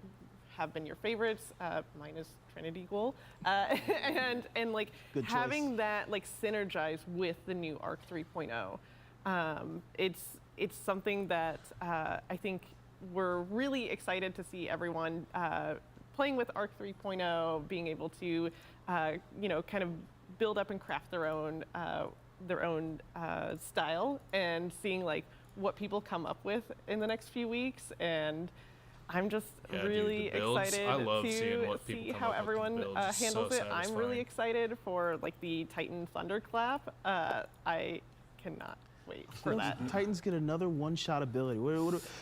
have been your favorites. Mine is Trinity Ghoul, and like Good having choice. that like synergize with the new Arc 3.0. It's something that I think we're really excited to see everyone playing with Arc 3.0, being able to kind of build up and craft their own style, and seeing like what people come up with in the next few weeks. And I'm just really the builds, excited I love seeing to what people see come how up with the everyone builds. It's handles so it. I'm really satisfying. excited for like the Titan Thunderclap. I cannot wait for that. Titans get another one-shot ability.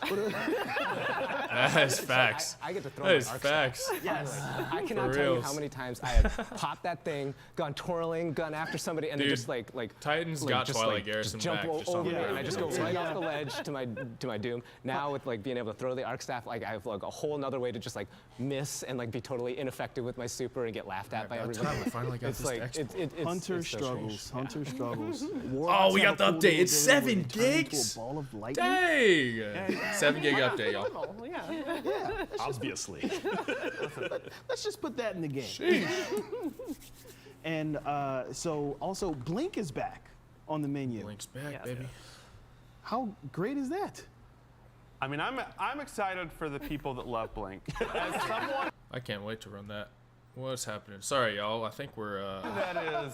That is facts. I get to throw That my is arc facts. staff. Yes. I cannot For tell you reals. how many times I have popped that thing, gone twirling, gone after somebody, and Dude, they just like Titans like, got just, Twilight like, Garrison just jump back just over on me, the and I just go ground. right off the ledge to my doom. Now with like being able to throw the arc staff, like I have like a whole nother way to just like miss and like be totally ineffective with my super and get laughed at by everybody. I finally got It's this like export. it's Hunter so struggles. strange. Hunter struggles. Oh, we got the update. It's 7 gigs. Into gigs. a ball of lightning. Dang! 7 gig update, y'all. Normal, yeah. Obviously. Let's just put that in the game. And so also Blink is back on the menu. Blink's back, baby. How great is that? I mean, I'm excited for the people that love Blink. As someone I can't wait to run that. What's happening? Sorry, y'all. I think we're That is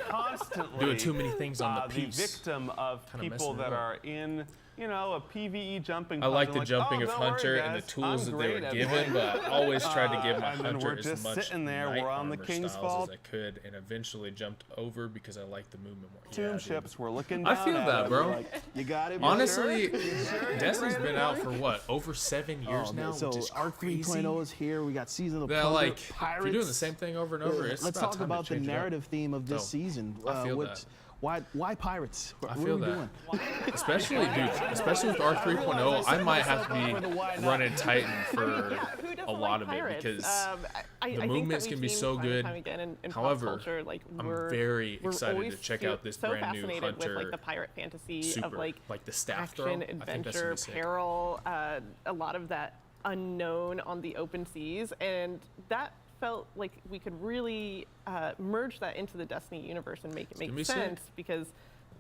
constantly doing too many things on the piece. victim of Kinda people messing it that up. are in, a PvE jumping. I like puzzle, the jumping oh, of don't worry, Hunter and the guys, tools I'm that they were great at given, it. but I always tried to give my and then Hunter we're as just much sitting there. knight We're on the armor King's styles Fault. as I could, and eventually jumped over because I liked the movement more. Tomb Yeah, ships. dude. We're looking I down feel at that, it, bro. like, You got it. Honestly, Sure. Destiny's been out for what, over 7 years now, So which is Arc crazy. 3.0 is here. We got Season of Yeah, Plunder, like if Pirates. you're doing the same thing over and over, it's Let's about talk time to about the change it up. narrative theme of this So, season. I feel that. Why pirates? I What feel are we that. doing? Especially with Arc 3.0, I might have to be running Titan for a lot of it pirates? because I the think movements that can we've be seen so time and good. time again in pop However, culture, like, I'm we're very excited to always check out this so brand new fascinated Hunter with like the pirate fantasy Super, of like the staff throw. action, I think that's gonna adventure, be sick. peril, a lot of that unknown on the open seas, and that felt like we could really merge that into the Destiny universe and make it gonna be make sick. sense because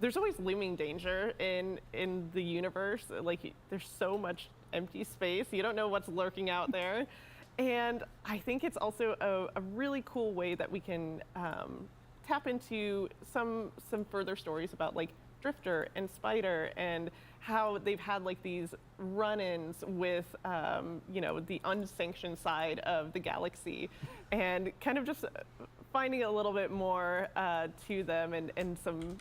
there's always looming danger in the universe. Like there's so much empty space. You don't know what's lurking out there. And I think it's also a really cool way that we can tap into some further stories about like Drifter and Spider and how they've had like these run-ins with the unsanctioned side of the galaxy, and kind of just finding a little bit more to them and some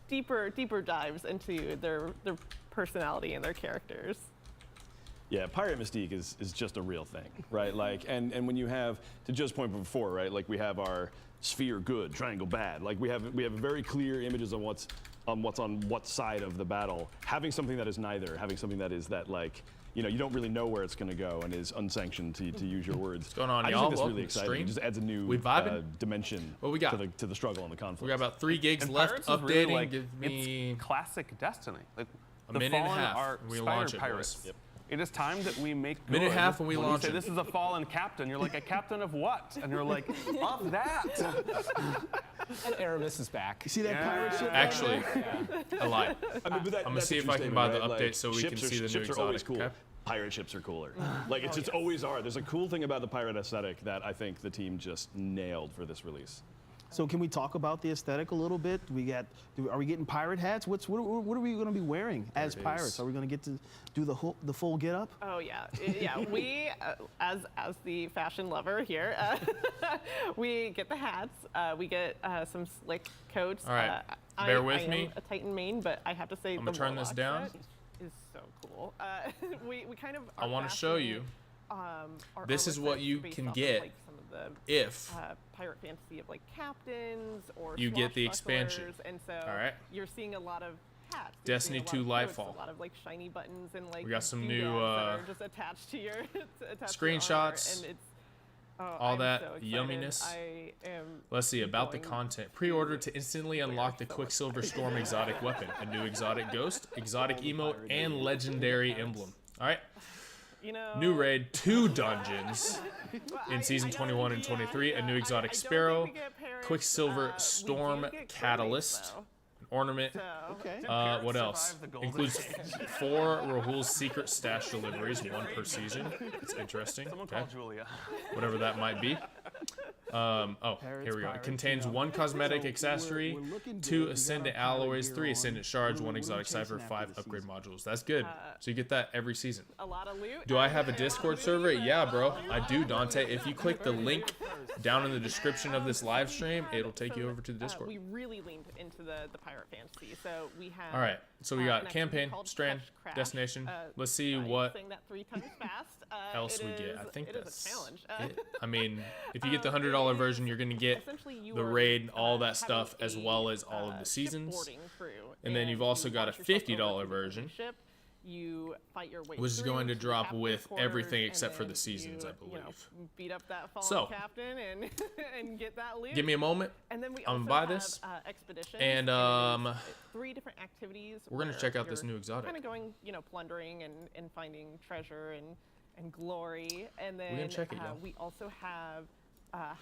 deeper dives into their personality and their characters. Yeah, pirate mystique is just a real thing, right? Like, and when you have, to Joe's point before, right? Like we have our sphere good, triangle bad. Like we have very clear images on what's on what side of the battle. Having something that is neither, having something that is that like, you don't really know where it's going to go and is unsanctioned, to use your words. What's going on, I y'all? just think that's Welcome really to exciting. stream. It just adds a new We vibing? dimension What we got? to the struggle and the conflict. We got about 3 gigs And left. Pirates is Updating. really like, Give me it's classic Destiny. Like a the minute and a Fallen half, are and we Spider launch it, boys. pirates. Yep. It is time that we make good. Minute and a half when we when launch you say, it. this is a fallen captain, you're like, a captain of what? And you're like, of that. And Aramis is back. You see that pirate ship? Actually, I lied. I mean, but I'm gonna that's see a if true I can statement, buy the right? update Like, so we can ships see the new ships are always exotic. cool. Okay? Pirate ships are cooler. Like it's always are. There's a cool thing about the pirate aesthetic that I think the team just nailed for this release. So can we talk about the aesthetic a little bit? Are we getting pirate hats? What are we going to be wearing as pirates? Are we going to get to do the full get up? Oh yeah, yeah. We as the fashion lover here, we get the hats. We get some slick coats. All right, bear with I me. am a Titan main, but I have to say I'm the gonna turn this Warlock down. set is so cool. We kind of. I want to show you. Our This is armor what sets you based can off of, get like, some of the, if pirate fantasy of like captains or you get the expansion. swashbucklers, and so All right. you're seeing a lot of hats. You're Destiny seeing a lot 2 of coats, Lightfall. A lot of like shiny buttons and like We got some doodads new, that are just attached to your attached to your armor, screenshots, and it's all I'm that so excited. yumminess. I am Let's see about the going content. Pre-order to instantly unlock the Quicksilver Storm exotic weapon, a new exotic ghost, exotic emote, and legendary emblem. All right. New raid, 2 dungeons in season 21 and 23. A new exotic Sparrow, Quicksilver Storm Catalyst, an ornament. What else? Includes 4 Rahul's secret stash deliveries, 1 per season. It's interesting. Someone Okay. call Julia. Whatever that might be. Here we go. It contains 1 cosmetic accessory, 2 ascendant alloys, 3 ascendant shards, 1 exotic cipher, 5 upgrade modules. That's good. So you get that every season. a lot of loot. Do I have a Discord server? Yeah, bro. I do, Dante. If you click the link down in the description of this live stream, it'll take you over to the Discord. We really leaned into the pirate fantasy, so we have. All right. So we an got activity campaign, called strand, Catch Crash. destination. Let's see I'm what saying that 3 times fast. else It we get. is- I think it is that's a challenge. it. I mean, if you get the $100 version, you're gonna get essentially you the are, raid, all that having stuff, as a, well as all of the seasons. shipboarding crew, And then you've also you got a launch yourself $50 over to the version, ship, you fight your way which is through going to the drop captain's with quarters, everything and except for then the seasons, you, I believe. beat up that fallen So, captain and and get that loot. give me a moment. And then we I'm also gonna buy have, this. expeditions, And it's 3 different activities. we're gonna where check out this you're new exotic. Kind of going, plundering and finding treasure and glory. And then gonna check it, y'all. we also have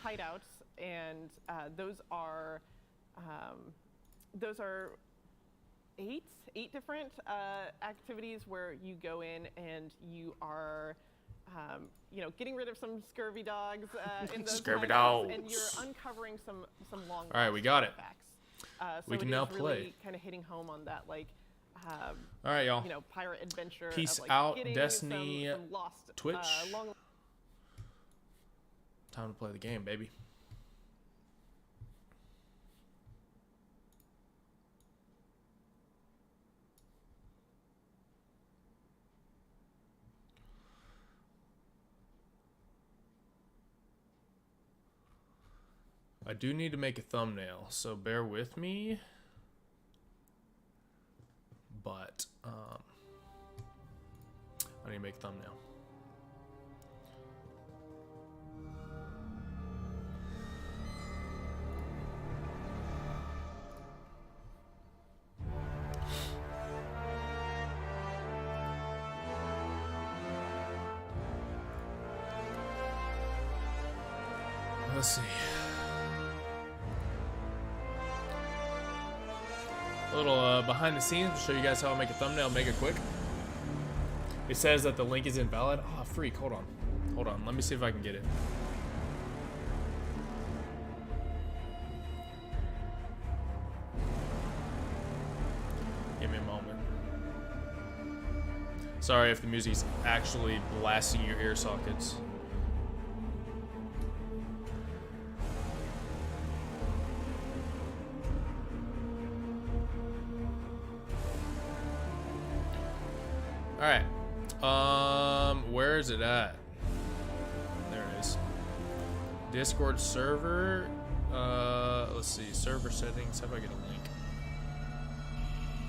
hideouts, and those are 8 different activities where you go in and you are getting rid of some scurvy dogs in those Scurvy hideouts, dogs. and you're uncovering some long. All right, we got it. So We can it now is play. Really kind of hitting home on that, All right, y'all. pirate adventure. Peace of, out, getting Destiny, some lost, Twitch. long Time to play the game, baby. I do need to make a thumbnail, so bear with me. But I need to make a thumbnail. Let's see. A little behind the scenes. I'll show you guys how I make a thumbnail. Make it quick. It says that the link is invalid. Oh, freak. Hold on. Hold on. Let me see if I can get it. Give me a moment. Sorry if the music's actually blasting your ear sockets. All right. Where is it at? There it is. Discord server. Let's see. Server settings. How do I get a link?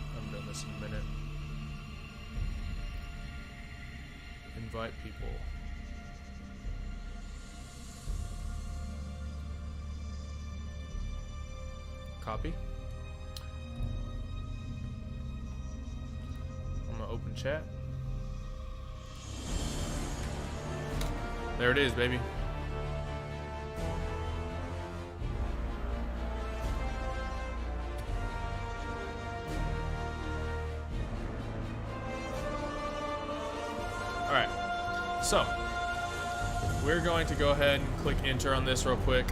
I haven't done this in a minute. Invite people. Copy. I'm gonna open chat. There it is, baby. All right. So, we're going to go ahead and click enter on this real quick.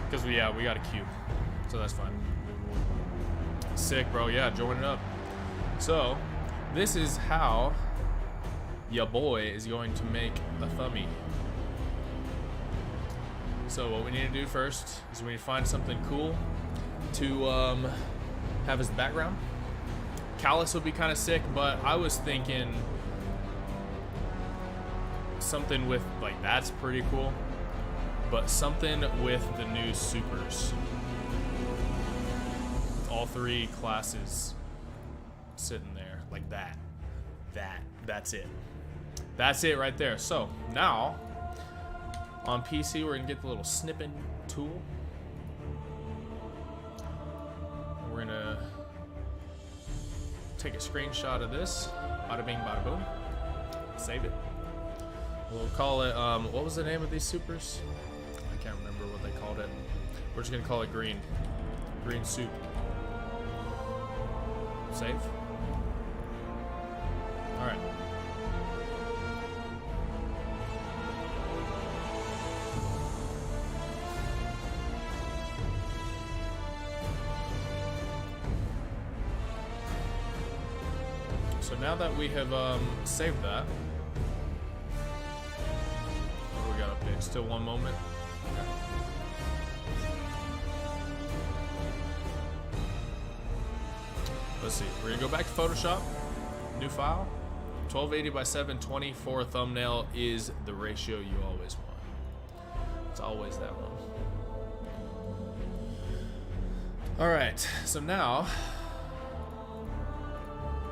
Because we got a queue. So that's fine. Sick, bro. Yeah, join it up. So, this is how ya boy is going to make a thumbie. So what we need to do first is we need to find something cool to have as the background. Callus would be kind of sick, but I was thinking something with, like, that's pretty cool, but something with the new supers. All three classes sitting there like that. That's it. That's it right there. So now on PC, we're gonna get the little snipping tool. We're gonna take a screenshot of this. Bada bing, bada boom. Save it. We'll call it, what was the name of these supers? I can't remember what they called it. We're just gonna call it green. Green soup. Save. All right. So now that we have saved that, what do we got up there? Still one moment. Okay. Let's see. We're gonna go back to Photoshop. New file. 1280 by 720 for a thumbnail is the ratio you always want. It's always that one. All right. So now,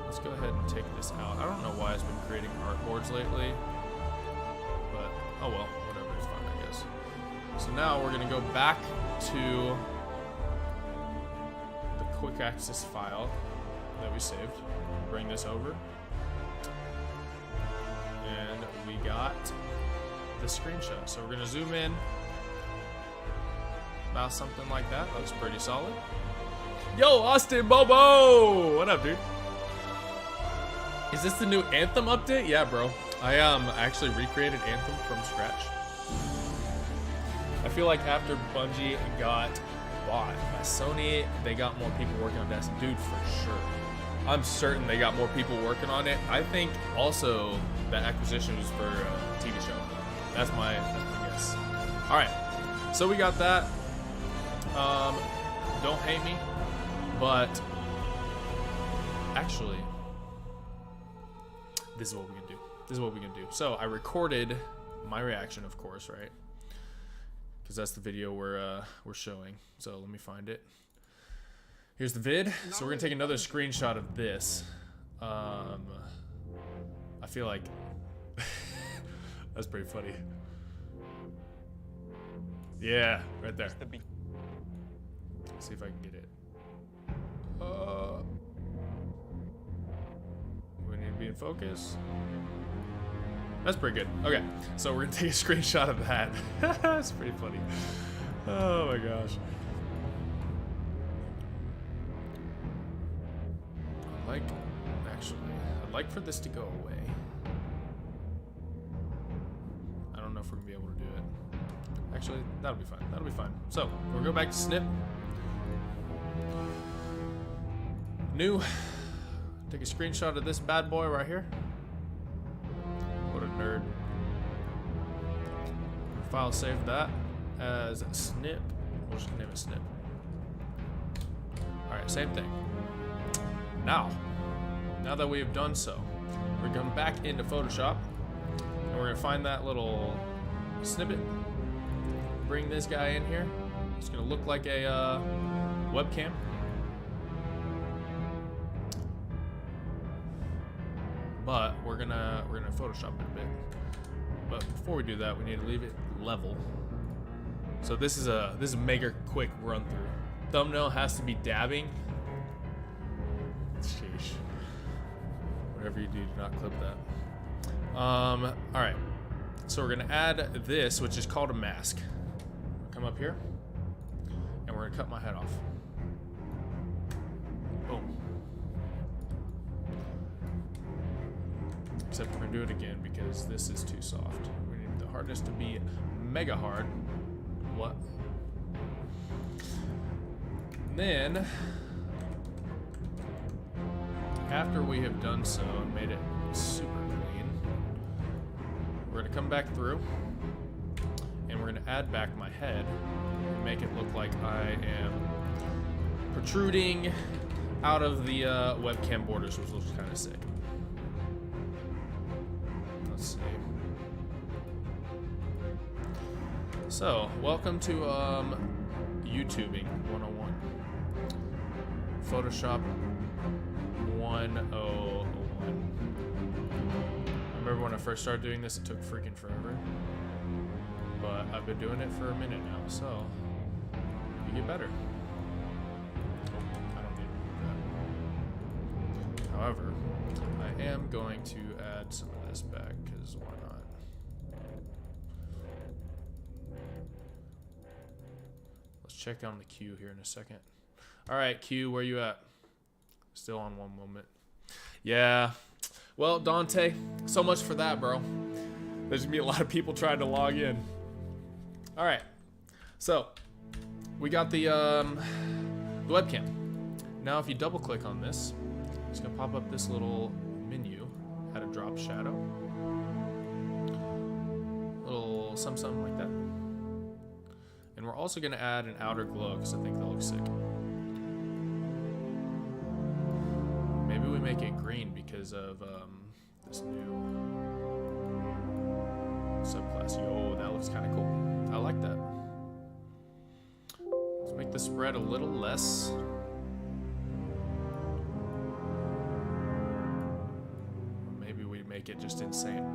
let's go ahead and take this out. I don't know why it's been creating artboards lately, but oh well, whatever, it's fine, I guess. So now we're gonna go back to the quick access file that we saved. Bring this over. And we got the screenshot. So we're gonna zoom in about something like that. Looks pretty solid. Yo, Austin Bobo! What up, dude? Is this the new Anthem update? Yeah, bro. I actually recreated Anthem from scratch. I feel like after Bungie got bought by Sony, they got more people working on Destiny. Dude, for sure. I'm certain they got more people working on it. I think also that acquisition was for a TV show. That's my guess. All right, so we got that. Don't hate me, but actually, this is what we can do. This is what we can do. So I recorded my reaction, of course, right? Because that's the video we're showing. So let me find it. Here's the vid. So we're gonna take another screenshot of this. I feel like that's pretty funny. Yeah, right there. Let's see if I can get it. We need to be in focus. That's pretty good. Okay, so we're gonna take a screenshot of that. That's pretty funny. Oh my gosh. I'd like for this to go away. I don't know if we're gonna be able to do it. Actually, that'll be fine. That'll be fine. So we'll go back to Snip. New. Take a screenshot of this bad boy right here. What a nerd. File save that as Snip. We'll just name it Snip. Alright, same thing. Now that we have done so, we're going back into Photoshop and we're going to find that little snippet. Bring this guy in here. It's going to look like a webcam. But we're gonna Photoshop it a bit. But before we do that, we need to leave it level. So this is a mega quick run through. Thumbnail has to be dabbing. Sheesh. Whatever you do not clip that. All right. So we're gonna add this, which is called a mask. Come up here, and we're gonna cut my head off. Boom. Except we're gonna do it again because this is too soft. We need the hardness to be mega hard. What? And then, after we have done so and made it super clean, we're gonna come back through and we're gonna add back my head and make it look like I am protruding out of the webcam borders, which looks kind of sick. Let's see. So, welcome to YouTubing 101. Photoshop 101. I remember when I first started doing this, it took freaking forever. But I've been doing it for a minute now, so you get better. I don't need that. However, I am going to add some of this back, because why not? Let's check on the queue here in a second. Alright, Q, where you at? Still on one moment. Yeah. Well, Dante, so much for that, bro. There's gonna be a lot of people trying to log in. Alright. So, we got the webcam. Now, if you double click on this, it's gonna pop up this little menu. Add a drop shadow. Little something like that. And we're also gonna add an outer glow because I think that looks sick. Maybe we make it green because of this new subclass. Yo, that looks kind of cool. I like that. Let's make the spread a little less. Maybe we make it just insane.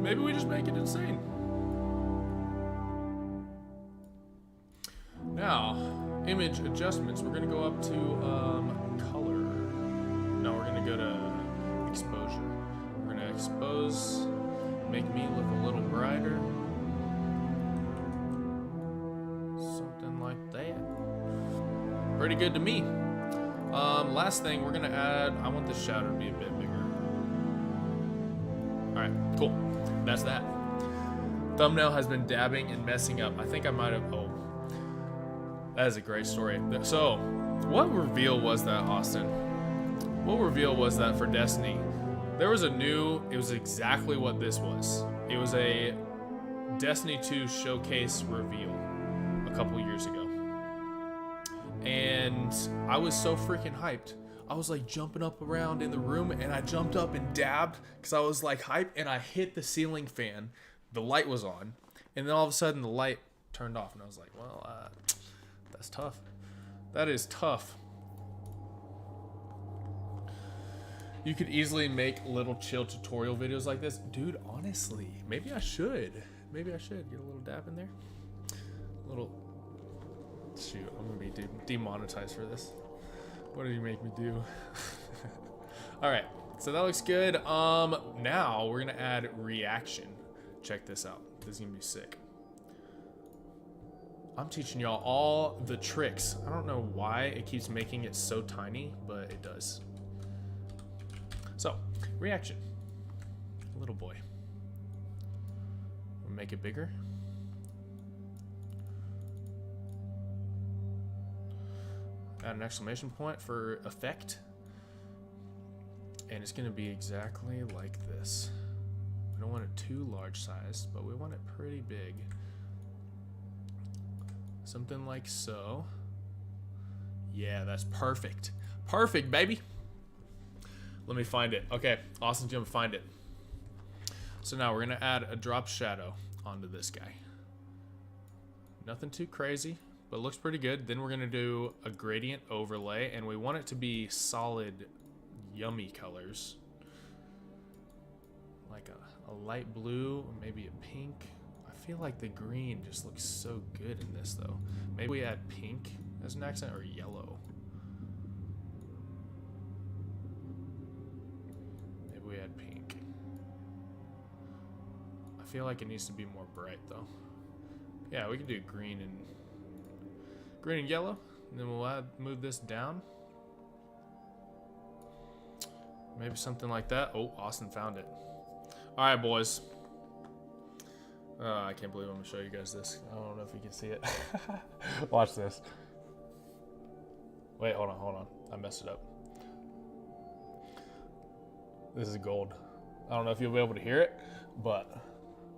Maybe we just make it insane. Now, image adjustments. We're gonna go up to color. No, we're gonna go to exposure. We're gonna expose, make me look a little brighter. Something like that. Pretty good to me. Last thing we're gonna add, I want this shadow to be a bit bigger. right, cool. That's that. Thumbnail has been dabbing and messing up. I think I might have. Oh, that is a great story. So, what reveal was that, Austin? What reveal was that for Destiny? There was a new. It was exactly what this was. It was a Destiny 2 showcase reveal a couple years ago, and I was so freaking hyped. I was like jumping up around in the room, and I jumped up and dabbed because I was like hyped, and I hit the ceiling fan. The light was on, and then all of a sudden the light turned off, and I was like, well, that's tough. That is tough. You could easily make little chill tutorial videos like this. Dude, honestly, maybe I should. Maybe I should get a little dab in there. A little, shoot, I'm gonna be demonetized for this. What did you make me do? All right, so that looks good. Now we're gonna add reaction. Check this out. This is gonna be sick. I'm teaching y'all all the tricks. I don't know why it keeps making it so tiny, but it does. So, reaction. Little boy. We'll make it bigger. Add an exclamation point for effect. And it's gonna be exactly like this. We don't want it too large sized, but we want it pretty big. Something like so. Yeah, that's perfect. Perfect, baby. Let me find it. Okay, Austin's gonna find it. So now we're gonna add a drop shadow onto this guy. Nothing too crazy, but it looks pretty good. Then we're gonna do a gradient overlay, and we want it to be solid, yummy colors. Like a light blue, or maybe a pink. I feel like the green just looks so good in this though. Maybe we add pink as an accent, or yellow. Maybe we add pink. I feel like it needs to be more bright though. Yeah, we can do green and yellow, and then we'll move this down. Maybe something like that. Oh, Austin found it. All right, boys. I can't believe I'm gonna show you guys this. I don't know if you can see it. Watch this. Wait, hold on. I messed it up. This is gold. I don't know if you'll be able to hear it, but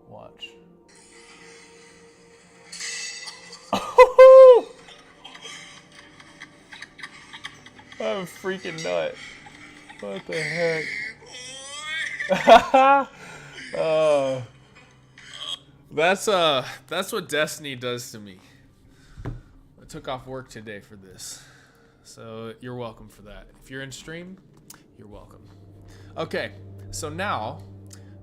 watch. I'm a freaking nut. What the heck? That's what Destiny does to me. I took off work today for this, so you're welcome for that. If you're in stream, you're welcome. Okay, so now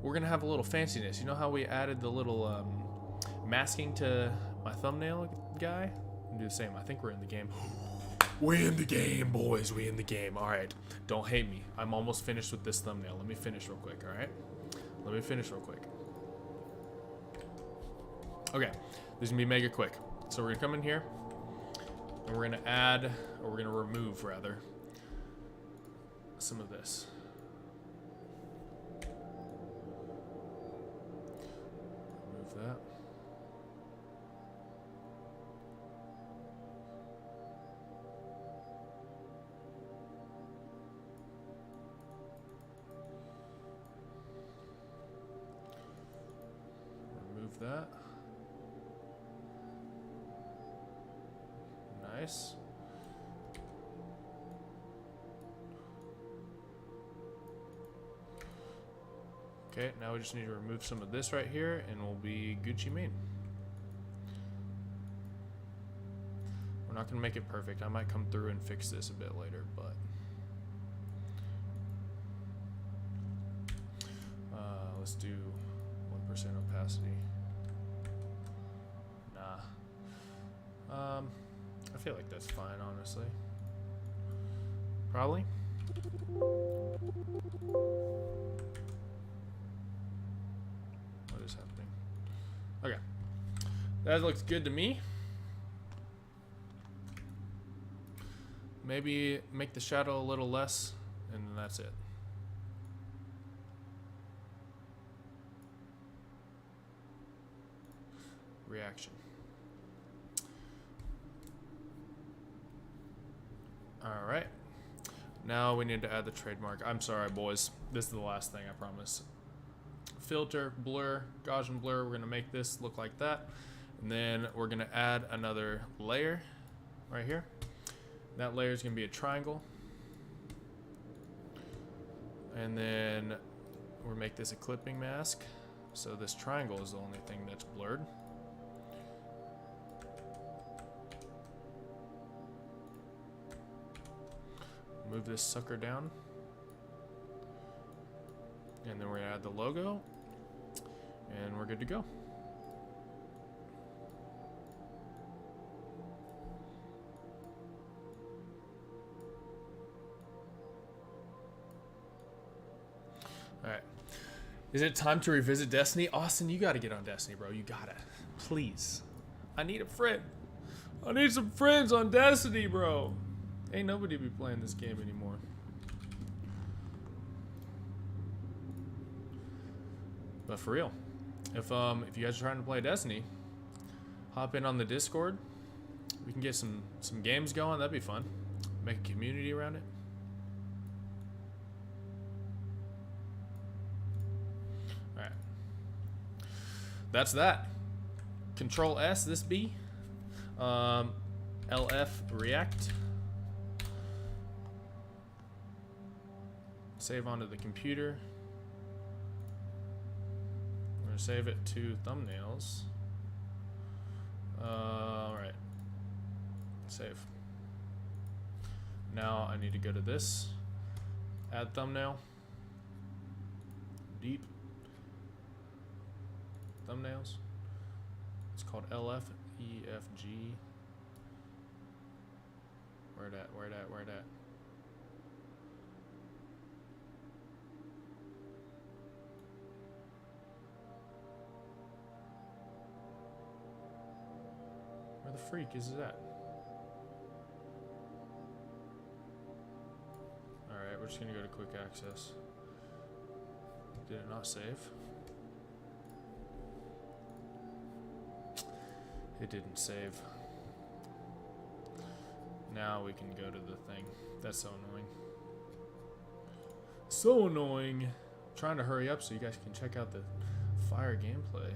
we're gonna have a little fanciness. You know how we added the little masking to my thumbnail guy? I'm gonna do the same. I think we're in the game. We in the game, boys. We in the game. All right, don't hate me. I'm almost finished with this thumbnail. Let me finish real quick. All right, let me finish real quick. Okay, this is gonna be mega quick. So we're gonna come in here, and we're gonna add, or we're gonna remove rather, some of this. Remove that. Remove that. Nice. Okay, now we just need to remove some of this right here, and we'll be Gucci Mane. We're not gonna make it perfect. I might come through and fix this a bit later, but let's do 1% opacity. Nah. I feel like that's fine, honestly. Probably. What is happening? Okay. That looks good to me. Maybe make the shadow a little less, and then that's it. action. All right. Now we need to add the trademark. I'm sorry, boys. This is the last thing, I promise. Filter, blur, Gaussian blur. We're going to make this look like that. And then we're going to add another layer right here. That layer is going to be a triangle. And then we'll make this a clipping mask. So this triangle is the only thing that's blurred. Move this sucker down. And then we're going to add the logo. And we're good to go. Alright. Is it time to revisit Destiny? Austin, you gotta get on Destiny, bro. You gotta. Please. I need a friend. I need some friends on Destiny, bro. Ain't nobody be playing this game anymore. But for real, if you guys are trying to play Destiny, hop in on the Discord. We can get some games going. That'd be fun. Make a community around it. All right. That's that. Control S. This B. LF React. Save onto the computer. We're gonna save it to thumbnails. All right. Save. Now I need to go to this. Add thumbnail. Deep. Thumbnails. It's called LFEFG. Where it at? Where it at? Where it at? Where the freak is that? Alright, we're just gonna go to quick access. Did it not save? It didn't save. Now we can go to the thing. That's so annoying. So annoying. I'm trying to hurry up so you guys can check out the fire gameplay.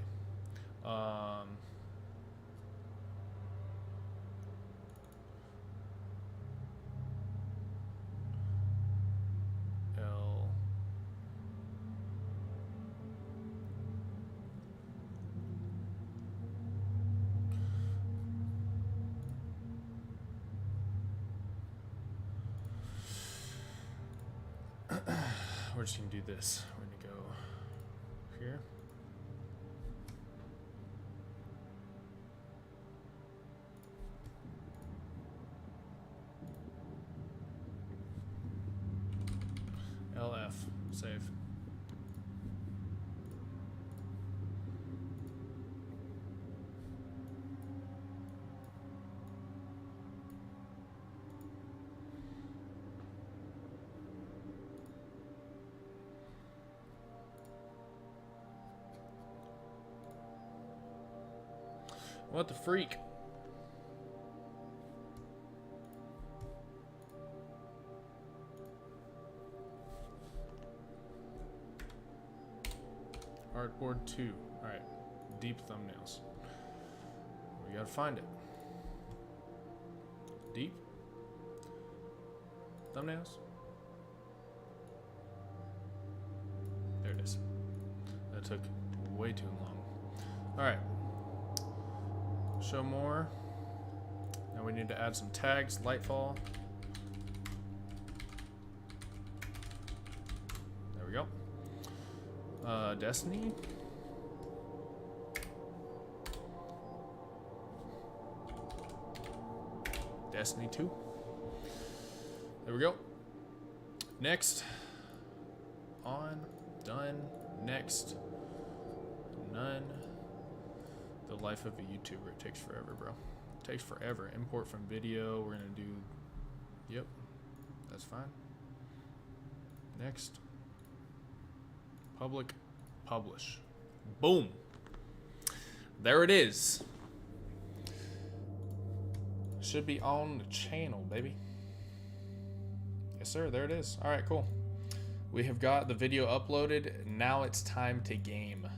We're just gonna do this. We're gonna go here. LF, save. What the freak? Artboard 2. Alright. Deep thumbnails. We gotta find it. Deep thumbnails. There it is. That took way too long. Alright. Show more. Now we need to add some tags. Lightfall. There we go. Destiny. Destiny 2. There we go. Next. On. Done. Next. None. The life of a YouTuber. It takes forever, bro. It takes forever. Import from video. We're gonna do. Yep. That's fine. Next. Public. Publish. Boom. There it is. Should be on the channel, baby. Yes, sir. There it is. All right, cool. We have got the video uploaded. Now it's time to game.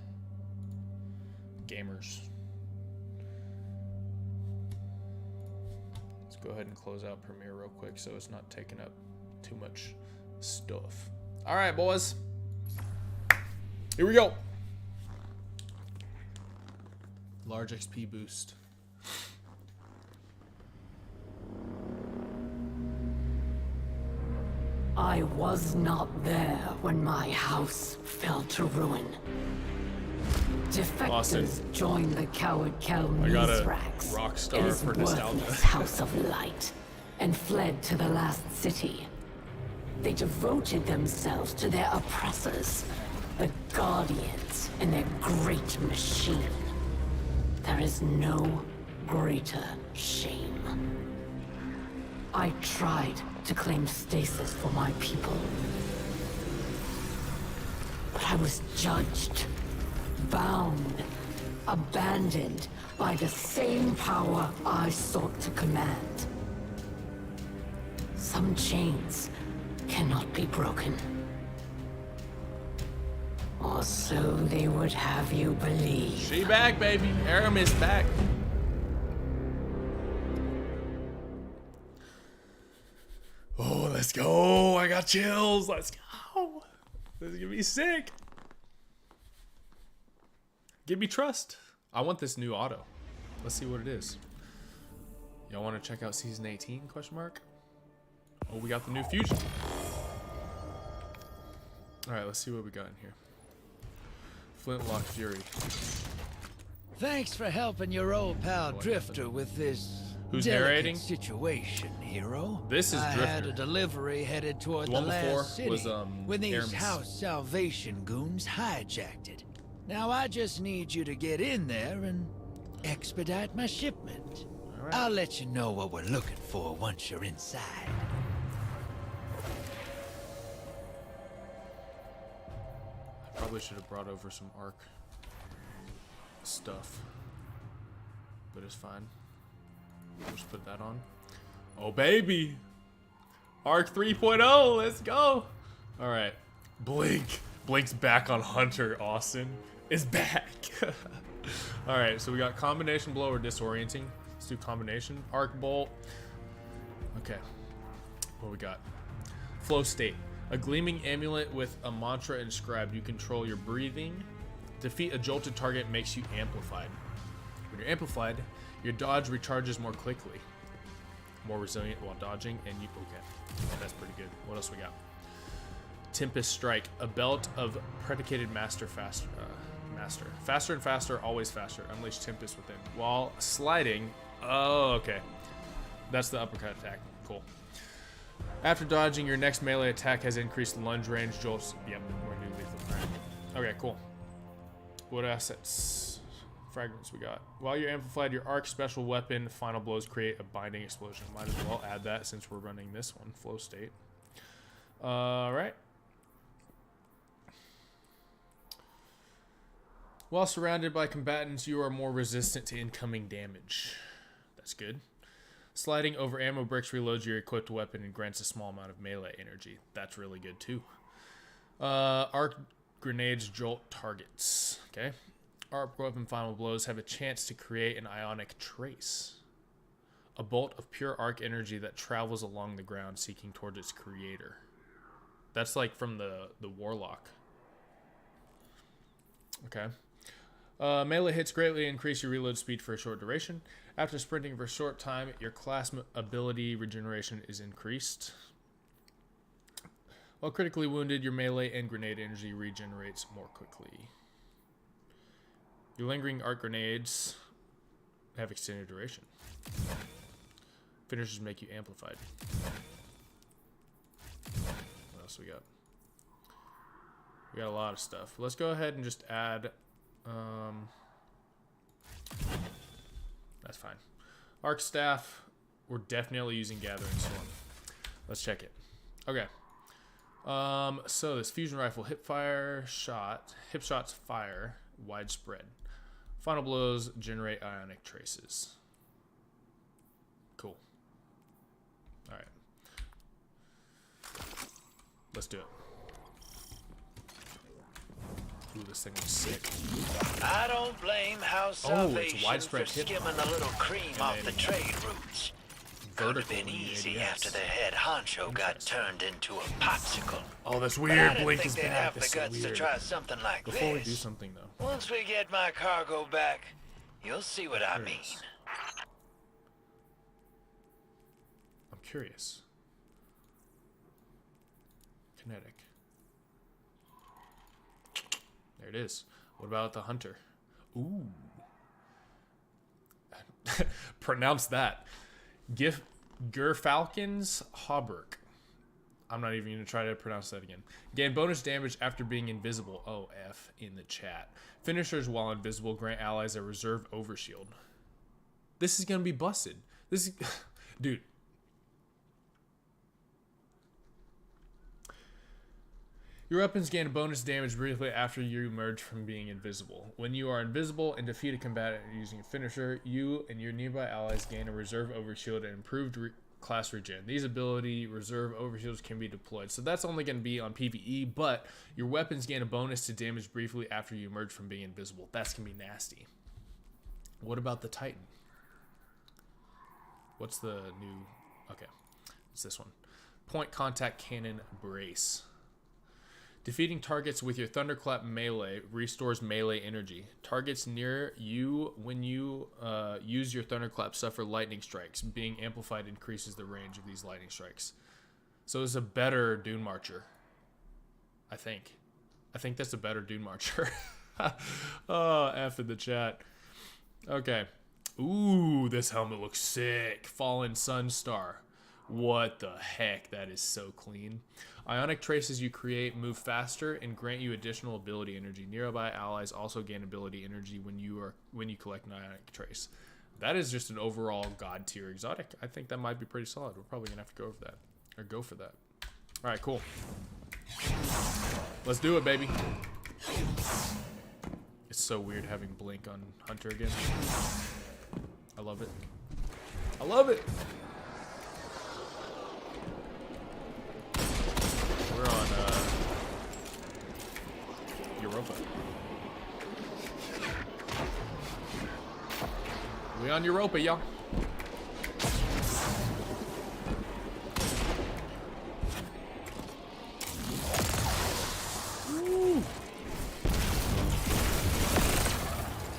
Gamers. Let's go ahead and close out Premiere real quick so it's not taking up too much stuff. All right, boys. Here we go. Large XP boost. I was not there when my house fell to ruin. Defectors joined the coward I got a Kel'Mithrax, rock star for nostalgia. House of Light, and fled to the last city. They devoted themselves to their oppressors, the Guardians, and their great machine. There is no greater shame. I tried to claim stasis for my people, but I was judged, bound, abandoned by the same power I sought to command. Some chains cannot be broken. Or so they would have you believe. She back, baby. Aram is back. Oh, let's go. I got chills. Let's go. This is gonna be sick. Give me trust. I want this new auto. Let's see what it is. Y'all want to check out season 18? Question mark. Oh, we got the new fusion. All right, let's see what we got in here. Flintlock Fury. Thanks for helping your old pal Drifter with this Who's delicate narrating? situation, hero. This is I Drifter. had a delivery headed toward The the one before last city was, when these Aramis. House Salvation goons hijacked it. Now I just need you to get in there and expedite my shipment. I'll let you know what we're looking for once you're inside. I probably should have brought over some Arc stuff, but it's fine. We'll just put that on. Oh, baby. Arc 3.0. Let's go. All right. Blink. Blink's back on Hunter. Austin is back. All right. So we got combination blow or disorienting. Let's do combination. Arc bolt. Okay. What we got? Flow state. A gleaming amulet with a mantra inscribed. You control your breathing. Defeat a jolted target makes you amplified. When you're amplified, your dodge recharges more quickly. More resilient while dodging, and you... Okay, that's pretty good. What else we got? Tempest Strike. A belt of predicated master faster. Faster and faster, always faster. Unleash Tempest within. While sliding... Oh, okay. That's the uppercut attack. Cool. After dodging, your next melee attack has increased lunge range, jolts... Yep, more new lethal. All right. Okay, cool. What assets? Fragments we got. While you're amplified, your arc special weapon final blows create a binding explosion. Might as well add that since we're running this one. Flow state. All right. While surrounded by combatants, you are more resistant to incoming damage. That's good. Sliding over ammo bricks reloads your equipped weapon and grants a small amount of melee energy. That's really good too. Arc grenades jolt targets. Okay. Arc weapon final blows have a chance to create an ionic trace. A bolt of pure arc energy that travels along the ground seeking towards its creator. That's like from the Warlock. Okay. Melee hits greatly increase your reload speed for a short duration. After sprinting for a short time, your class ability regeneration is increased. While critically wounded, your melee and grenade energy regenerates more quickly. Your lingering arc grenades have extended duration. Finishers make you amplified. What else we got? We got a lot of stuff. Let's go ahead and just add... that's fine. Arc staff, we're definitely using Gathering Storm. Let's check it. Okay. So this fusion rifle, hip shots fire, widespread. Final blows generate ionic traces. Cool. Let's do it. Ooh, this thing looks sick. I don't blame House Oh, it's Salvation widespread for hit. skimming a little cream And off then the trade routes. Could have been easy after the head honcho got turned into a popsicle. Oh, that's But weird. I didn't Blink think is they'd back. have the That's so guts to weird. try something like Before we this. do something, though. Once we get my cargo back, you'll see what I mean. I'm curious. Kinetic. There it is. What about the hunter? Ooh. Pronounce that. Gerfalcon's Hauberk. I'm not even going to try to pronounce that again. Gain bonus damage after being invisible. Oh, F in the chat. Finishers while invisible grant allies a reserve overshield. This is going to be busted. This is... Dude. Your weapons gain a bonus damage briefly after you emerge from being invisible. When you are invisible and defeat a combatant using a finisher, you and your nearby allies gain a reserve overshield and improved class regen. These ability reserve overshields can be deployed. So that's only going to be on PvE, but your weapons gain a bonus to damage briefly after you emerge from being invisible. That's going to be nasty. What about the Titan? What's the new... Okay, it's this one. Point contact cannon brace. Defeating targets with your Thunderclap melee restores melee energy. Targets near you when you use your Thunderclap suffer lightning strikes. Being amplified increases the range of these lightning strikes. So it's a better Dune Marcher. I think that's a better Dune Marcher. Oh, F in the chat. Okay. Ooh, this helmet looks sick. Fallen Sunstar. What the heck? That is so clean. Ionic traces you create move faster and grant you additional ability energy. Nearby allies also gain ability energy when you collect an ionic trace. That is just an overall god tier exotic. I think that might be pretty solid. We're probably gonna have to go for that. All right, cool. Let's do it, baby. It's so weird having Blink on Hunter again. I love it. I love it. We're on Europa. We on Europa, y'all. Woo.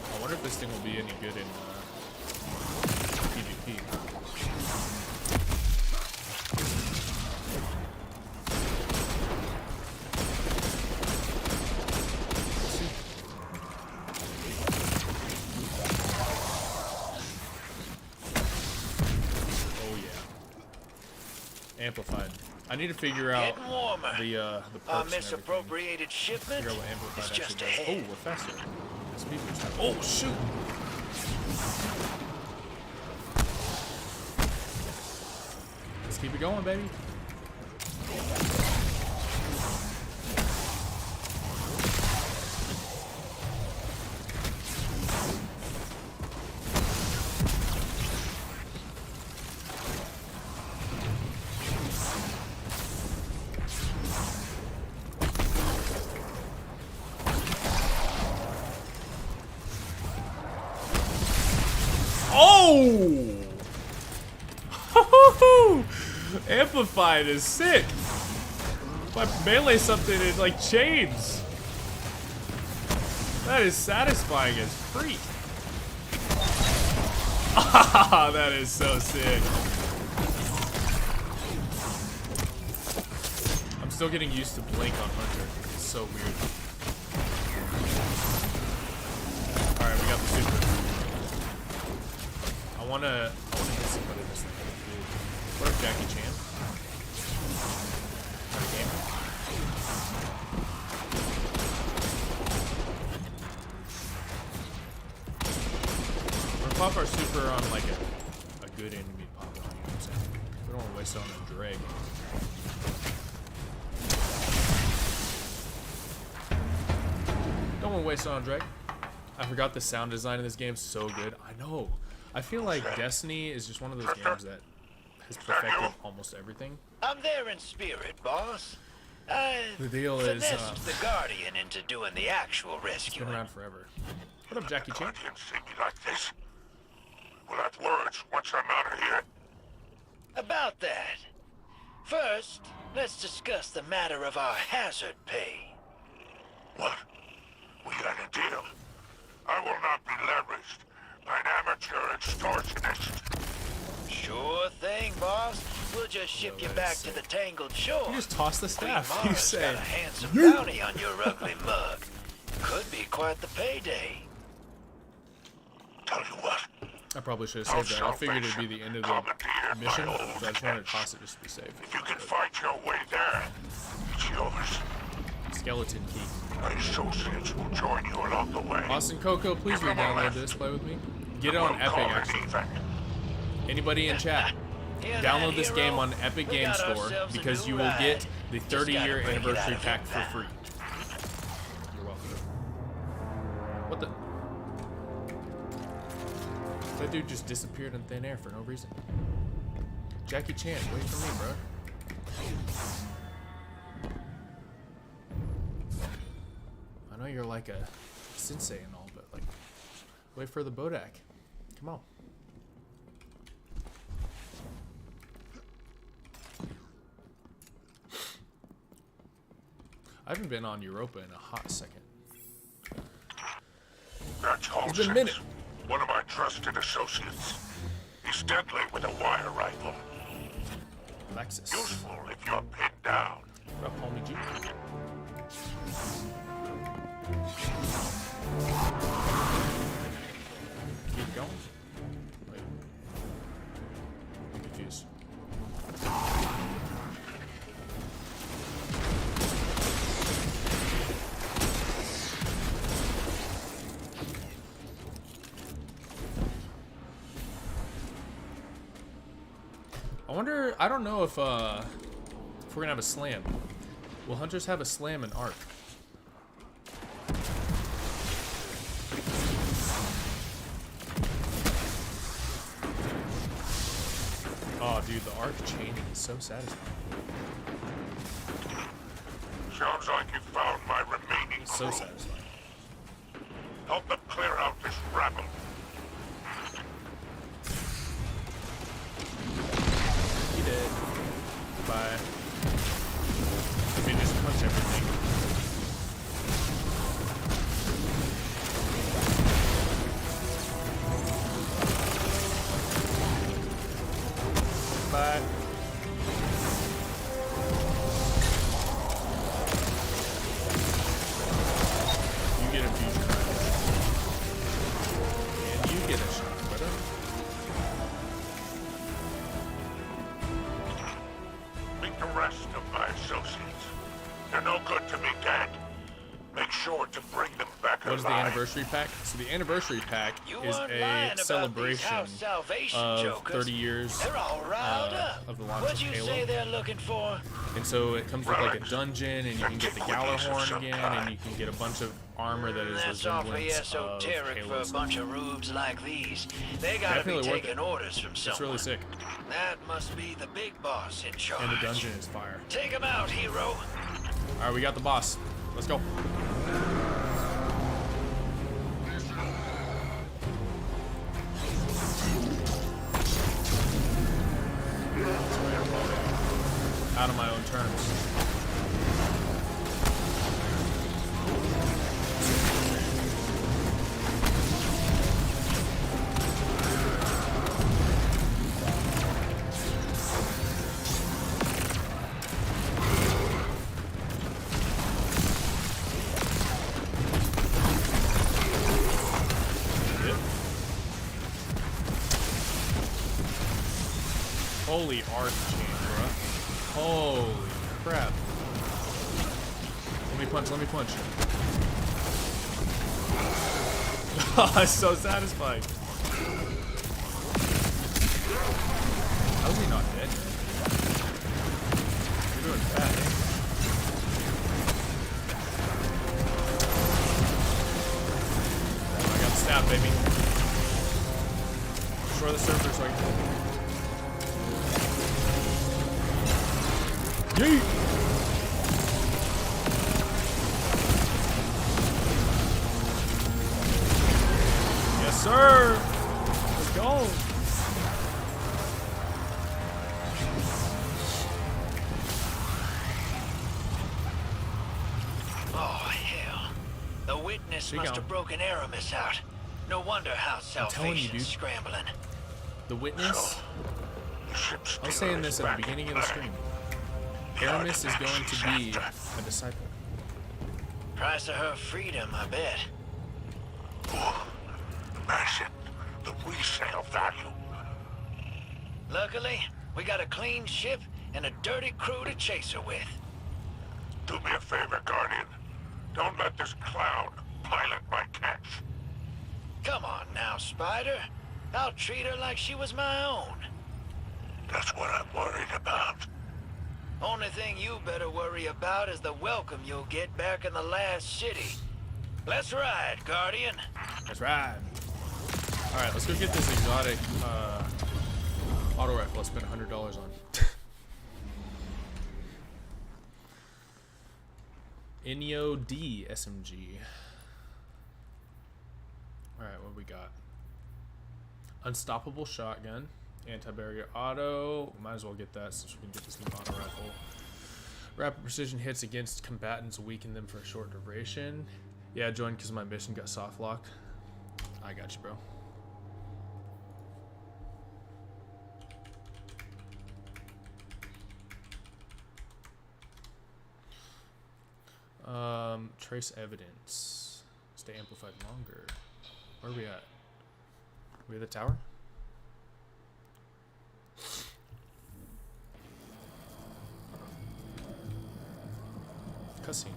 I wonder if this thing will be any good in PvP. Amplified. I need to figure out the perks. Misappropriated shipment figure out what amplified is just actually does. ahead. Oh, we're faster. Speed boost time. Oh shoot! Let's keep it going, baby. Oh! Amplified is sick. If I melee something, it like chains. That is satisfying as freak. Ah, that is so sick. I'm still getting used to Blink on Hunter. It's so weird. Alright, we got the super. I wanna hit somebody in this thing. What up, Jackie Chan? Got a game? We're gonna pop our super on like a good enemy pop on, you know what I'm saying? We don't wanna waste it on a drag. Don't wanna waste it on a drag. I forgot the sound design in this game is so good. I know. I feel like Destiny is just one of those games that has perfected almost everything. I'm there in spirit, boss. The deal is, finessed the Guardian into doing the actual rescue. been around forever. What up, Jackie Chan? See me like this? We'll have words once I'm out of here. About that. First, let's discuss the matter of our hazard pay. What? We had a deal. I will not be leveraged by an amateur extortionist. Sure thing, boss. We'll just ship you back to the Tangled Shore. You just toss the staff. Queen You Mars say. got a handsome bounty on your ugly mug. Could be quite the payday. Tell you what. I probably should have saved that. I figured it'd be the end of the mission, so I just wanted to toss it just to be safe. If you can fight your way there, it's yours. Skeleton key. My associates will join you along the way. Austin Coco, please re-download this. Play with me. Get it on Epic, actually. Anybody in chat, download this game on Epic Game Store because you will get the 30-year anniversary pack for free. You're welcome. What the? That dude just disappeared in thin air for no reason. Jackie Chan, wait for me, bro. I know you're like a sensei and all, but like, wait for the Bodak. Come on. I haven't been on Europa in a hot second. That's It's been a minute. One of my trusted associates. He's deadly with a wire rifle. Lexus. Useful if you're pinned down. What up, homie G? Keep going. Wait. I'm confused. I wonder, I don't know if we're gonna have a slam. Will hunters have a slam in Ark? Oh, dude, the Ark chaining is so satisfying. Sounds like you found my remaining It's so crew. satisfying. Help them clear out this rabble. He did. Bye. Let me just punch everything. Bye. You get a fusion round. And you get a shot, brother. Meet the rest of my associates. They're no good to me dead. Make sure to bring them back What is the alive. anniversary pack? So the anniversary pack You is weren't lying a about these celebration house salvation of jokers. 30 years They're all riled up. of the launch What'd of you Halo. say they're looking for? And so it comes with like a dungeon, and you can get the Galahorn again, and you can get a bunch of armor that is That's awfully resemblance of esoteric for Halo a stuff. bunch of rubes like these. They gotta be Definitely worth taking it. orders from someone. It's really sick. That must be the big boss in charge. And the dungeon is fire. Take him out, hero. Alright, we got the boss. Let's go. Out of my own terms. Yep. Holy art chain, bruh. Holy crap. Let me punch, let me punch. Oh, it's so satisfying. How is he not dead? You're doing fat, eh? I got stabbed, baby. Destroy the surfer so I can... Yeet! Artemis must have broken Aramis out. No wonder how Salvation's scrambling. The Witness. I was saying this at the beginning of the stream. Aramis is going to be a disciple. Price of her freedom, I bet. Massive, the resale value. Luckily, we got a clean ship and a dirty crew to chase her with. Do me a favor, Guardian. Don't let this clown pilot my catch. Come on now, Spider. I'll treat her like she was my own. That's what I'm worried about. Only thing you better worry about is the welcome you'll get back in the last city. Let's ride, Guardian. Let's ride. All right, let's go get this exotic auto rifle I spent $100 on. Inyo D SMG. All right, what we got? Unstoppable shotgun, anti-barrier auto. Might as well get that since we can get this new auto rifle. Rapid precision hits against combatants, weaken them for a short duration. Yeah, I joined because my mission got soft locked. I got you, bro. Trace evidence. Stay amplified longer. Where are we at? We at the tower? Cutscene.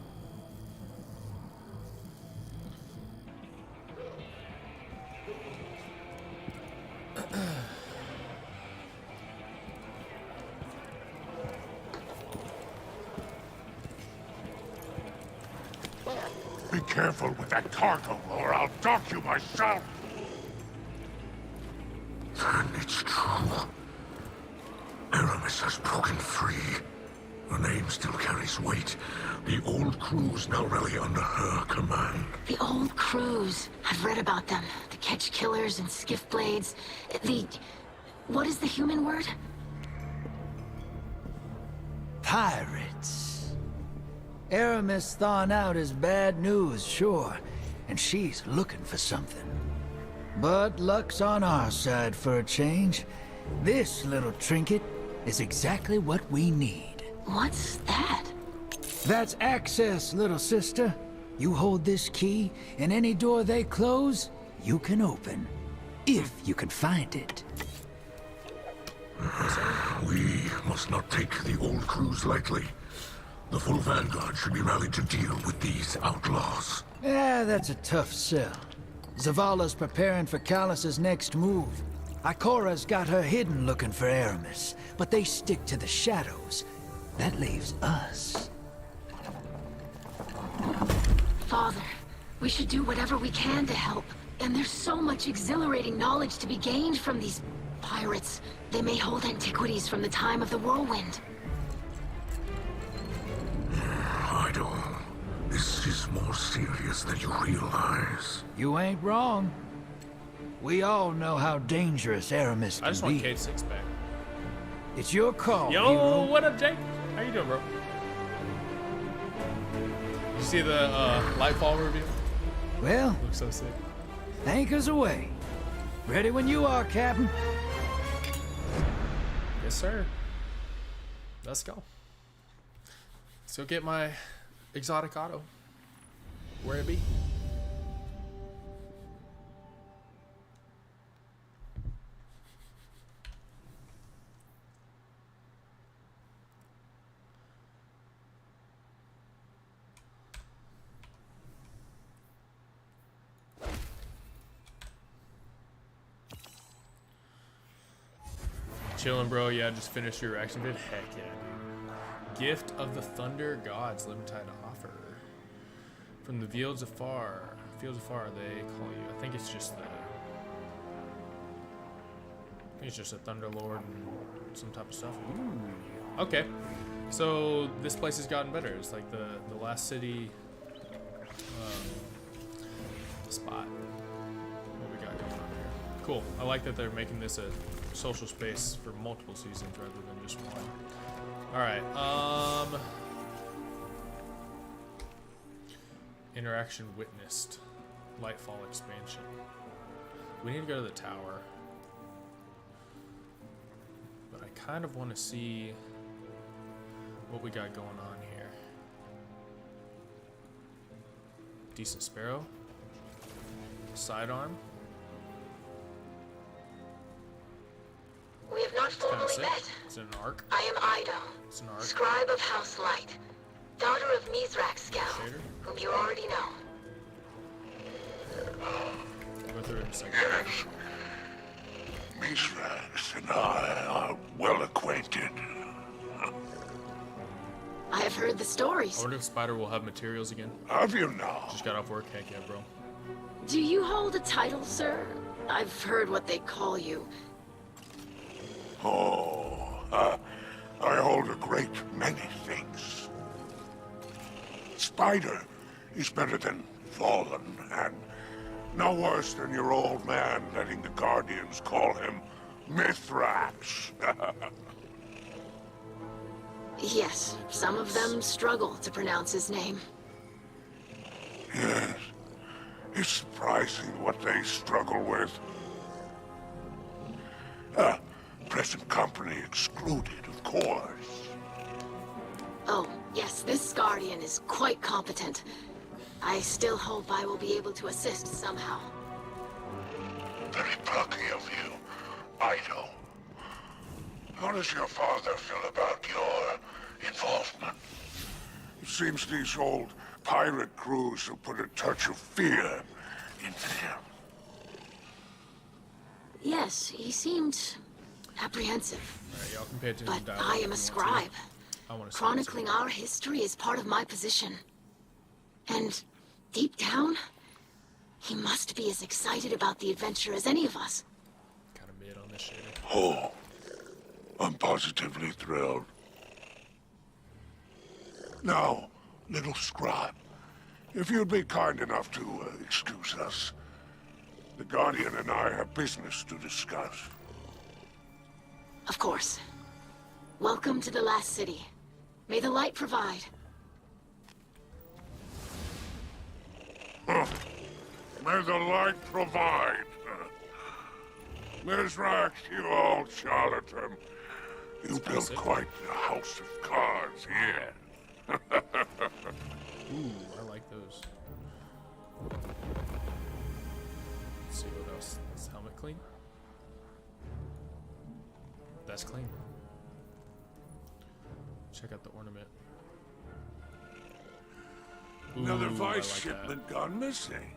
Be careful with that cargo, or I'll dock you myself. Then it's true. Aramis has broken free. Her name still carries weight. The old crews now rally under her command. The old crews. I've read about them. The catch killers and skiff blades. What is the human word? Pirates. Aramis thawing out is bad news, sure. And she's looking for something. But luck's on our side for a change. This little trinket is exactly what we need. What's that? That's access, little sister. You hold this key, and any door they close, you can open. If you can find it. We must not take the old crews lightly. The full vanguard should be rallied to deal with these outlaws. Yeah, that's a tough sell. Zavala's preparing for Callus's next move. Ikora's got her hidden looking for Aramis, but they stick to the shadows. That leaves us. Father, we should do whatever we can to help. And there's so much exhilarating knowledge to be gained from these pirates. They may hold antiquities from the time of the whirlwind. Ido, this is more serious than you realize. You ain't wrong. We all know how dangerous Aramis can be. I just want Kate six back. It's your call, Yo, hero. what up, Jake? How you doing, bro? You see the Lightfall review? Well, looks so sick. Anchors away. Ready when you are, Captain. Yes, sir. Let's go. Let's go get my exotic auto. Where it be? Chillin', bro. Yeah, just finished your reaction vid. Heck yeah, dude. Gift of the Thunder Gods, Liventide offer. From the fields afar, they call you. I think it's just the. I think it's just a Thunder Lord and some type of stuff. Ooh. Okay. So this place has gotten better. It's like the last city spot. What we got going on here? Cool. I like that they're making this a social space for multiple seasons rather than just one. All right. Interaction witnessed. Lightfall expansion. We need to go to the tower. But I kind of want to see what we got going on here. Decent sparrow. Sidearm. We have not It's kind of formally sick. met. It's an arc. I am Ido, It's an arc. scribe of House Light, daughter of Mithrak Scout, Shader. whom you already know. I'll go through it in a second. Mithrax and I are well acquainted. I have heard the I stories. wonder if Spider will have materials again. Have you now? Just got off work. Heck yeah, bro. Do you hold a title, sir? I've heard what they call you. I hold a great many things. Spider is better than Fallen, and no worse than your old man letting the Guardians call him Mithrax. Yes, some of them struggle to pronounce his name. Yes, it's surprising what they struggle with. Present company excluded, of course. Oh, yes, this Guardian is quite competent. I still hope I will be able to assist somehow. Very plucky of you, Ido. How does your father feel about your involvement? It seems these old pirate crews have put a touch of fear into him. Yes, he seemed apprehensive. Alright, y'all can pay attention But to dialogue I if am you a want to. scribe. I want to Chronicling our history is part of my position. And deep down, he must be as excited about the adventure as any of us. Kind of mid on this shit. Oh, I'm positively thrilled. Now, little scribe, if you'd be kind enough to excuse us, the Guardian and I have business to discuss. Of course. Welcome to the last city. May the light provide. May the light provide. Mithrax, you old charlatan. You built quite a house of cards here. Ooh, I like those. Let's see what else. Is helmet clean? That's clean. Check out the ornament. Another Ooh, I vice like shipment gone missing.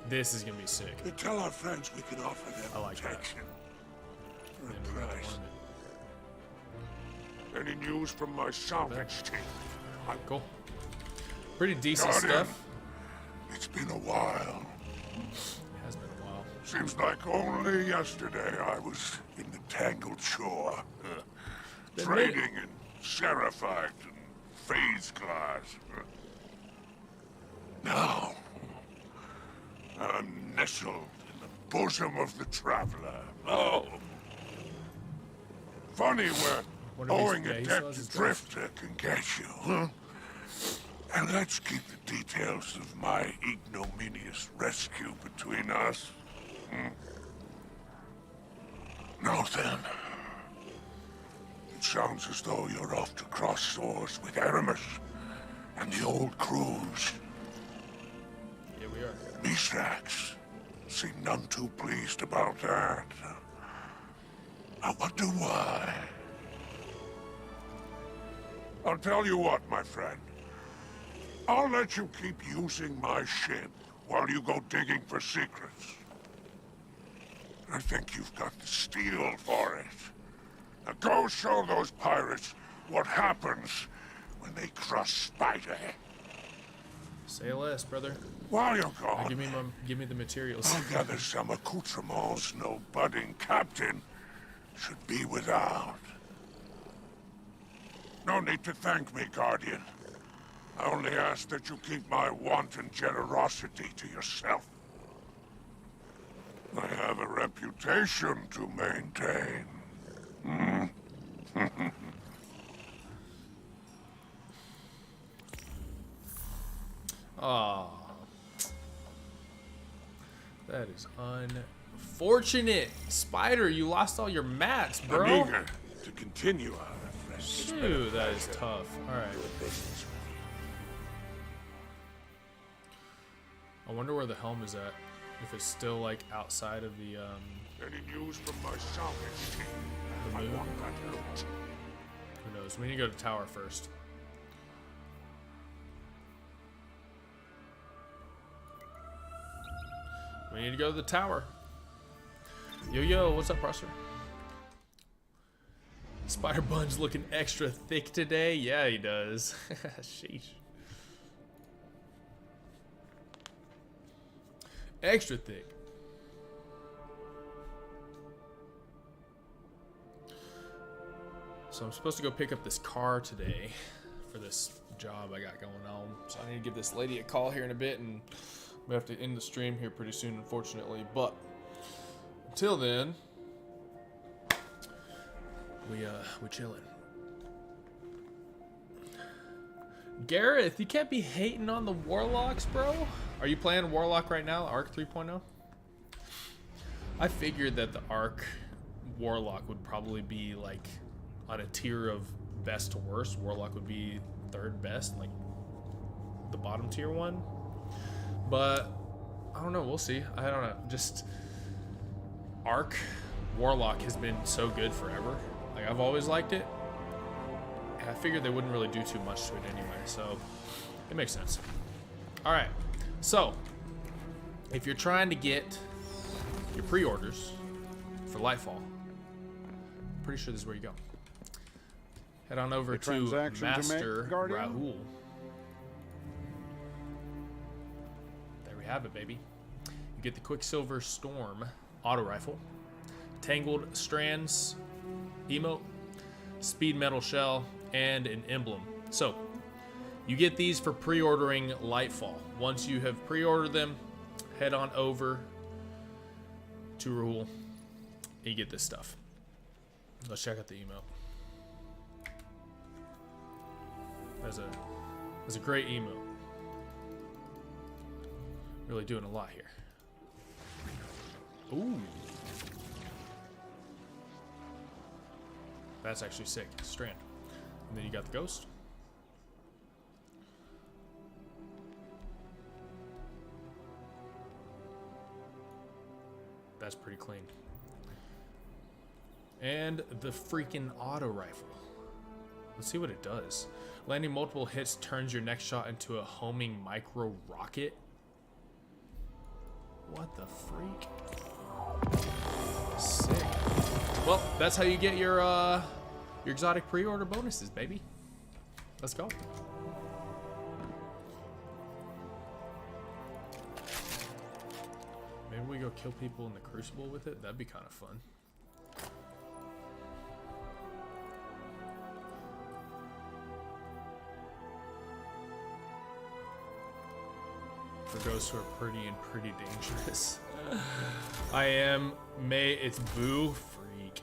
This is gonna be sick. We tell our friends we can offer them I like that. protection. For And a we got the price. ornament. Any news from my salvage team? Cool. Pretty decent Guardian, stuff. It's been a while. It has been a while. Seems like only yesterday I was in the Tangled Shore. Trading in Seraphite and Phase Glass. Now, I'm nestled in the bosom of the Traveler. Oh. Funny where What are these- owing yeah, a he debt still has to his Drifter can get you, huh? And let's keep the details of my ignominious rescue between us. Now then, it sounds as though you're off to cross swords with Aramis and the old crews. Yeah, we are. Mithrax seem none too pleased about that. I wonder why. I'll tell you what, my friend. I'll let you keep using my ship while you go digging for secrets. I think you've got the steel for it. Now go show those pirates what happens when they crush Spider. Say less, brother. While you're Now gone, give me the materials. I'll gather some accoutrements no budding captain should be without. No need to thank me, Guardian. I only ask that you keep my wanton generosity to yourself. I have a reputation to maintain. Aw. That is unfortunate. Spider, you lost all your mats, bro. I'm eager to continue our friendship. Shoot, that is tough. Alright. I wonder where the helm is at. If it's still like outside of the Any news from my salvage team? The I moon? want that loot. Who knows? We need to go to tower first. We need to go to the tower. Yo, what's up, Prosser? Spider Bun's looking extra thick today. Yeah, he does. Sheesh. Extra thick. So I'm supposed to go pick up this car today for this job I got going on. So I need to give this lady a call here in a bit, and we have to end the stream here pretty soon, unfortunately. But until then, we chilling. Gareth, you can't be hating on the Warlocks, bro. Are you playing Warlock right now, Arc 3.0? I figured that the Arc Warlock would probably be like on a tier of best to worst. Warlock would be third best, like the bottom tier one. But I don't know, we'll see. I don't know. Just Arc Warlock has been so good forever. Like, I've always liked it. And I figured they wouldn't really do too much to it anyway, so it makes sense. Alright, so if you're trying to get your pre-orders for Lightfall, I'm pretty sure this is where you go. Head on over The to transaction to Master make, Guardian? Rahul. There we have it, baby. You get the Quicksilver Storm auto rifle, Tangled Strands emote, Speed Metal Shell, and an emblem. So you get these for pre-ordering Lightfall. Once you have pre-ordered them, head on over to Rahul and you get this stuff. Let's check out the emote. That's a great emote. Really doing a lot here. Ooh. That's actually sick. Strand. And then you got the ghost. That's pretty clean. And the freaking auto rifle. Let's see what it does. Landing multiple hits turns your next shot into a homing micro rocket. What the freak? Sick. Well, that's how you get your exotic pre-order bonuses, baby. Let's go. Maybe we go kill people in the Crucible with it. That'd be kind of fun. For those who are pretty dangerous. I am it's Boo freak.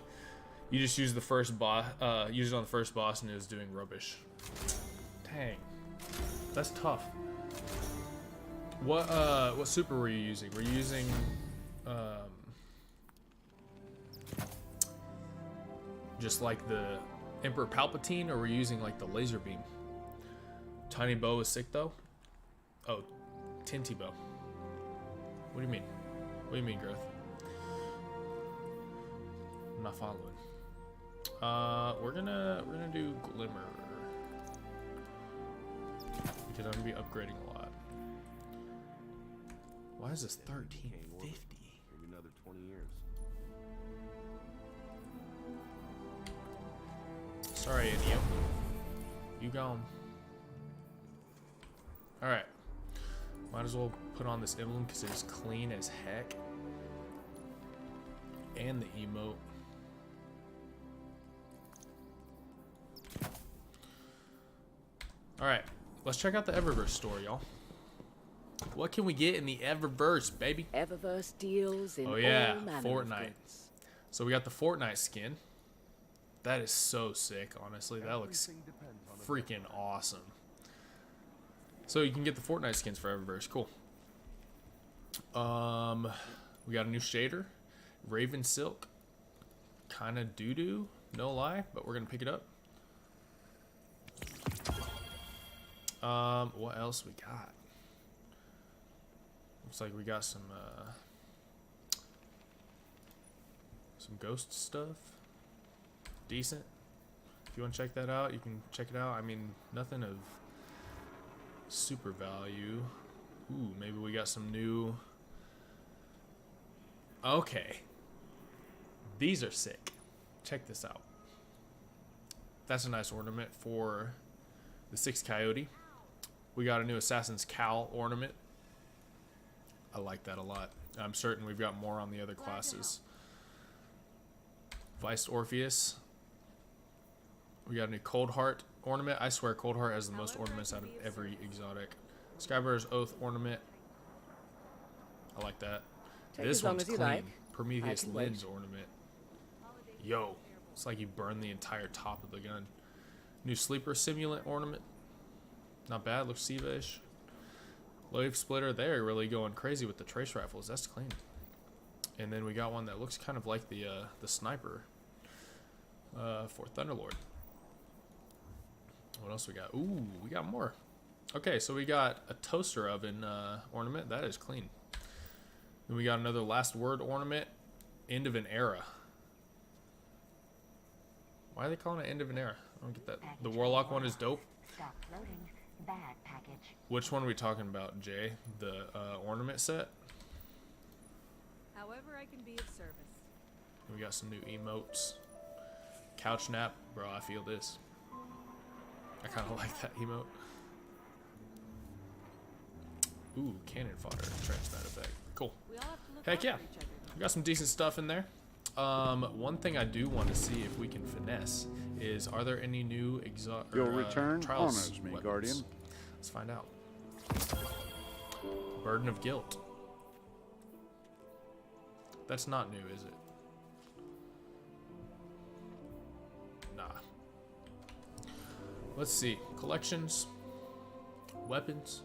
You just use the first boss, use it on the first boss, and it was doing rubbish. Dang, that's tough. What super were you using? Were you using just like the Emperor Palpatine, or were you using like the laser beam? Tiny bow is sick though. Oh, Tinty bow. What do you mean? What do you mean, Growth? I'm not following. We're gonna do Glimmer because I'm gonna be upgrading a lot. Why is this 1350? Maybe another 20 years. Sorry, Inio. You gone. All right. Might as well put on this emblem because it's clean as heck. And the emote. Alright, let's check out the Eververse store, y'all. What can we get in the Eververse, baby? Eververse deals in oh yeah, all manner Fortnite. of goods. So we got the Fortnite skin. That is so sick, honestly. That looks freaking awesome. So you can get the Fortnite skins for Eververse. Cool. We got a new shader, Raven Silk. Kind of doo-doo, no lie, but we're gonna pick it up. What else we got? Looks like we got some ghost stuff. Decent. If you want to check that out, you can check it out. I mean, nothing of super value. Ooh, maybe we got some new. Okay. These are sick. Check this out. That's a nice ornament for the 6th Coyote. We got a new Assassin's Cowl ornament. I like that a lot. I'm certain we've got more on the other classes. Vice Orpheus. We got a new Cold Heart ornament. I swear Cold Heart has the most ornaments out of every exotic. Skybearer's Oath ornament. I like that. Take This as long one's as you clean. like. Prometheus I can wait. Lens ornament. Yo, it's like you burn the entire top of the gun. New Sleeper Simulant ornament. Not bad, looks Siva-ish. Wave Splitter, they're really going crazy with the trace rifles. That's clean. And then we got one that looks kind of like the sniper for Thunderlord. What else we got? Ooh, we got more. Okay, so we got a toaster oven ornament. That is clean. Then we got another Last Word ornament. End of an era. Why are they calling it End of an Era? I don't get that. The Warlock one is dope. Stop loading. Bad package. Which one are we talking about, Jay? The ornament set? However I can be of service. We got some new emotes. Couch nap. Bro, I feel this. I kind of like that emote. Ooh, cannon fodder. Transmat effect. Cool. Heck yeah. We got some decent stuff in there. One thing I do want to see if we can finesse is, are there any new Your return trials honors me, weapons? Guardian. Let's find out. Burden of Guilt. That's not new, is it? Nah. Let's see. Collections. Weapons.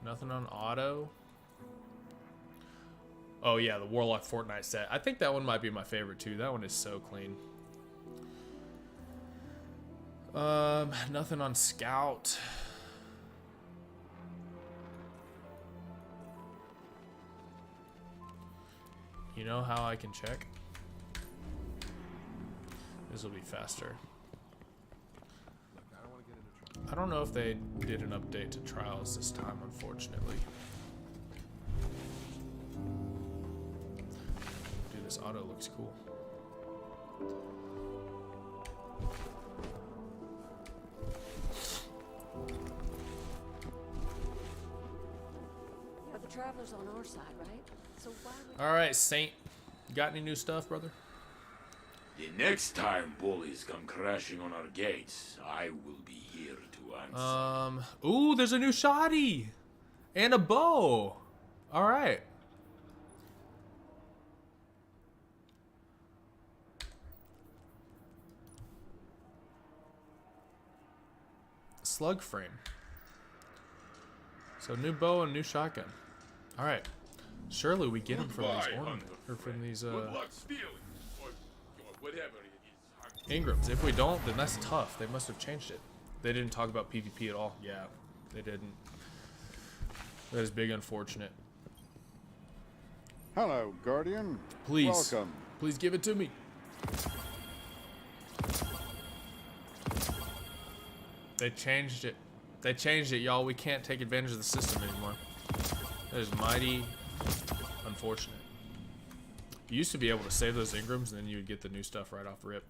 Nothing on auto. Oh yeah, the Warlock Fortnite set. I think that one might be my favorite too. That one is so clean. Nothing on Scout. You know how I can check? This will be faster. I don't know if they did an update to trials this time, unfortunately. Dude, this auto looks cool. But the traveler's on our side, right? So why would All right, Saint. You got any new stuff, brother? The next time bullies come crashing on our gates, I will be here to answer. Ooh, there's a new shoddy and a bow. All right. Slug frame. So new bow and new shotgun. All right. Surely we get them from these ornaments or from these Good luck stealing, or whatever it is. Ingrams. If we don't, then that's tough. They must have changed it. They didn't talk about PvP at all. Yeah, they didn't. That is big unfortunate. Hello, Guardian. Please. Welcome. Please give it to me. They changed it. They changed it, y'all. We can't take advantage of the system anymore. That is mighty unfortunate. You used to be able to save those Ingrams and then you would get the new stuff right off rip.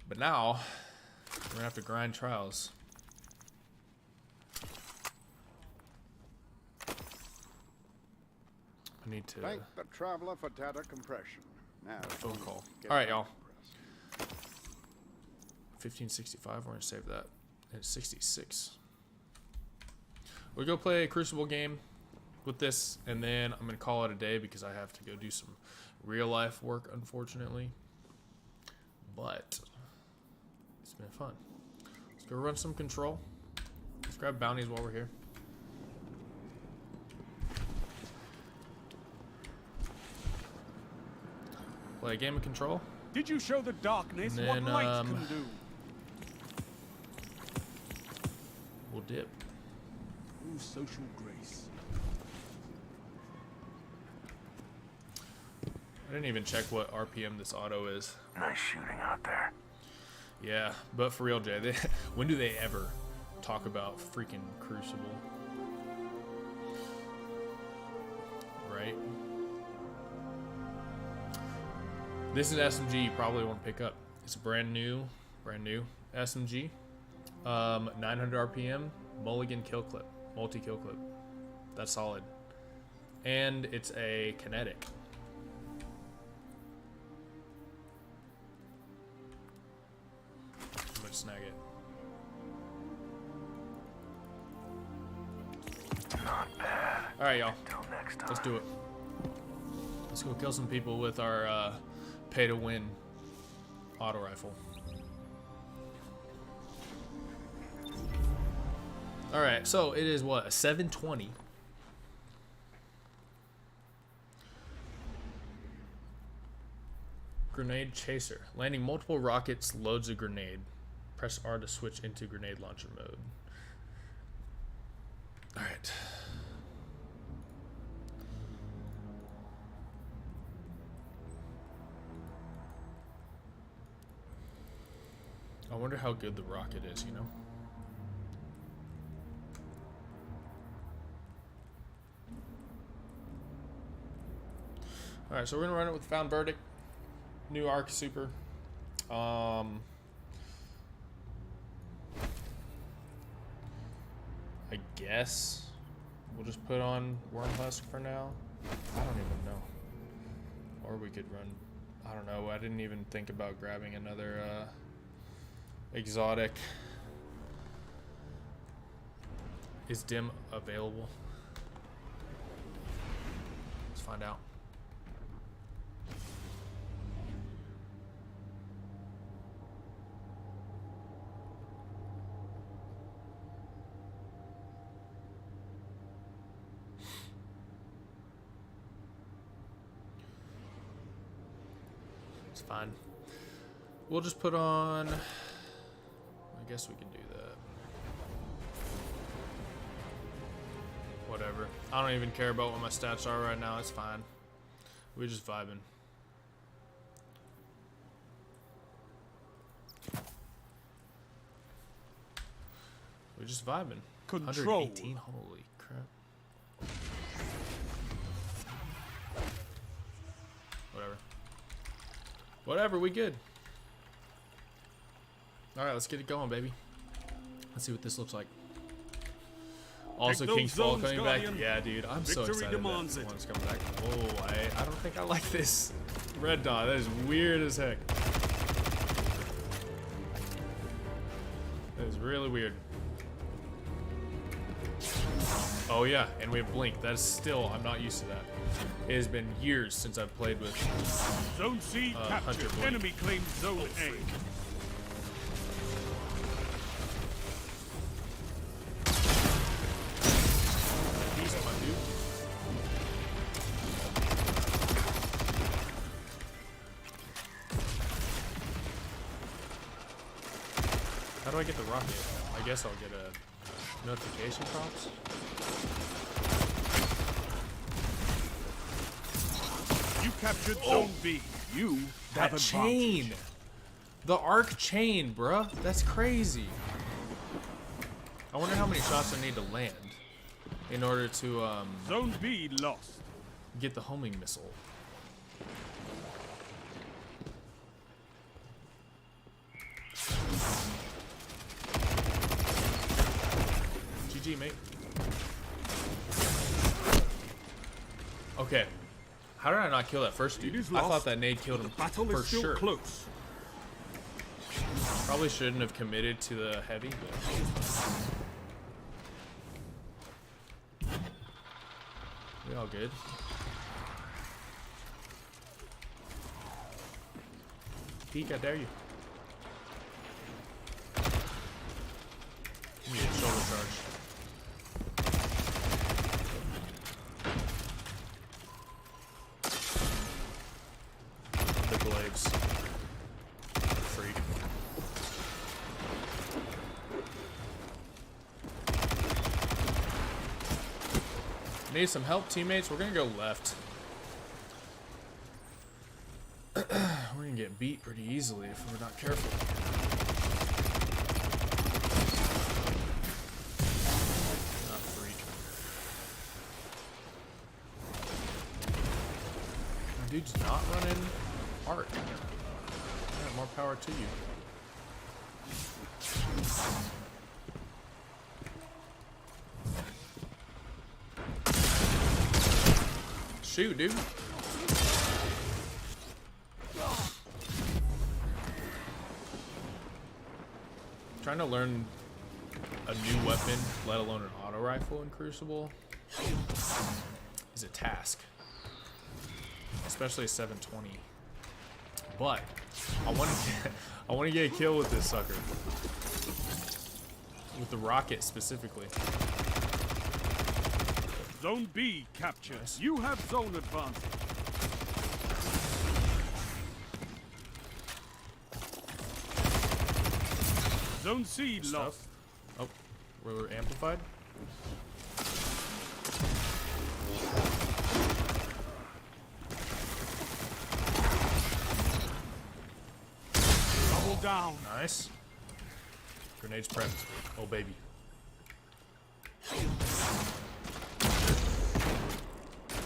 But now, we're gonna have to grind trials. I need to... Thank the traveler for data compression. Now, phone call. Alright, y'all. 1565, we're gonna save that. And it's 66. We'll go play a Crucible game with this, and then I'm gonna call it a day because I have to go do some real life work, unfortunately. But it's been fun. Let's go run some control. Let's grab bounties while we're here. Play a game of control. Did you show the darkness And what then, light can do? We'll dip. Ooh, social grace. I didn't even check what RPM this auto is. Nice shooting out there. Yeah, but for real, Jay, when do they ever talk about freaking Crucible? Right? This is SMG you probably want to pick up. It's a brand new SMG. 900 RPM, mulligan kill clip, multi-kill clip. That's solid. And it's a kinetic. I'm gonna snag it. Not bad. Alright, y'all. Till next time. Let's do it. Let's go kill some people with our pay-to-win auto rifle. Alright, so it is what? A 720. Grenade chaser. Landing multiple rockets loads a grenade. Press R to switch into grenade launcher mode. Alright. I wonder how good the rocket is, you know? Alright, so we're gonna run it with Found Verdict. New Arc Super. I guess we'll just put on Wormhusk for now. I don't even know. Or we could run, I don't know, I didn't even think about grabbing another exotic. Is Dim available? Let's find out. It's fine. We'll just put on, I guess we can do that. Whatever. I don't even care about what my stats are right now. It's fine. We're just vibing. We're just vibing. Control. 118. Holy crap. Whatever. Whatever, we good. Alright, let's get it going, baby. Let's see what this looks like. Also, King's Fall coming back. Yeah, dude, I'm so excited that one's coming back. Oh, I don't think I like this red dot. That is weird as heck. That is really weird. Oh yeah, and we have Blink. That is still, I'm not used to that. It has been years since I've played with Zone C captured. Enemy claims Zone A. How do I get the rocket? I guess I'll get a notification prompts. You captured Zone B. You have That chain! The arc chain, bruh. That's crazy. I wonder how many shots I need to land in order to Zone B lost. Get the homing missile. GG, mate. Okay. How did I not kill that first dude? I thought that nade killed him for sure. Close. Probably shouldn't have committed to the heavy, but we all good. Peek, I dare you. Need a shoulder charge. The glaives. Freak. Need some help, teammates? We're gonna go left. We're gonna get beat pretty easily if we're not careful. Ah, freak. My dude's not running hard. Yeah, more power to you. Shoot, dude. Trying to learn a new weapon, let alone an auto rifle in Crucible, is a task. Especially a 720. But I want to get a kill with this sucker. With the rocket specifically. Zone B captured. Nice. You have zone advantage. Zone C lost. Oh, we're amplified. Double down. Nice. Grenades prepped. Oh, baby.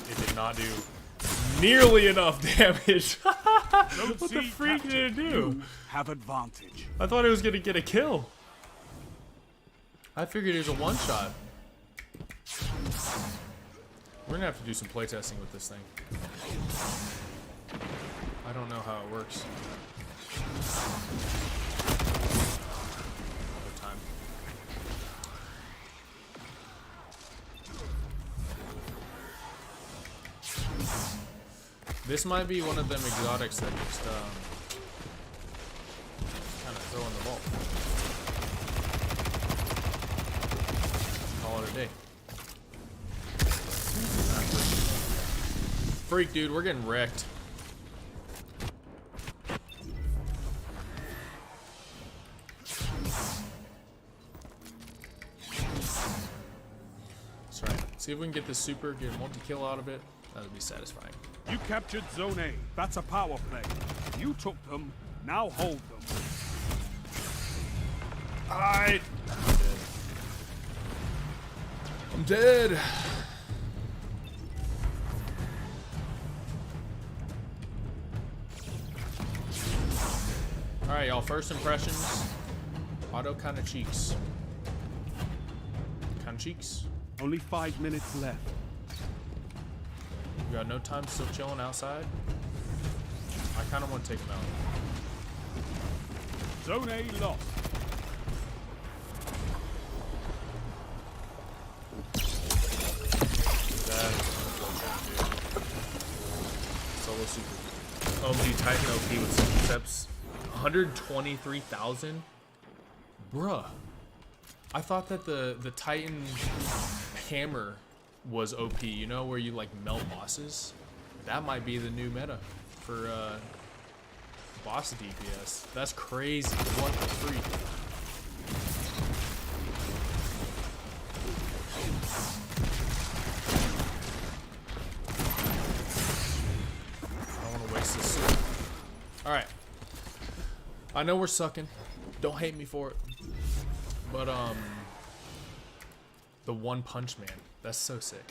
It did not do nearly enough damage. What the freak did it do? You have advantage. I thought it was gonna get a kill. I figured it was a one-shot. We're gonna have to do some playtesting with this thing. I don't know how it works. Another time. This might be one of them exotics that just kind of throw in the vault. Call it a day. Freak, dude, we're getting wrecked. That's right. See if we can get this super, get a multi-kill out of it. That would be satisfying. You captured Zone A. That's a power play. You took them. Now hold them. Alright. I'm dead. Alright, y'all. First impressions. Auto kind of cheeks. Kind of cheeks. Only 5 minutes left. We got no time, still chilling outside. I kind of want to take him out. Zone A lost. That is unfortunate, dude. Solo super. OMG Titan OP with some steps. 123,000? Bruh. I thought that the Titan hammer was OP, you know, where you like melt bosses. That might be the new meta for boss DPS. That's crazy. What the freak? I don't want to waste this suit. Alright. I know we're sucking. Don't hate me for it. But the One Punch Man. That's so sick.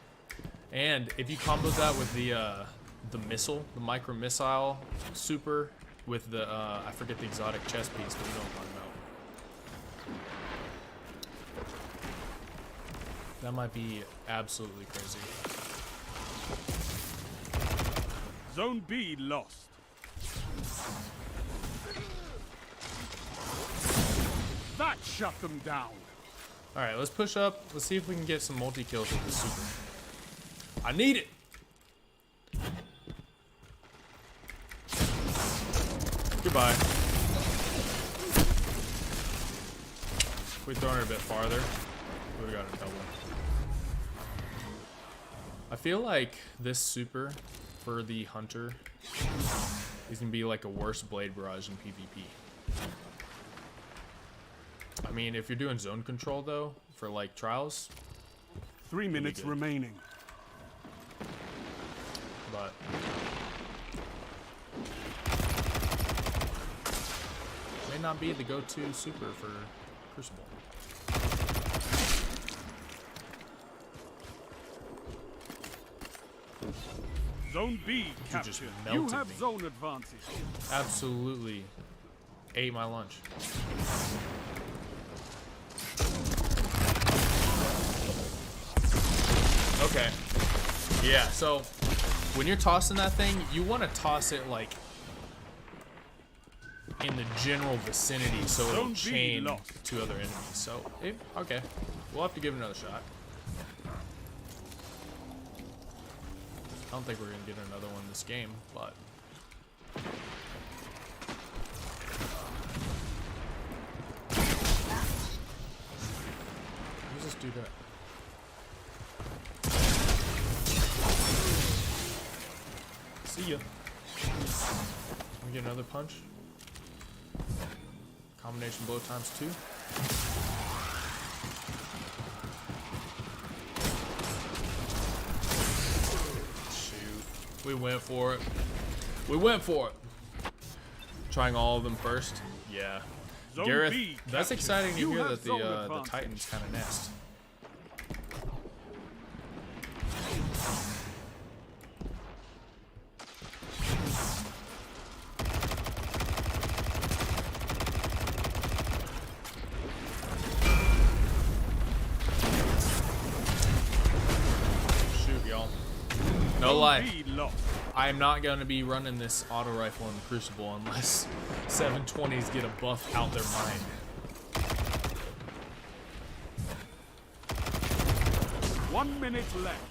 And if you combo that with the missile, the micro missile super with the I forget the exotic chest piece, but you know what I'm talking about. That might be absolutely crazy. Zone B lost. That shut them down. Alright, let's push up. Let's see if we can get some multi-kills with the super. I need it! Goodbye. we thrown it a bit farther, we would have got a double. I feel like this super for the hunter is gonna be like a worse blade barrage in PvP. I mean, if you're doing zone control though, for like trials, 3 minutes remaining. But may not be the go-to super for Crucible. Zone B captured. Just You melted have me. zone advantage. Absolutely ate my lunch. Okay. Yeah, so when you're tossing that thing, you want to toss it like in the general vicinity so it'll Zone B chain lost. to other enemies. So, okay. We'll have to give it another shot. I don't think we're going to get another one this game, but... What does this do that? See ya. Can we get another punch? Combination blow times 2. Shoot. We went for it. We went for it. Trying all of them first. Yeah. Zone Gareth, B that's captured. exciting to You hear have that zone the advantage. Titans kind of nest. Shoot, y'all. No Zone lie. B lost. I am not going to be running this auto rifle in the Crucible unless 720s get a buff out their mind. One minute left.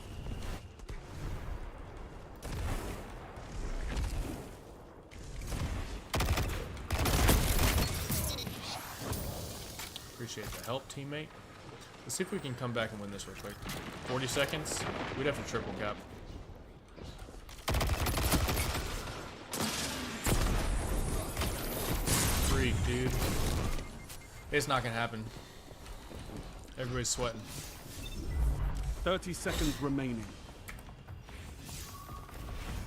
Appreciate the help, teammate. Let's see if we can come back and win this real quick. 40 seconds. We'd have to triple cap. Freak, dude. It's not gonna happen. Everybody's sweating. 30 seconds remaining.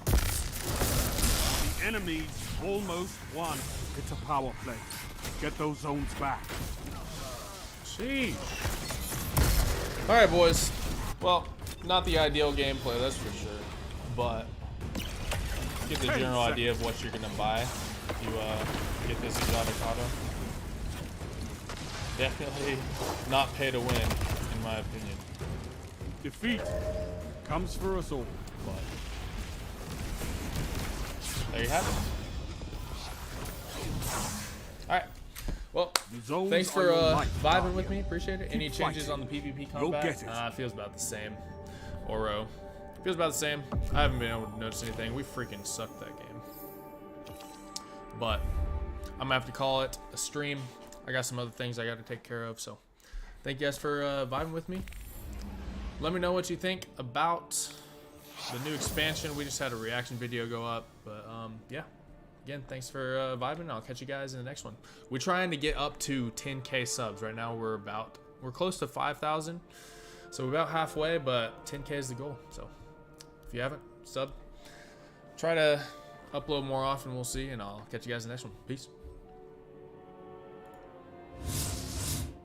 The enemy's almost won. It's a power play. Get those zones back. Sheesh. Alright, boys. Well, not the ideal gameplay, that's for sure. But get the general idea of what you're gonna buy if you get this exotic auto. Definitely not pay to win, in my opinion. Defeat comes for us all. But there you have it. Alright. Well, thanks for vibing with me. Appreciate it. Any changes on the PvP combat? You'll get it. Feels about the same. Oro. Feels about the same. I haven't been able to notice anything. We freaking sucked that game. But I'm gonna have to call it a stream. I got some other things I got to take care of. So thank you guys for vibing with me. Let me know what you think about the new expansion. We just had a reaction video go up. But yeah. Again, thanks for vibing. I'll catch you guys in the next one. We're trying to get up to 10K subs. Right now we're close to 5,000. So we're about halfway, but 10K is the goal. So if you haven't, sub. Try to upload more often, we'll see, and I'll catch you guys in the next one. Peace.